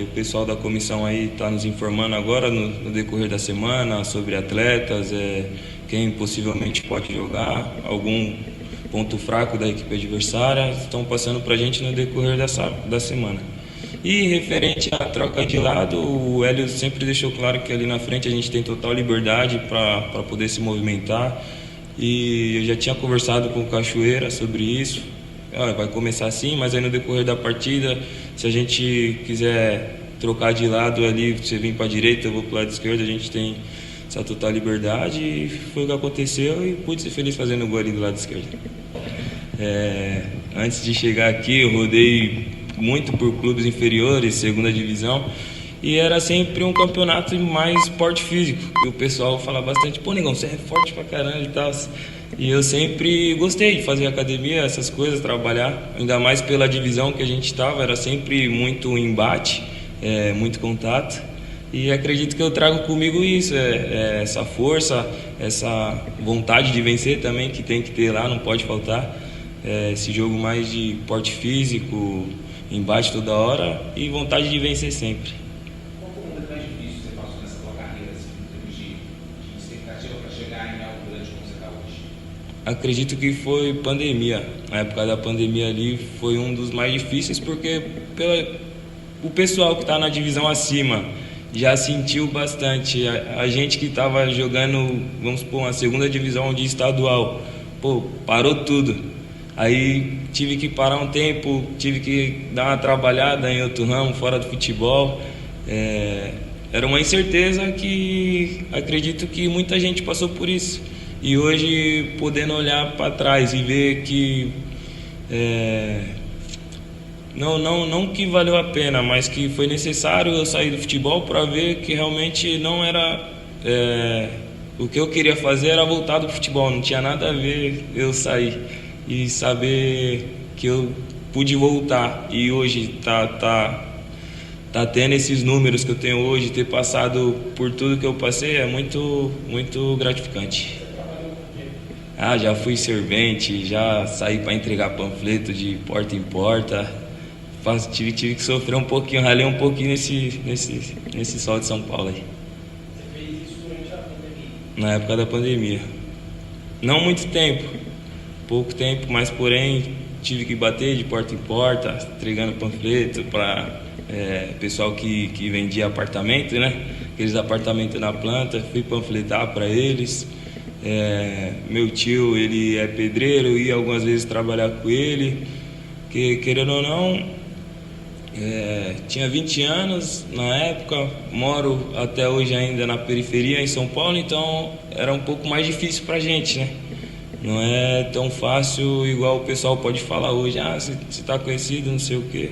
O pessoal da comissão aí está nos informando agora no decorrer da semana sobre atletas, quem possivelmente pode jogar, algum ponto fraco da equipe adversária, estão passando para a gente no decorrer da semana. E referente à troca de lado, o Hélio sempre deixou claro que ali na frente a gente tem total liberdade para poder se movimentar. E eu já tinha conversado com o Cachoeira sobre isso. Vai começar assim, mas aí no decorrer da partida, se a gente quiser trocar de lado ali, você vir para a direita, eu vou para o lado esquerdo, a gente tem essa total liberdade. E foi o que aconteceu e pude ser feliz fazendo o gol ali do lado esquerdo. Antes de chegar aqui, eu rodei muito por clubes inferiores, segunda divisão, e era sempre um campeonato mais porte físico. E o pessoal fala bastante, pô, Negão, você é forte pra caramba e tal. E eu sempre gostei de fazer academia, essas coisas, trabalhar, ainda mais pela divisão que a gente estava, era sempre muito embate, muito contato. E acredito que eu trago comigo isso, essa força, essa vontade de vencer também, que tem que ter lá, não pode faltar. Esse jogo mais de porte físico, embate toda hora e vontade de vencer sempre. Qual foi o momento mais difícil que você passou nessa sua carreira, assim, em termos de expectativa para chegar em algo grande como você está hoje? Acredito que foi pandemia. A época da pandemia ali foi um dos mais difíceis, porque o pessoal que está na divisão acima já sentiu bastante. A gente que estava jogando, vamos supor, uma segunda divisão de estadual, parou tudo. Aí tive que parar um tempo, tive que dar uma trabalhada em outro ramo, fora do futebol. Era uma incerteza que acredito que muita gente passou por isso. E hoje, podendo olhar para trás e ver que não que valeu a pena, mas que foi necessário eu sair do futebol para ver que realmente não era... o que eu queria fazer era voltar do futebol, não tinha nada a ver eu sair. E saber que eu pude voltar e hoje tá tendo esses números que eu tenho hoje, ter passado por tudo que eu passei, é muito, muito gratificante. Já fui servente, já saí para entregar panfleto de porta em porta, tive que sofrer um pouquinho, ralei um pouquinho nesse sol de São Paulo aí. Você fez isso durante a pandemia? Na época da pandemia. Não muito tempo. Pouco tempo, mas porém tive que bater de porta em porta, entregando panfleto para pessoal que vendia apartamento, né? Aqueles apartamentos na planta, fui panfletar para eles. Meu tio, ele é pedreiro, ia algumas vezes trabalhar com ele, que querendo ou não, tinha 20 anos na época, moro até hoje ainda na periferia em São Paulo, então era um pouco mais difícil para a gente, né? Não é tão fácil igual o pessoal pode falar hoje, você está conhecido, não sei o quê.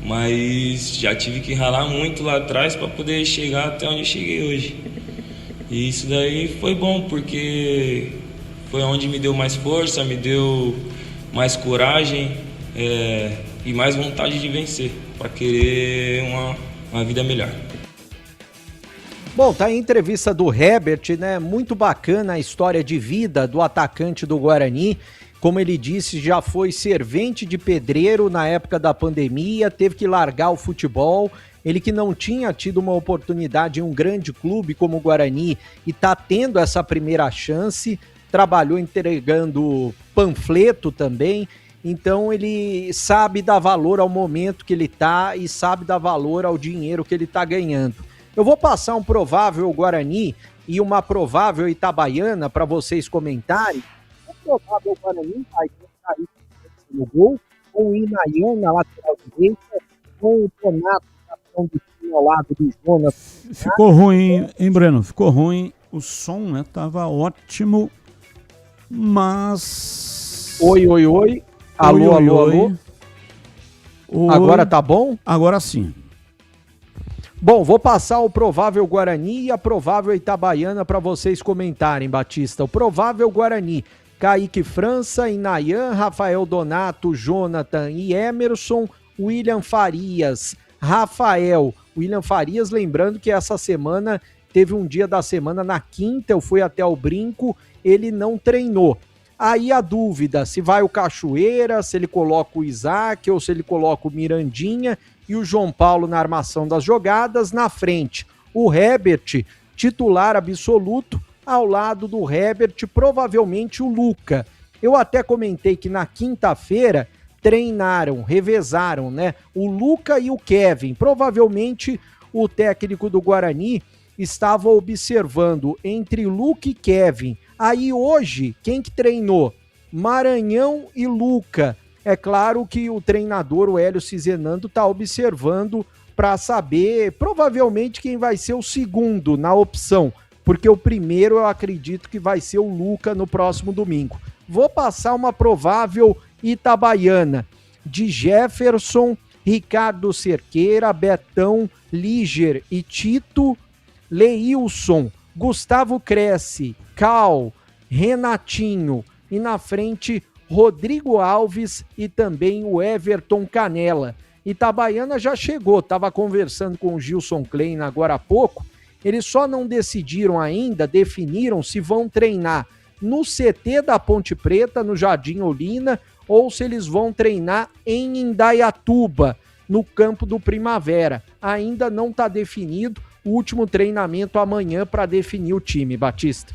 Mas já tive que ralar muito lá atrás para poder chegar até onde eu cheguei hoje. E isso daí foi bom, porque foi onde me deu mais força, me deu mais coragem e mais vontade de vencer, para querer uma vida melhor. Bom, tá aí a entrevista do Herbert, né? Muito bacana a história de vida do atacante do Guarani. Como ele disse, já foi servente de pedreiro na época da pandemia, teve que largar o futebol. Ele que não tinha tido uma oportunidade em um grande clube como o Guarani e tá tendo essa primeira chance, trabalhou entregando panfleto também. Então ele sabe dar valor ao momento que ele tá e sabe dar valor ao dinheiro que ele tá ganhando. Eu vou passar um provável Guarani e uma provável Itabaiana para vocês comentarem. O provável Guarani vai cair no gol, com o Inayan na lateral direita, com o Donato ao lado do Jonas. Ficou ruim, hein, Breno? Ficou ruim. O som, né? Tava ótimo, mas... Oi. Alô. Agora tá bom? Agora sim. Bom, vou passar o provável Guarani e a provável Itabaiana para vocês comentarem, Batista. O provável Guarani, Kaique França, Inayan, Rafael Donato, Jonathan e Emerson, William Farias. William Farias, lembrando que essa semana teve um dia da semana na quinta, eu fui até o Brinco, ele não treinou. Aí a dúvida, se vai o Cachoeira, se ele coloca o Isaac ou se ele coloca o Mirandinha e o João Paulo na armação das jogadas. Na frente, o Herbert, titular absoluto, ao lado do Herbert, provavelmente o Luca. Eu até comentei que na quinta-feira treinaram, revezaram, né? O Luca e o Kevin. Provavelmente o técnico do Guarani estava observando entre Luca e Kevin. Aí hoje, quem que treinou? Maranhão e Luca. É claro que o treinador, o Hélio Cizenando, está observando para saber, provavelmente, quem vai ser o segundo na opção, porque o primeiro eu acredito que vai ser o Luca no próximo domingo. Vou passar uma provável Itabaiana de Jefferson, Ricardo Cerqueira, Betão, Líger e Tito, Leilson, Gustavo Cresce, Cal, Renatinho e na frente Rodrigo Alves e também o Everton Canela. Itabaiana já chegou, estava conversando com o Gilson Klein agora há pouco, eles só não decidiram ainda, definiram se vão treinar no CT da Ponte Preta, no Jardim Olina, ou se eles vão treinar em Indaiatuba, no campo do Primavera. Ainda não está definido, o último treinamento amanhã para definir o time, Batista.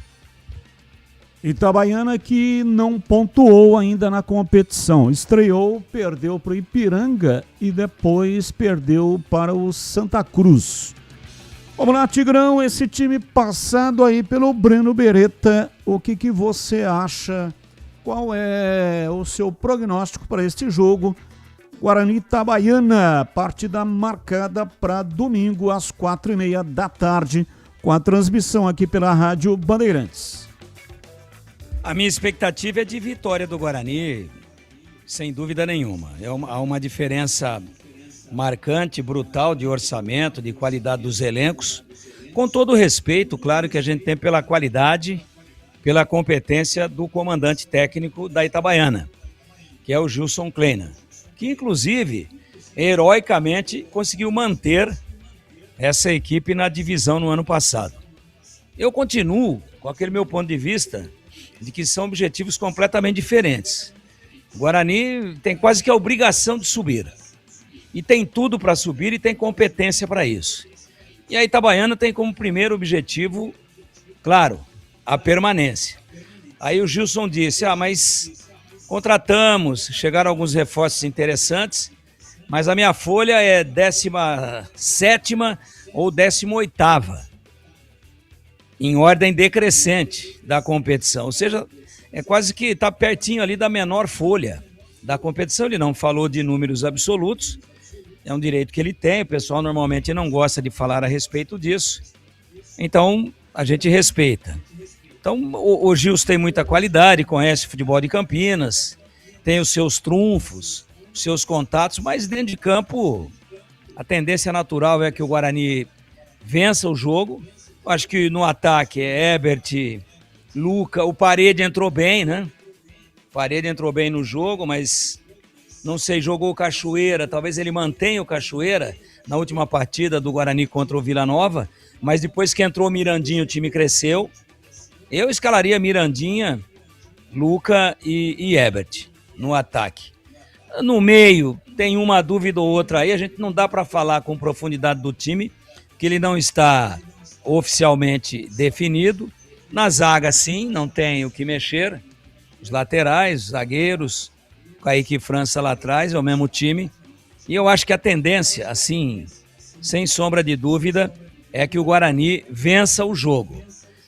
Itabaiana que não pontuou ainda na competição. Estreou, perdeu para o Ipiranga e depois perdeu para o Santa Cruz. Vamos lá, Tigrão, esse time passado aí pelo Breno Beretta, o que você acha? Qual é o seu prognóstico para este jogo? Guarani Itabaiana, partida marcada para domingo às 4h30 da tarde, com a transmissão aqui pela Rádio Bandeirantes. A minha expectativa é de vitória do Guarani, sem dúvida nenhuma. Há uma diferença marcante, brutal de orçamento, de qualidade dos elencos. Com todo o respeito, claro, que a gente tem pela qualidade, pela competência do comandante técnico da Itabaiana, que é o Gilson Kleina, que inclusive, heroicamente, conseguiu manter essa equipe na divisão no ano passado. Eu continuo com aquele meu ponto de vista de que são objetivos completamente diferentes. O Guarani tem quase que a obrigação de subir. E tem tudo para subir e tem competência para isso. E a Itabaiana tem como primeiro objetivo, claro, a permanência. Aí o Gilson disse, mas contratamos, chegaram alguns reforços interessantes, mas a minha folha é 17ª ou 18ª. Em ordem decrescente da competição, ou seja, é quase que está pertinho ali da menor folha da competição. Ele não falou de números absolutos, é um direito que ele tem, o pessoal normalmente não gosta de falar a respeito disso, então a gente respeita. Então o Gilson tem muita qualidade, conhece o futebol de Campinas, tem os seus trunfos, os seus contatos, mas dentro de campo a tendência natural é que o Guarani vença o jogo. Acho que no ataque é Herbert, Luca, o Parede entrou bem, né? O Parede entrou bem no jogo, mas não sei, jogou o Cachoeira, talvez ele mantenha o Cachoeira na última partida do Guarani contra o Vila Nova, mas depois que entrou o Mirandinha o time cresceu. Eu escalaria Mirandinha, Luca e Herbert no ataque. No meio tem uma dúvida ou outra aí, a gente não dá para falar com profundidade do time, porque ele não está oficialmente definido. Na zaga, sim, não tem o que mexer. Os laterais, zagueiros, Kaique e França lá atrás, é o mesmo time. E eu acho que a tendência, assim, sem sombra de dúvida, é que o Guarani vença o jogo.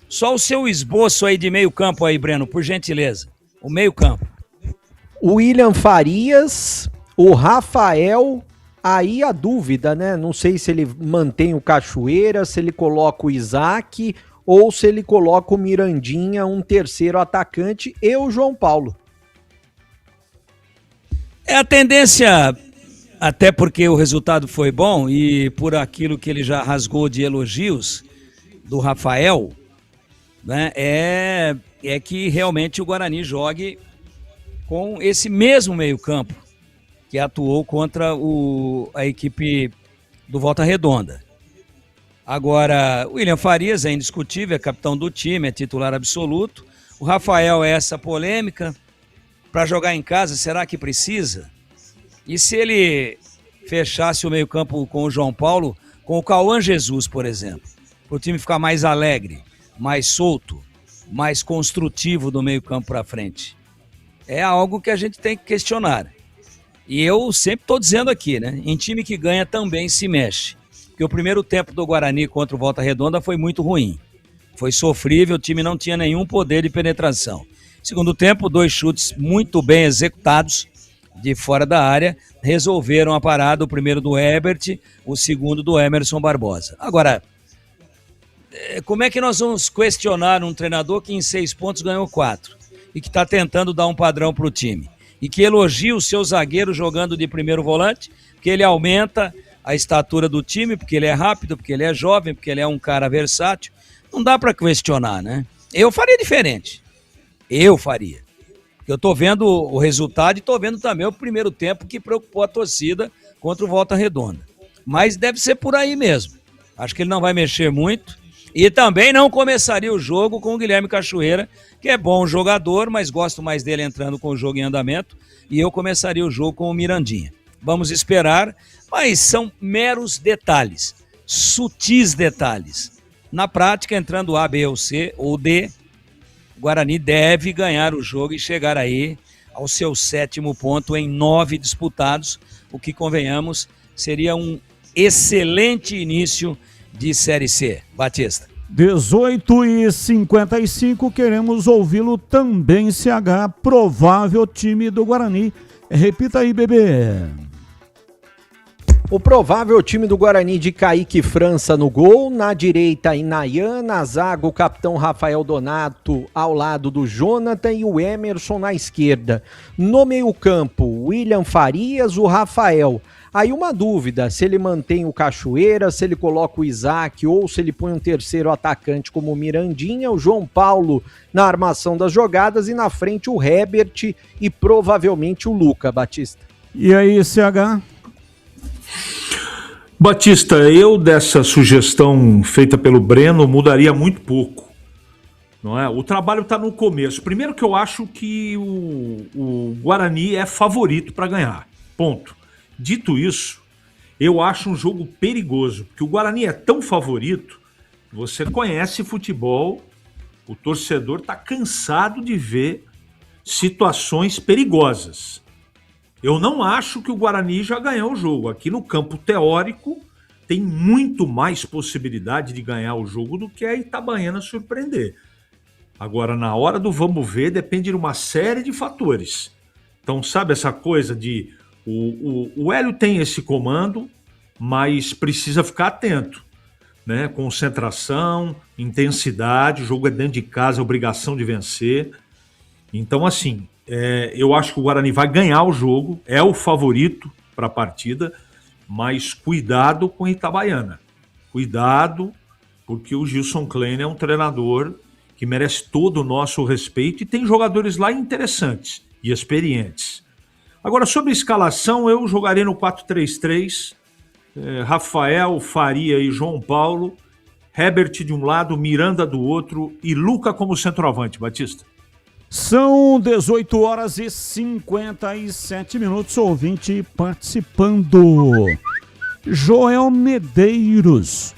Só o seu esboço aí de meio campo aí, Breno, por gentileza. O meio campo. O William Farias, o Rafael... Aí a dúvida, né? Não sei se ele mantém o Cachoeira, se ele coloca o Isaac ou se ele coloca o Mirandinha, um terceiro atacante, e o João Paulo. É a tendência, até porque o resultado foi bom e por aquilo que ele já rasgou de elogios do Rafael, né? É que realmente o Guarani jogue com esse mesmo meio-campo que atuou contra a equipe do Volta Redonda. Agora, o William Farias é indiscutível, é capitão do time, é titular absoluto. O Rafael é essa polêmica. Para jogar em casa, será que precisa? E se ele fechasse o meio-campo com o João Paulo, com o Cauã Jesus, por exemplo, para o time ficar mais alegre, mais solto, mais construtivo do meio-campo para frente? É algo que a gente tem que questionar. E eu sempre estou dizendo aqui, né? Em time que ganha também se mexe. Porque o primeiro tempo do Guarani contra o Volta Redonda foi muito ruim. Foi sofrível, o time não tinha nenhum poder de penetração. Segundo tempo, 2 chutes muito bem executados de fora da área, resolveram a parada, o primeiro do Herbert, o segundo do Emerson Barbosa. Agora, como é que nós vamos questionar um treinador que em 6 pontos ganhou 4 e que está tentando dar um padrão para o time? E que elogia o seu zagueiro jogando de primeiro volante, porque ele aumenta a estatura do time, porque ele é rápido, porque ele é jovem, porque ele é um cara versátil. Não dá para questionar, né? Eu faria diferente. Eu faria. Porque eu tô vendo o resultado e tô vendo também o primeiro tempo que preocupou a torcida contra o Volta Redonda. Mas deve ser por aí mesmo. Acho que ele não vai mexer muito. E também não começaria o jogo com o Guilherme Cachoeira, que é bom jogador, mas gosto mais dele entrando com o jogo em andamento. E eu começaria o jogo com o Mirandinha. Vamos esperar, mas são meros detalhes, sutis detalhes. Na prática, entrando A, B ou C ou D, o Guarani deve ganhar o jogo e chegar aí ao seu 7º ponto em 9 disputados, o que, convenhamos, seria um excelente início de Série C. Batista. 18h55, queremos ouvi-lo também, CH, provável time do Guarani. Repita aí, bebê. O provável time do Guarani de Kaique França no gol, na direita Inayan, na zaga o capitão Rafael Donato ao lado do Jonathan e o Emerson na esquerda. No meio-campo, William Farias, o Rafael. Aí uma dúvida, se ele mantém o Cachoeira, se ele coloca o Isaac ou se ele põe um terceiro atacante como o Mirandinha, o João Paulo na armação das jogadas e na frente o Herbert e provavelmente o Luca, Batista. E aí, CH? Batista, eu dessa sugestão feita pelo Breno mudaria muito pouco, não é? O trabalho está no começo. Primeiro que eu acho que o Guarani é favorito para ganhar, ponto. Dito isso, eu acho um jogo perigoso, porque o Guarani é tão favorito, você conhece futebol, o torcedor está cansado de ver situações perigosas. Eu não acho que o Guarani já ganhou o jogo. Aqui no campo teórico tem muito mais possibilidade de ganhar o jogo do que a Itabaiana surpreender. Agora, na hora do vamos ver, depende de uma série de fatores. Então, sabe essa coisa de... O Hélio tem esse comando, mas precisa ficar atento, né? Concentração, intensidade, o jogo é dentro de casa, é obrigação de vencer. Então, assim, eu acho que o Guarani vai ganhar o jogo, é o favorito para a partida, mas cuidado com a Itabaiana. Cuidado, porque o Gilson Klein é um treinador que merece todo o nosso respeito e tem jogadores lá interessantes e experientes. Agora, sobre a escalação, eu jogaria no 4-3-3, Rafael, Faria e João Paulo, Herbert de um lado, Miranda do outro e Luca como centroavante, Batista. São 18h57, ouvinte participando. Joel Medeiros,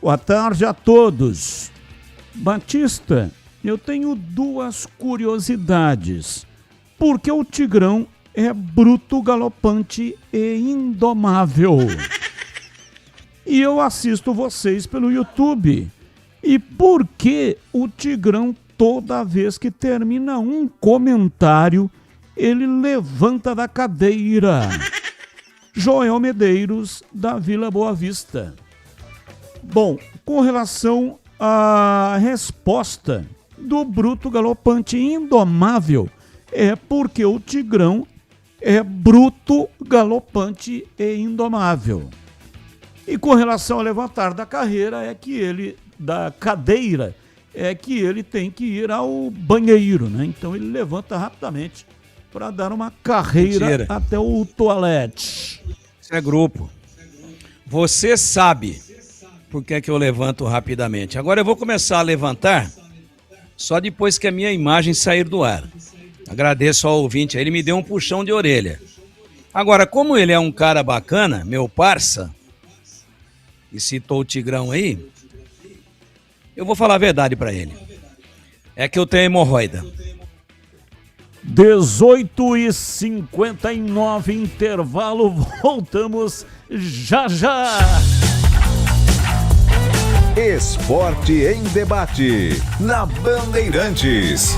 boa tarde a todos. Batista, eu tenho 2 curiosidades. Por que o Tigrão é bruto, galopante e indomável? E eu assisto vocês pelo YouTube. E por que o Tigrão, toda vez que termina um comentário, ele levanta da cadeira? Joel Medeiros, da Vila Boa Vista. Bom, com relação à resposta do bruto, galopante e indomável, é porque o Tigrão é bruto, galopante e indomável. E com relação ao levantar da carreira, é que ele, da cadeira, é que ele tem que ir ao banheiro, né? Então ele levanta rapidamente para dar uma carreira. Mentira. Até o toalete. Isso é grupo. Você sabe por que eu levanto rapidamente. Agora eu vou começar a levantar só depois que a minha imagem sair do ar. Agradeço ao ouvinte, ele me deu um puxão de orelha. Agora, como ele é um cara bacana, meu parça, e citou o Tigrão aí, eu vou falar a verdade pra ele. É que eu tenho hemorroida. 18h59, intervalo, voltamos já já. Esporte em debate, na Bandeirantes.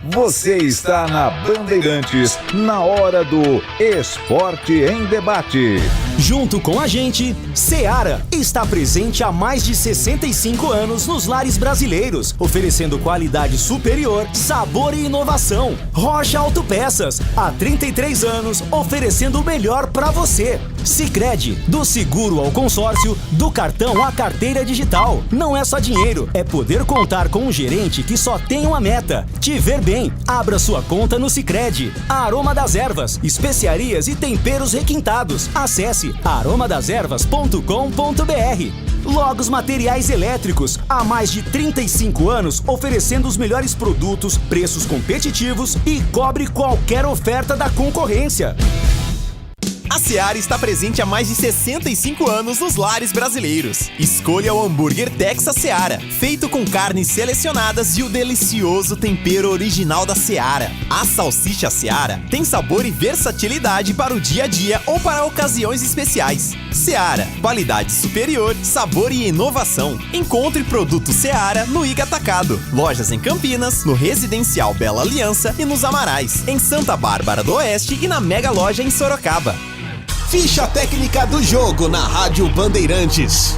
Você está na Bandeirantes, na hora do Esporte em Debate. Junto com a gente, Seara está presente há mais de 65 anos nos lares brasileiros, oferecendo qualidade superior, sabor e inovação. Rocha Autopeças, há 33 anos, oferecendo o melhor para você. Sicredi, do seguro ao consórcio, do cartão à carteira digital. Não é só dinheiro, é poder contar com um gerente que só tem uma meta: te ver bem. Abra sua conta no Sicredi. Aroma das Ervas, especiarias e temperos requintados. Acesse aromadeservas.com.br. Logos Materiais Elétricos, há mais de 35 anos oferecendo os melhores produtos, preços competitivos e cobre qualquer oferta da concorrência. A Seara está presente há mais de 65 anos nos lares brasileiros. Escolha o hambúrguer Texas Seara, feito com carnes selecionadas e o delicioso tempero original da Seara. A salsicha Seara tem sabor e versatilidade para o dia a dia ou para ocasiões especiais. Seara, qualidade superior, sabor e inovação. Encontre produto Seara no Iga Atacado. Lojas em Campinas, no Residencial Bela Aliança e nos Amarais, em Santa Bárbara do Oeste e na Mega Loja em Sorocaba. Ficha técnica do jogo na Rádio Bandeirantes.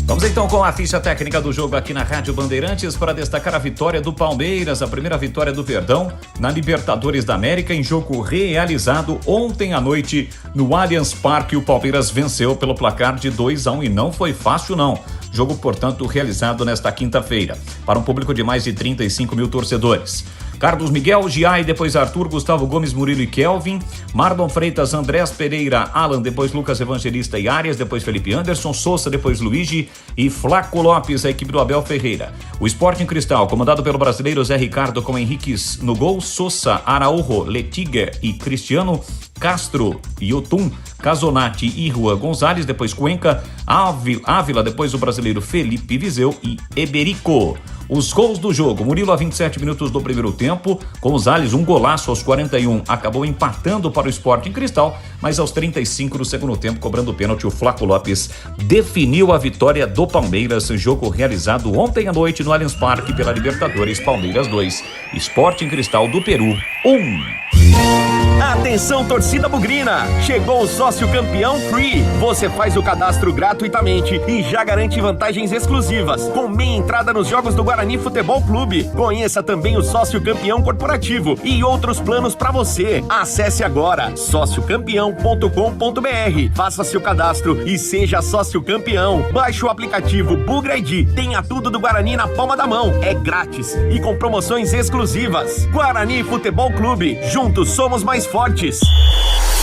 Vamos então com a ficha técnica do jogo aqui na Rádio Bandeirantes para destacar a vitória do Palmeiras, a primeira vitória do Verdão na Libertadores da América em jogo realizado ontem à noite no Allianz Parque. O Palmeiras venceu pelo placar de 2-1 e não foi fácil não. Jogo, portanto, realizado nesta quinta-feira para um público de mais de 35 mil torcedores. Carlos Miguel, Giai, depois Arthur, Gustavo Gomes, Murilo e Kelvin, Marlon Freitas, Andrés Pereira, Alan, depois Lucas Evangelista e Arias, depois Felipe Anderson, Souza, depois Luigi e Flaco Lopes, a equipe do Abel Ferreira. O Sporting Cristal, comandado pelo brasileiro Zé Ricardo com Henriques no gol, Souza, Araújo, Letiga e Cristiano, Castro, Yotun, Casonati e Juan Gonzalez, depois Cuenca, Ávila, depois o brasileiro Felipe Viseu e Eberico. Os gols do jogo: Murilo a 27 minutos do primeiro tempo, Gonzalez um golaço aos 41, acabou empatando para o Sporting Cristal, mas aos 35 do segundo tempo, cobrando o pênalti, o Flaco Lopes definiu a vitória do Palmeiras, jogo realizado ontem à noite no Allianz Parque pela Libertadores. Palmeiras 2, Sporting Cristal do Peru 1. Atenção, torcida bugrina! Chegou o Sócio Campeão Free. Você faz o cadastro gratuitamente e já garante vantagens exclusivas, com meia entrada nos jogos do Guarani Futebol Clube. Conheça também o Sócio Campeão Corporativo e outros planos para você. Acesse agora sociocampeão.com.br. Faça seu cadastro e seja sócio campeão. Baixe o aplicativo Bugra ID. Tenha tudo do Guarani na palma da mão. É grátis e com promoções exclusivas. Guarani Futebol Clube. Juntos somos mais fortes.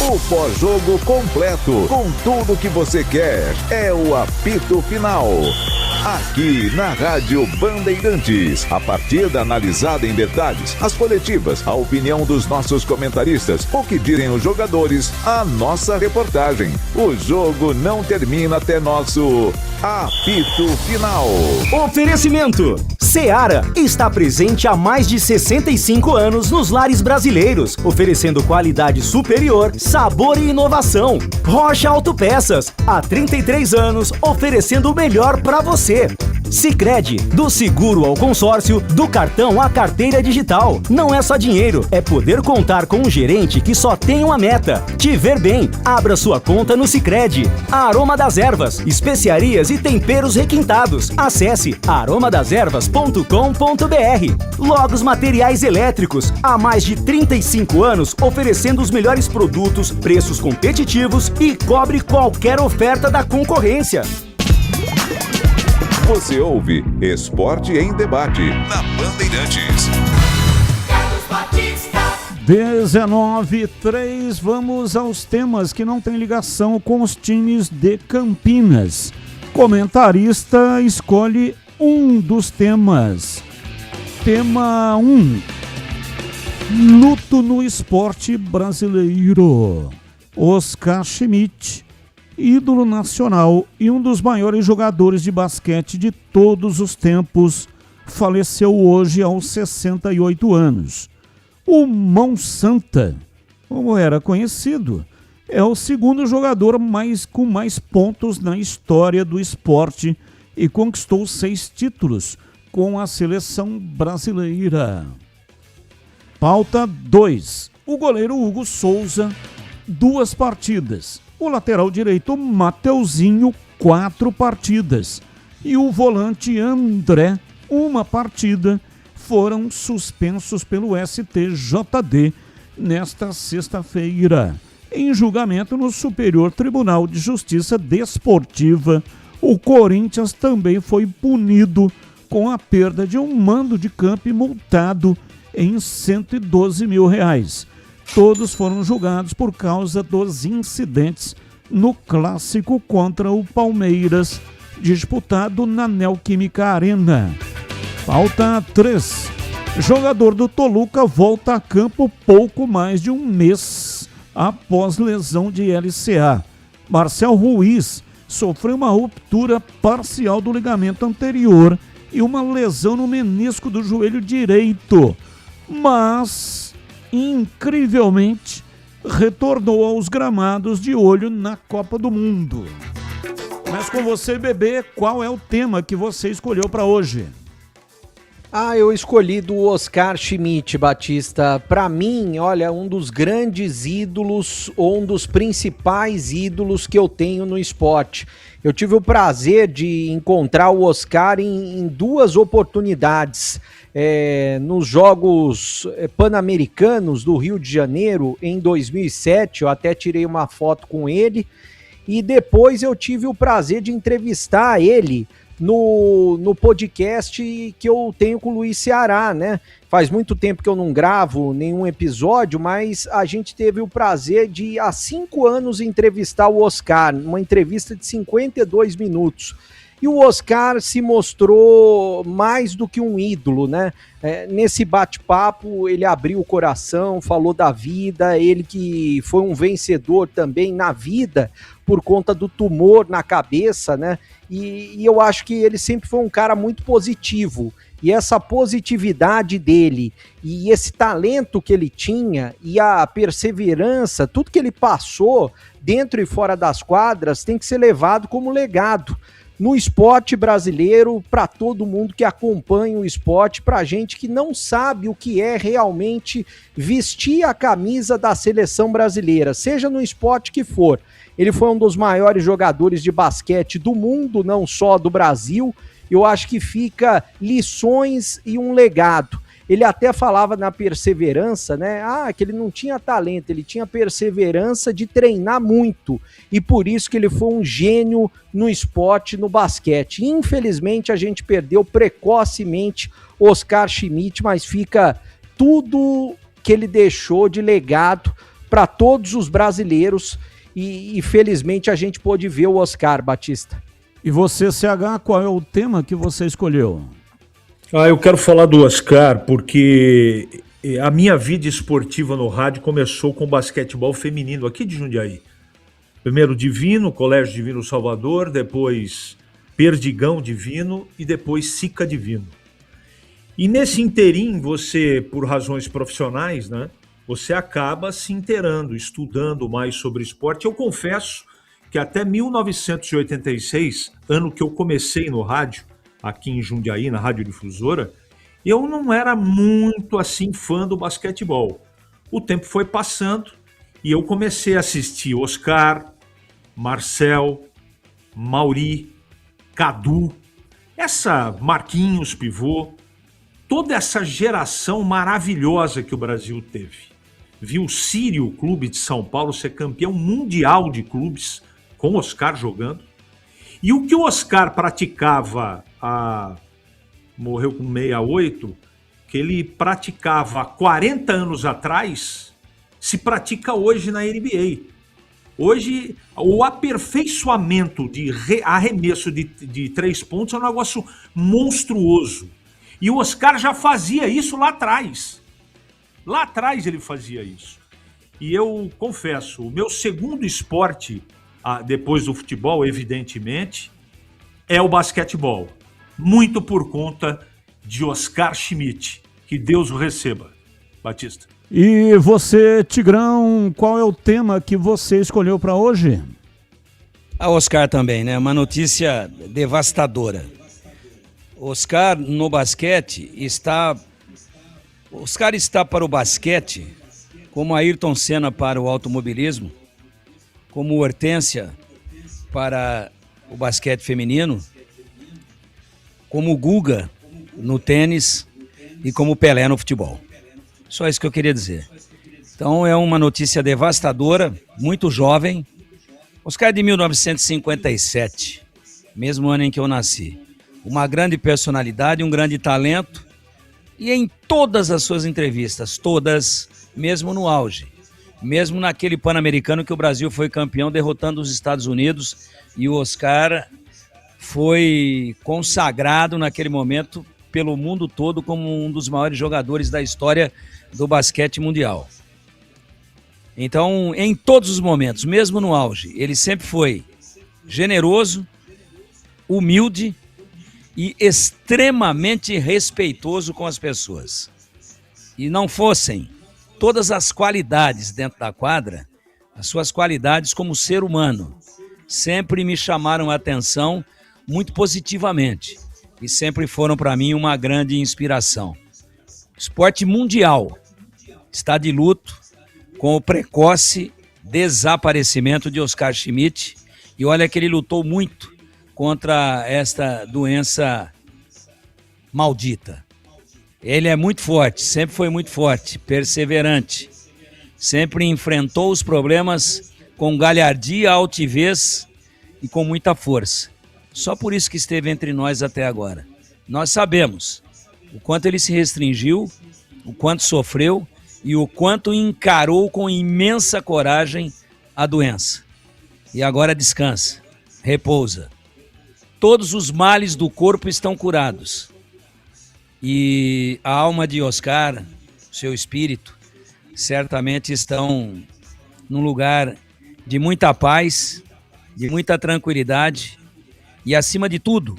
O pós-jogo completo, com tudo que você quer, é o apito final. Aqui na Rádio Bandeirantes, a partida analisada em detalhes, as coletivas, a opinião dos nossos comentaristas, o que direm os jogadores, a nossa reportagem. O jogo não termina até nosso apito final. Oferecimento: Seara está presente há mais de 65 anos nos lares brasileiros, oferecendo qualidade superior, sabor e inovação. Rocha Autopeças, há 33 anos, oferecendo o melhor para você. Sicredi, do seguro ao consórcio, do cartão à carteira digital. Não é só dinheiro, é poder contar com um gerente que só tem uma meta: te ver bem. Abra sua conta no Sicredi. Aroma das Ervas, especiarias e temperos requintados. Acesse aromadeservas.com.br. Logos Materiais Elétricos, há mais de 35 anos oferecendo os melhores produtos, preços competitivos e cobre qualquer oferta da concorrência. Você ouve Esporte em Debate na Bandeirantes. 19:03, vamos aos temas que não têm ligação com os times de Campinas. Comentarista escolhe um dos temas. Tema 1: luto no esporte brasileiro. Oscar Schmidt ídolo nacional e um dos maiores jogadores de basquete de todos os tempos, faleceu hoje aos 68 anos. O Mão Santa, como era conhecido, é o segundo jogador com mais pontos na história do esporte e conquistou 6 títulos com a seleção brasileira. Pauta 2. O goleiro Hugo Souza, 2 partidas. O lateral direito Mateuzinho, 4 partidas. E o volante André, 1 partida, foram suspensos pelo STJD nesta sexta-feira. Em julgamento no Superior Tribunal de Justiça Desportiva, o Corinthians também foi punido com a perda de um mando de campo e multado em R$112 mil. Todos foram julgados por causa dos incidentes no clássico contra o Palmeiras, disputado na Neoquímica Arena. Pauta 3. Jogador do Toluca volta a campo pouco mais de um mês após lesão de LCA. Marcel Ruiz sofreu uma ruptura parcial do ligamento anterior e uma lesão no menisco do joelho direito, mas, incrivelmente, retornou aos gramados de olho na Copa do Mundo. Mas com você, Bebê, qual é o tema que você escolheu para hoje? Eu escolhi do Oscar Schmidt, Batista. Para mim, olha, um dos grandes ídolos, ou um dos principais ídolos que eu tenho no esporte. Eu tive o prazer de encontrar o Oscar em 2 oportunidades. Nos Jogos Pan-Americanos do Rio de Janeiro, em 2007, eu até tirei uma foto com ele. E depois eu tive o prazer de entrevistar ele no podcast que eu tenho com o Luiz Ceará, né? Faz muito tempo que eu não gravo nenhum episódio, mas a gente teve o prazer de, há 5 anos, entrevistar o Oscar, uma entrevista de 52 minutos. E o Oscar se mostrou mais do que um ídolo, né? Nesse bate-papo, ele abriu o coração, falou da vida, ele que foi um vencedor também na vida por conta do tumor na cabeça, né? E eu acho que ele sempre foi um cara muito positivo. E essa positividade dele e esse talento que ele tinha e a perseverança, tudo que ele passou dentro e fora das quadras tem que ser levado como legado no esporte brasileiro, para todo mundo que acompanha o esporte, para gente que não sabe o que é realmente vestir a camisa da seleção brasileira, seja no esporte que for. Ele foi um dos maiores jogadores de basquete do mundo, não só do Brasil. Eu acho que fica lições e um legado. Ele até falava na perseverança, né? Que ele não tinha talento, ele tinha perseverança de treinar muito. E por isso que ele foi um gênio no esporte, no basquete. Infelizmente, a gente perdeu precocemente Oscar Schmidt, mas fica tudo que ele deixou de legado para todos os brasileiros. E felizmente a gente pôde ver o Oscar, Batista. E você, CH, qual é o tema que você escolheu? Eu quero falar do Oscar porque a minha vida esportiva no rádio começou com basquetebol feminino aqui de Jundiaí. Primeiro Divino, Colégio Divino Salvador, depois Perdigão Divino e depois Sica Divino. E nesse interim, você, por razões profissionais, né, você acaba se inteirando, estudando mais sobre esporte. Eu confesso que até 1986, ano que eu comecei no rádio, aqui em Jundiaí, na Rádio Difusora, eu não era muito assim fã do basquetebol. O tempo foi passando e eu comecei a assistir Oscar, Marcel, Mauri, Cadu, Marquinhos Pivô, toda essa geração maravilhosa que o Brasil teve. Vi o Sírio Clube de São Paulo ser campeão mundial de clubes, com Oscar jogando. E o que o Oscar praticava, morreu com 68, que ele praticava há 40 anos atrás, se pratica hoje na NBA. Hoje, o aperfeiçoamento de arremesso de 3 pontos é um negócio monstruoso. E o Oscar já fazia isso lá atrás. Lá atrás ele fazia isso. E eu confesso, o meu segundo esporte depois do futebol, evidentemente, é o basquetebol. Muito por conta de Oscar Schmidt. Que Deus o receba. Batista. E você, Tigrão, qual é o tema que você escolheu para hoje? A Oscar também, né? Uma notícia devastadora. Oscar no basquete está... Oscar está para o basquete como Ayrton Senna para o automobilismo, como Hortência para o basquete feminino, como Guga no tênis e como Pelé no futebol. Só isso que eu queria dizer. Então é uma notícia devastadora, muito jovem. Oscar é de 1957, mesmo ano em que eu nasci. Uma grande personalidade, um grande talento. E em todas as suas entrevistas, todas, mesmo no auge, mesmo naquele Pan-Americano que o Brasil foi campeão derrotando os Estados Unidos, e o Oscar foi consagrado naquele momento pelo mundo todo como um dos maiores jogadores da história do basquete mundial. Então, em todos os momentos, mesmo no auge, ele sempre foi generoso, humilde e extremamente respeitoso com as pessoas. E não fossem todas as qualidades dentro da quadra, as suas qualidades como ser humano sempre me chamaram a atenção muito positivamente e sempre foram para mim uma grande inspiração. O esporte mundial está de luto com o precoce desaparecimento de Oscar Schmidt, e olha que ele lutou muito contra esta doença maldita. Ele é muito forte, sempre foi muito forte, perseverante, sempre enfrentou os problemas com galhardia, altivez e com muita força. Só por isso que esteve entre nós até agora. Nós sabemos o quanto ele se restringiu, o quanto sofreu e o quanto encarou com imensa coragem a doença. E agora descansa, repousa. Todos os males do corpo estão curados. E a alma de Oscar, seu espírito, certamente estão num lugar de muita paz, de muita tranquilidade e, acima de tudo,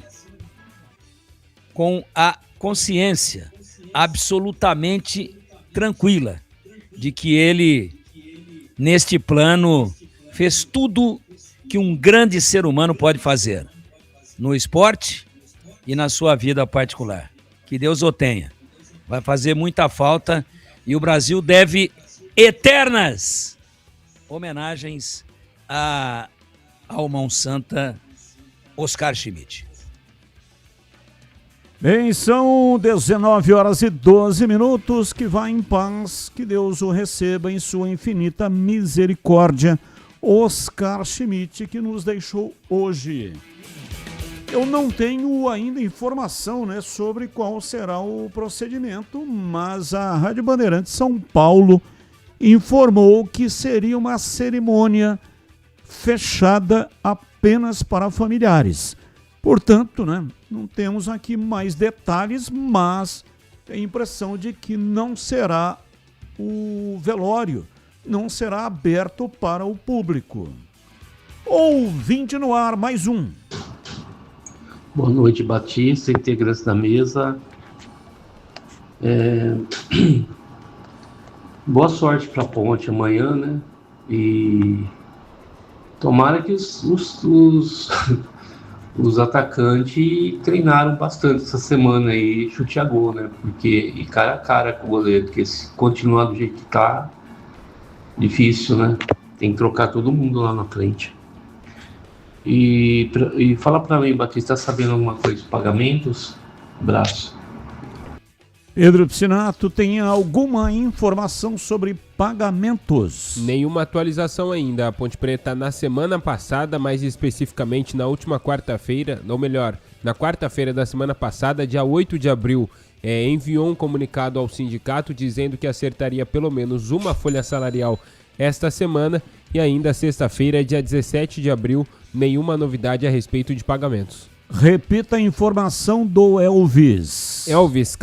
com a consciência absolutamente tranquila de que ele, neste plano, fez tudo que um grande ser humano pode fazer, no esporte e na sua vida particular. Que Deus o tenha. Vai fazer muita falta e o Brasil deve eternas homenagens ao mão santa Oscar Schmidt. Bem, são 19h12, que vá em paz, que Deus o receba em sua infinita misericórdia. Oscar Schmidt, que nos deixou hoje. Eu não tenho ainda informação, né, sobre qual será o procedimento, mas a Rádio Bandeirantes São Paulo informou que seria uma cerimônia fechada apenas para familiares. Portanto, né, não temos aqui mais detalhes, mas tem a impressão de que não será o velório, não será aberto para o público. Ouvinte no ar, mais um. Boa noite, Batista, integrantes da mesa. Boa sorte para a Ponte amanhã, né? E tomara que os atacantes treinaram bastante essa semana aí, chute a gol, né? E cara a cara com o goleiro, porque se continuar do jeito que tá, difícil, né? Tem que trocar todo mundo lá na frente. E fala pra mim, Batista, tá sabendo alguma coisa de pagamentos? Abraço. Pedro Piscinato, tem alguma informação sobre pagamentos? Nenhuma atualização ainda. A Ponte Preta na semana passada, mais especificamente na última quarta-feira, ou melhor, na quarta-feira da semana passada, dia 8 de abril, enviou um comunicado ao sindicato dizendo que acertaria pelo menos uma folha salarial esta semana, e ainda sexta-feira, dia 17 de abril, nenhuma novidade a respeito de pagamentos. Repita a informação do Elvis. Elvis,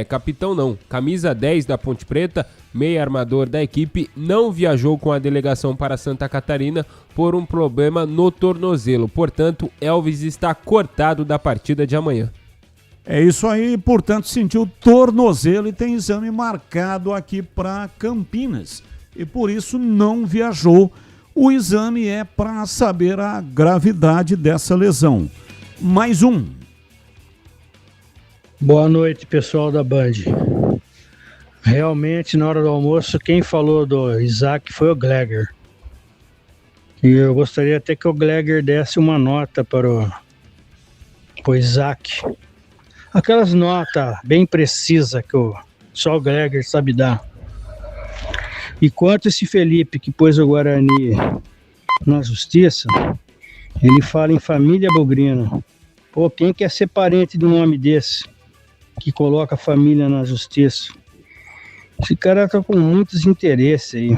capitão não, camisa 10 da Ponte Preta, meia armador da equipe, não viajou com a delegação para Santa Catarina por um problema no tornozelo. Portanto, Elvis está cortado da partida de amanhã. É isso aí, portanto, sentiu o tornozelo e tem exame marcado aqui para Campinas. E por isso não viajou. O exame é para saber a gravidade dessa lesão. Mais um. Boa noite, pessoal da Band. Realmente, na hora do almoço, quem falou do Isaac foi o Gleger. E eu gostaria até que o Gleger desse uma nota para o Isaac. Aquelas notas bem precisas que só o Gleger sabe dar. E quanto esse Felipe que pôs o Guarani na justiça, ele fala em família bugrina. Pô, quem quer ser parente de um homem desse, que coloca a família na justiça? Esse cara tá com muitos interesses aí,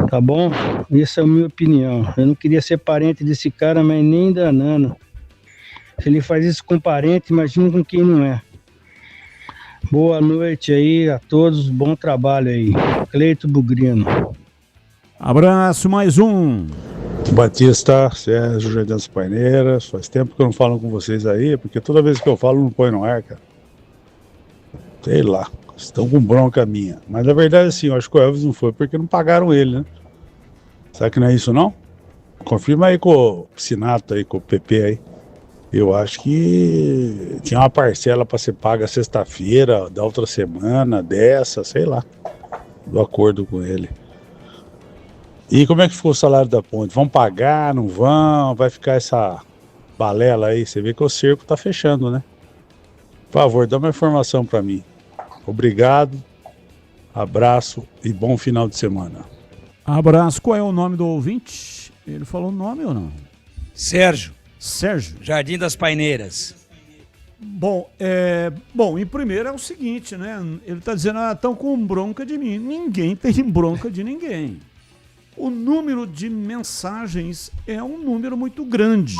tá bom? Essa é a minha opinião. Eu não queria ser parente desse cara, mas nem danando. Se ele faz isso com parente, imagina com quem não é. Boa noite aí a todos, bom trabalho aí. Cleito Bugrino. Abraço, mais um. Batista, Sérgio, Jardim das Paineiras. Faz tempo que eu não falo com vocês aí, porque toda vez que eu falo não põe no ar, cara. Sei lá, estão com bronca minha. Mas na verdade, assim, eu acho que o Elvis não foi porque não pagaram ele, né? Será que não é isso, não? Confirma aí com o Piscinato aí, com o PP aí. Eu acho que tinha uma parcela para ser paga sexta-feira, da outra semana, dessa, sei lá, do acordo com ele. E como é que ficou o salário da Ponte? Vão pagar, não vão? Vai ficar essa balela aí? Você vê que o cerco tá fechando, né? Por favor, dá uma informação para mim. Obrigado, abraço e bom final de semana. Abraço. Qual é o nome do ouvinte? Ele falou o nome ou não? Sérgio. Sérgio. Jardim das Paineiras. Bom, em primeiro é o seguinte, né? Ele está dizendo, estão com bronca de mim. Ninguém tem bronca de ninguém. O número de mensagens é um número muito grande.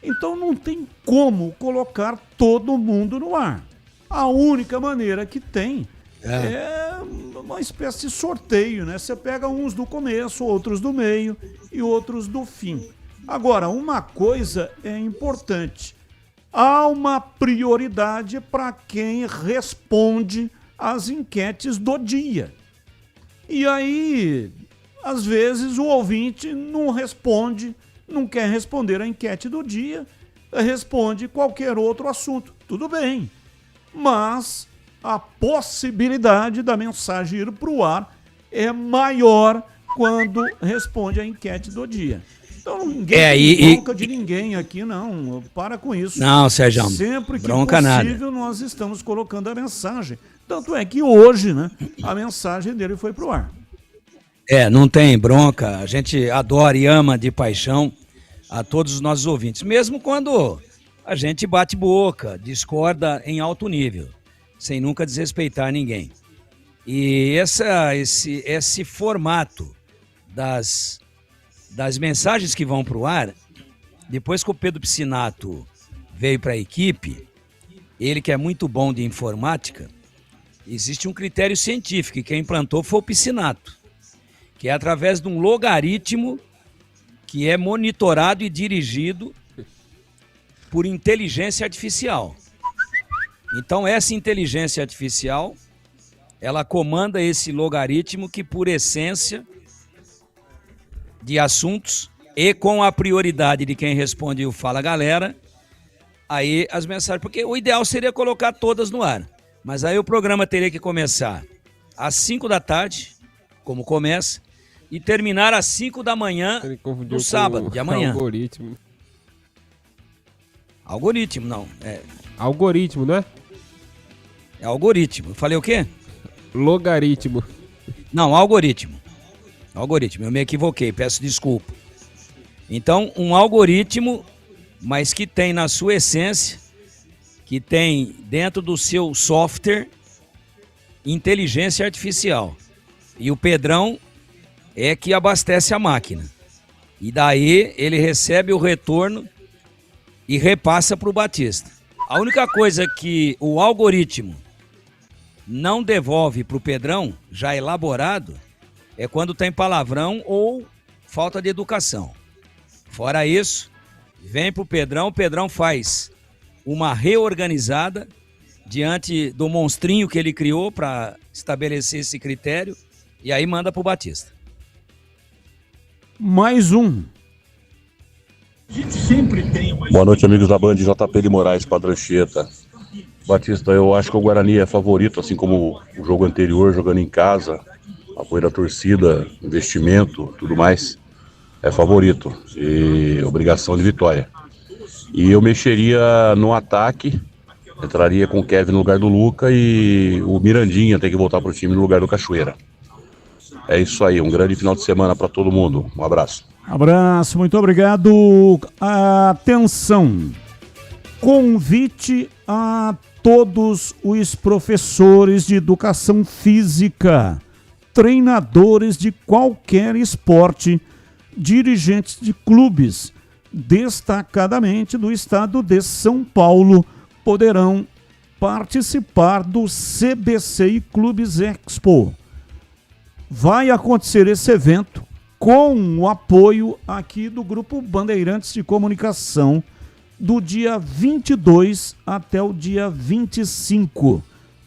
Então não tem como colocar todo mundo no ar. A única maneira que tem é uma espécie de sorteio, né? Você pega uns do começo, outros do meio e outros do fim. Agora, uma coisa é importante. Há uma prioridade para quem responde às enquetes do dia. E aí, às vezes, o ouvinte não responde, não quer responder a enquete do dia, responde qualquer outro assunto. Tudo bem. Mas a possibilidade da mensagem ir para o ar é maior quando responde a enquete do dia. Então ninguém tem bronca de ninguém aqui, não. Para com isso. Não, Sérgio, sempre que bronca possível, nada. nós estamos colocando a mensagem. Tanto é que hoje, né, a mensagem dele foi pro ar. Não tem bronca. A gente adora e ama de paixão a todos os nossos ouvintes. Mesmo quando a gente bate boca, discorda em alto nível, sem nunca desrespeitar ninguém. E esse formato das mensagens que vão para o ar, depois que o Pedro Piscinato veio para a equipe, ele que é muito bom de informática, existe um critério científico e quem implantou foi o Piscinato, que é através de um logaritmo que é monitorado e dirigido por inteligência artificial. Então essa inteligência artificial, ela comanda esse logaritmo que por essência de assuntos e com a prioridade de quem responde o Fala Galera, aí as mensagens, porque o ideal seria colocar todas no ar, mas aí o programa teria que começar às 5 da tarde, como começa, e terminar às 5 da manhã no sábado, de amanhã. Algoritmo. Algoritmo, não. Algoritmo, não é? É algoritmo. Eu falei o quê? Logaritmo. Não, algoritmo. Algoritmo, eu me equivoquei, peço desculpa. Então, um algoritmo, mas que tem na sua essência, que tem dentro do seu software, inteligência artificial. E o Pedrão é que abastece a máquina. E daí ele recebe o retorno e repassa para o Batista. A única coisa que o algoritmo não devolve para o Pedrão, já elaborado, é quando tem palavrão ou falta de educação. Fora isso, vem para o Pedrão faz uma reorganizada diante do monstrinho que ele criou para estabelecer esse critério e aí manda para o Batista. Mais um. Boa noite, amigos da Band, JP de Moraes, Padrancheta. Batista, eu acho que o Guarani é favorito, assim como o jogo anterior, jogando em casa, apoio da torcida, investimento, tudo mais, é favorito e obrigação de vitória. E eu mexeria no ataque, entraria com o Kevin no lugar do Luca e o Mirandinha tem que voltar pro time no lugar do Cachoeira. É isso aí, um grande final de semana para todo mundo. Um abraço. Abraço, muito obrigado. Atenção, convite a todos os professores de educação física, treinadores de qualquer esporte, dirigentes de clubes, destacadamente do estado de São Paulo, poderão participar do CBCI Clubes Expo. Vai acontecer esse evento com o apoio aqui do Grupo Bandeirantes de Comunicação, do dia 22 até o dia 25.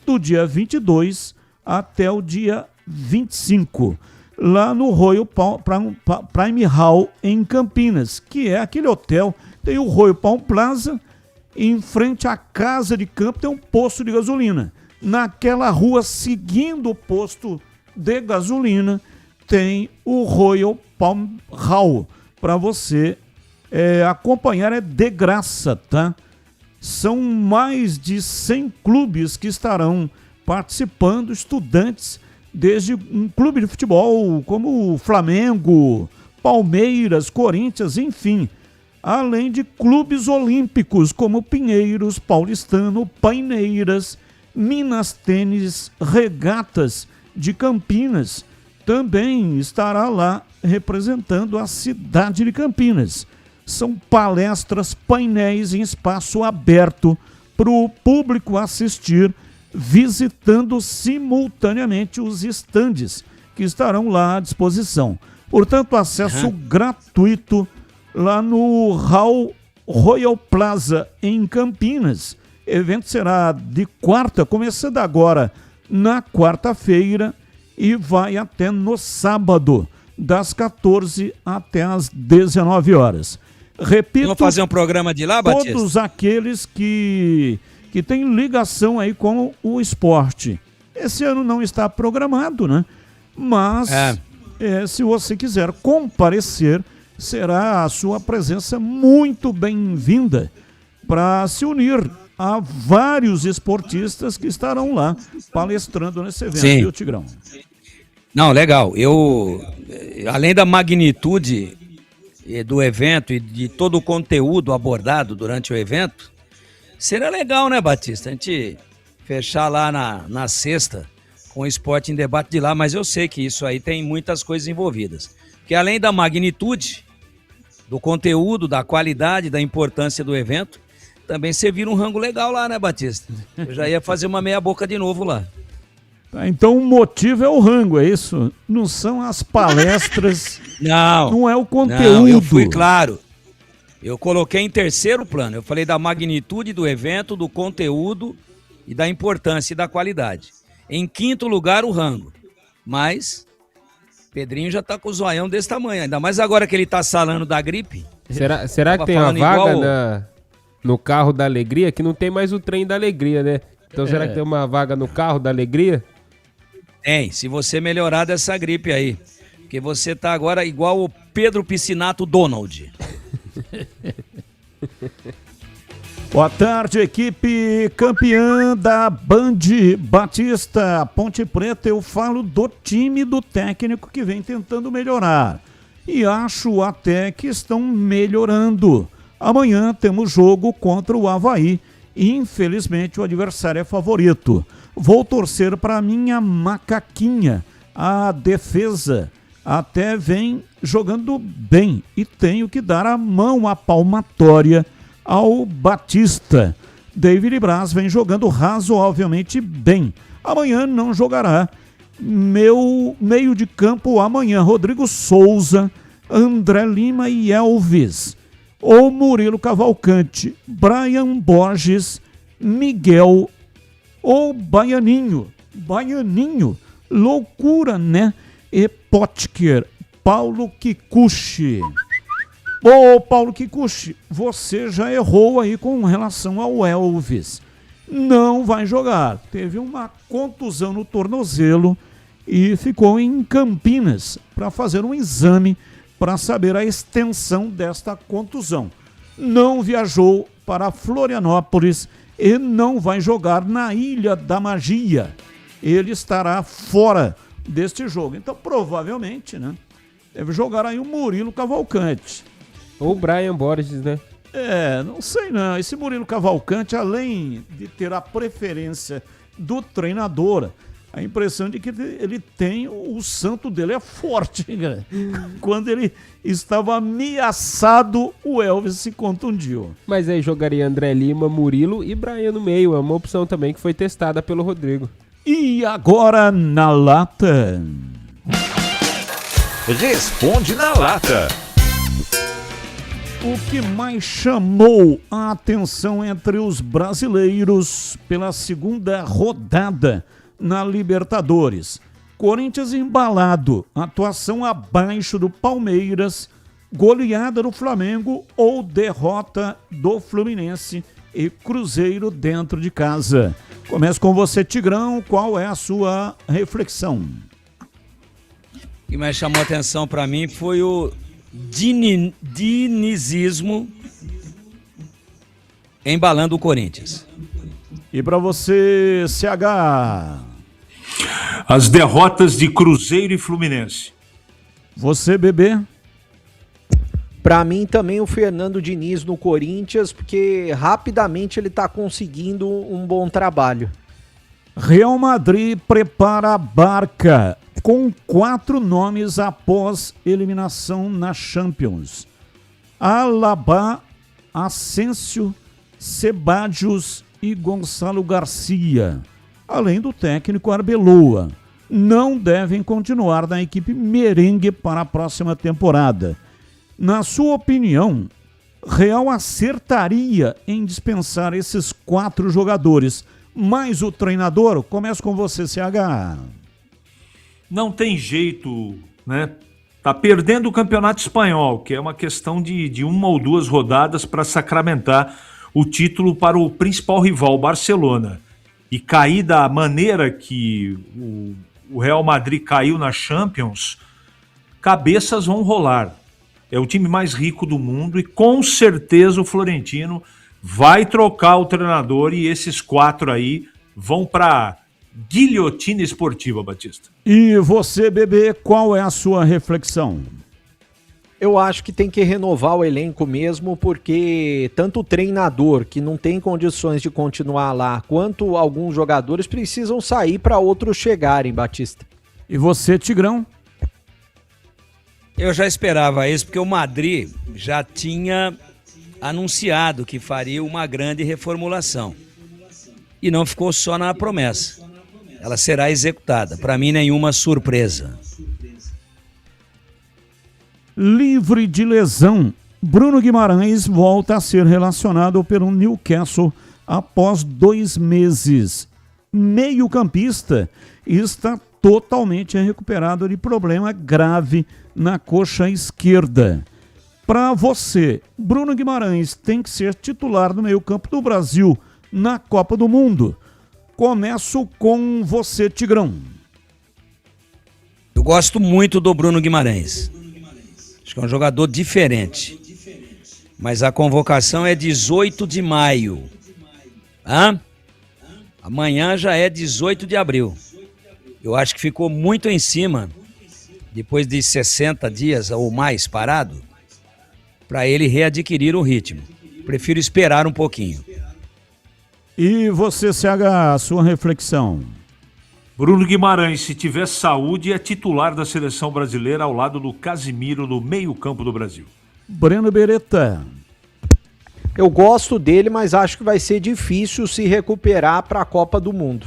Do dia 22 até o dia 25. Lá no Royal Prime Hall, em Campinas, que é aquele hotel, tem o Royal Palm Plaza, em frente à casa de campo tem um posto de gasolina. Naquela rua, seguindo o posto de gasolina, tem o Royal Palm Hall, para você acompanhar, é de graça, tá? São mais de 100 clubes que estarão participando, estudantes, desde um clube de futebol como o Flamengo, Palmeiras, Corinthians, enfim, além de clubes olímpicos como Pinheiros, Paulistano, Paineiras, Minas Tênis, Regatas de Campinas, também estará lá representando a cidade de Campinas. São palestras, painéis em espaço aberto para o público assistir, visitando simultaneamente os estandes que estarão lá à disposição. Portanto, acesso gratuito lá no Royal Plaza, em Campinas. O evento será de quarta, começando agora na quarta-feira e vai até no sábado, das 14 até as 19 horas. Repito, vamos fazer um programa de lá, Batista? Todos aqueles que têm ligação aí com o esporte. Esse ano não está programado, né? Mas se você quiser comparecer, será a sua presença muito bem-vinda para se unir a vários esportistas que estarão lá palestrando nesse evento, viu, Tigrão? Não, legal. Além da magnitude do evento e de todo o conteúdo abordado durante o evento, será legal, né, Batista? A gente fechar lá na sexta com o Esporte em Debate de lá, mas eu sei que isso aí tem muitas coisas envolvidas. Porque além da magnitude, do conteúdo, da qualidade, da importância do evento, também servir um rango legal lá, né, Batista? Eu já ia fazer uma meia boca de novo lá. Então o motivo é o rango, é isso? Não são as palestras, não é o conteúdo. Não, eu fui claro. Eu coloquei em terceiro plano. Eu falei da magnitude do evento, do conteúdo e da importância e da qualidade. Em quinto lugar, o rango. Mas Pedrinho já tá com o zoião desse tamanho, ainda mais agora que ele tá salando da gripe. Será que tem uma vaga no carro da alegria? Que não tem mais o trem da alegria, né? Então será que tem uma vaga no carro da alegria? Tem, se você melhorar dessa gripe aí. Porque você tá agora igual o Pedro Piscinato Donald. Boa tarde, equipe campeã da Band Batista Ponte Preta. Eu falo do time do técnico que vem tentando melhorar. E acho até que estão melhorando. Amanhã temos jogo contra o Avaí. Infelizmente o adversário é favorito. Vou torcer para minha macaquinha. A defesa até vem jogando bem e tenho que dar a mão à palmatória ao Batista. David Braz vem jogando razoavelmente bem. Amanhã não jogará. Meu meio de campo amanhã, Rodrigo Souza, André Lima e Elvis. Ou Murilo Cavalcante, Brian Borges, Miguel ou Baianinho. Baianinho, loucura, né? E Potker, Paulo Kikuchi. Ô, Paulo Kikuchi, você já errou aí com relação ao Elvis. Não vai jogar. Teve uma contusão no tornozelo e ficou em Campinas para fazer um exame para saber a extensão desta contusão. Não viajou para Florianópolis e não vai jogar na Ilha da Magia. Ele estará fora deste jogo. Então, provavelmente, né, deve jogar aí o Murilo Cavalcante. Ou o Brian Borges, né? Não sei não. Esse Murilo Cavalcante, além de ter a preferência do treinador, a impressão de que ele tem, o santo dele é forte, cara. Quando ele estava ameaçado, o Elvis se contundiu. Mas aí jogaria André Lima, Murilo e Brian no meio. É uma opção também que foi testada pelo Rodrigo. E agora na lata. Responde na lata. O que mais chamou a atenção entre os brasileiros pela segunda rodada na Libertadores? Corinthians embalado, atuação abaixo do Palmeiras, goleada do Flamengo ou derrota do Fluminense e Cruzeiro dentro de casa. Começo com você, Tigrão, qual é a sua reflexão? O que mais chamou a atenção para mim foi o dinizismo embalando o Corinthians. E para você, CH? As derrotas de Cruzeiro e Fluminense. Você, Bebê? Para mim também o Fernando Diniz no Corinthians, porque rapidamente ele está conseguindo um bom trabalho. Real Madrid prepara a barca com 4 nomes após eliminação na Champions. Alaba, Asensio, Ceballos e Gonçalo Garcia, além do técnico Arbeloa. Não devem continuar na equipe merengue para a próxima temporada. Na sua opinião, Real acertaria em dispensar esses 4 jogadores, mais o treinador? Começa com você, CH. Não tem jeito, né? Tá perdendo o Campeonato Espanhol, que é uma questão de 1 ou 2 rodadas para sacramentar o título para o principal rival, Barcelona. E cair da maneira que o Real Madrid caiu na Champions, cabeças vão rolar. É o time mais rico do mundo e com certeza o Florentino vai trocar o treinador e esses 4 aí vão para guilhotina esportiva, Batista. E você, Bebê, qual é a sua reflexão? Eu acho que tem que renovar o elenco mesmo, porque tanto o treinador, que não tem condições de continuar lá, quanto alguns jogadores precisam sair para outros chegarem, Batista. E você, Tigrão? Eu já esperava isso, porque o Madrid já tinha anunciado que faria uma grande reformulação. E não ficou só na promessa. Ela será executada. Para mim, nenhuma surpresa. Livre de lesão, Bruno Guimarães volta a ser relacionado pelo Newcastle após 2 meses. Meio-campista está totalmente recuperado de problema grave na coxa esquerda. Para você, Bruno Guimarães tem que ser titular no meio-campo do Brasil na Copa do Mundo. Começo com você, Tigrão. Eu gosto muito do Bruno Guimarães. Acho que é um jogador diferente. Mas a convocação é 18 de maio. Amanhã já é 18 de abril. Eu acho que ficou muito em cima, depois de 60 dias ou mais parado, para ele readquirir o ritmo. Prefiro esperar um pouquinho. E você, CH, a sua reflexão? Bruno Guimarães, se tiver saúde, é titular da seleção brasileira ao lado do Casimiro no meio-campo do Brasil. Breno Beretta. Eu gosto dele, mas acho que vai ser difícil se recuperar para a Copa do Mundo.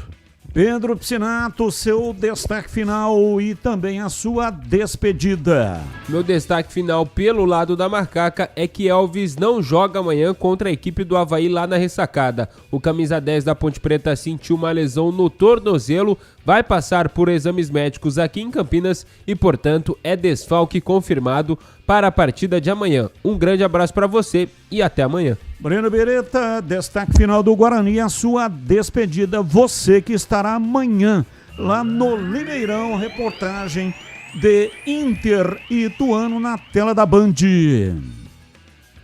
Pedro Piscinato, seu destaque final e também a sua despedida. Meu destaque final pelo lado da Macaca é que Elvis não joga amanhã contra a equipe do Avaí lá na ressacada. O camisa 10 da Ponte Preta sentiu uma lesão no tornozelo, vai passar por exames médicos aqui em Campinas e, portanto, é desfalque confirmado para a partida de amanhã. Um grande abraço para você e até amanhã. Breno Beretta, destaque final do Guarani, a sua despedida. Você que estará amanhã lá no Limeirão, reportagem de Inter e Ituano na tela da Band.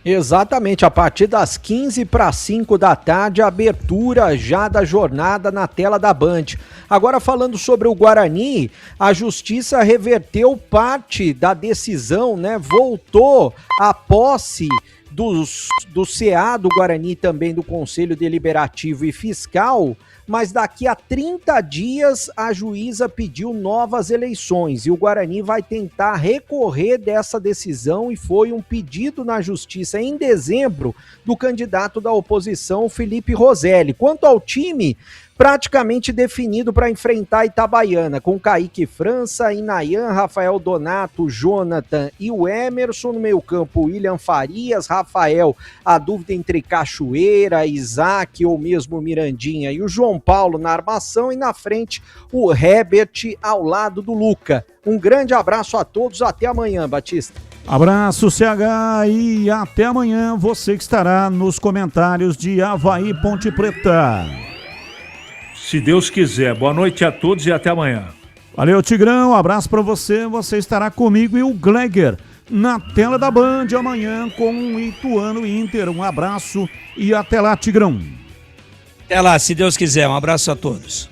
Exatamente, a partir das 15:05 da tarde, a abertura já da jornada na tela da Band. Agora falando sobre o Guarani, a Justiça reverteu parte da decisão, né? Voltou a posse do CA do Guarani, também do Conselho Deliberativo e Fiscal, mas daqui a 30 dias a juíza pediu novas eleições e o Guarani vai tentar recorrer dessa decisão e foi um pedido na Justiça em dezembro do candidato da oposição, Felipe Roselli. Quanto ao time, praticamente definido para enfrentar a Itabaiana, com Kaique França, Inayan, Rafael Donato, Jonathan e o Emerson no meio-campo, William Farias, Rafael, a dúvida entre Cachoeira, Isaac ou mesmo Mirandinha, e o João Paulo na armação, e na frente o Herbert ao lado do Luca. Um grande abraço a todos, até amanhã, Batista. Abraço, CH, e até amanhã, você que estará nos comentários de Avaí Ponte Preta. Se Deus quiser. Boa noite a todos e até amanhã. Valeu, Tigrão. Um abraço pra você. Você estará comigo e o Gleger na tela da Band amanhã com o Ituano Inter. Um abraço e até lá, Tigrão. Até lá, se Deus quiser. Um abraço a todos.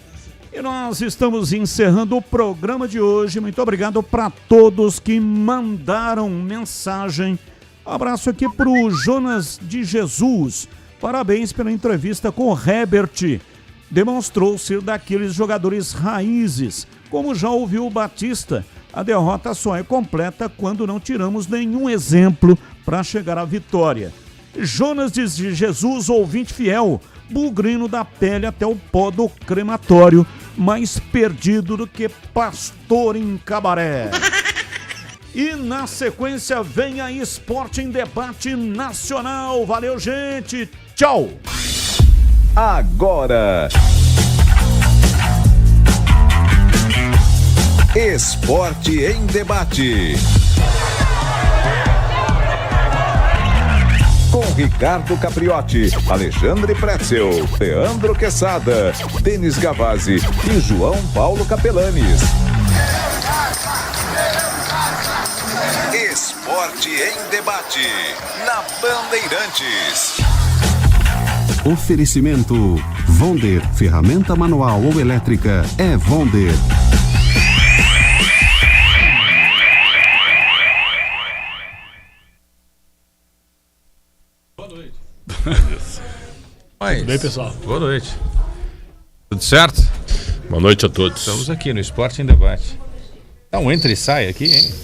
E nós estamos encerrando o programa de hoje. Muito obrigado para todos que mandaram mensagem. Um abraço aqui pro Jonas de Jesus. Parabéns pela entrevista com o Herbert. Demonstrou ser daqueles jogadores raízes. Como já ouviu o Batista, a derrota só é completa quando não tiramos nenhum exemplo para chegar à vitória. Jonas de Jesus, ouvinte fiel, bugrino da pele até o pó do crematório, mais perdido do que pastor em cabaré. E na sequência vem a Esporte em Debate Nacional. Valeu, gente. Tchau. Agora, Esporte em Debate. Com Ricardo Capriotti, Alexandre Pretzel, Leandro Quesada, Denis Gavazzi e João Paulo Capelanes. Esporte em Debate, na Bandeirantes. Oferecimento Vonder, ferramenta manual ou elétrica é Vonder. Boa noite. Tudo bem, pessoal? Boa noite. Tudo certo? Boa noite a todos. Estamos aqui no Esporte em Debate. Dá um entra e sai aqui, hein?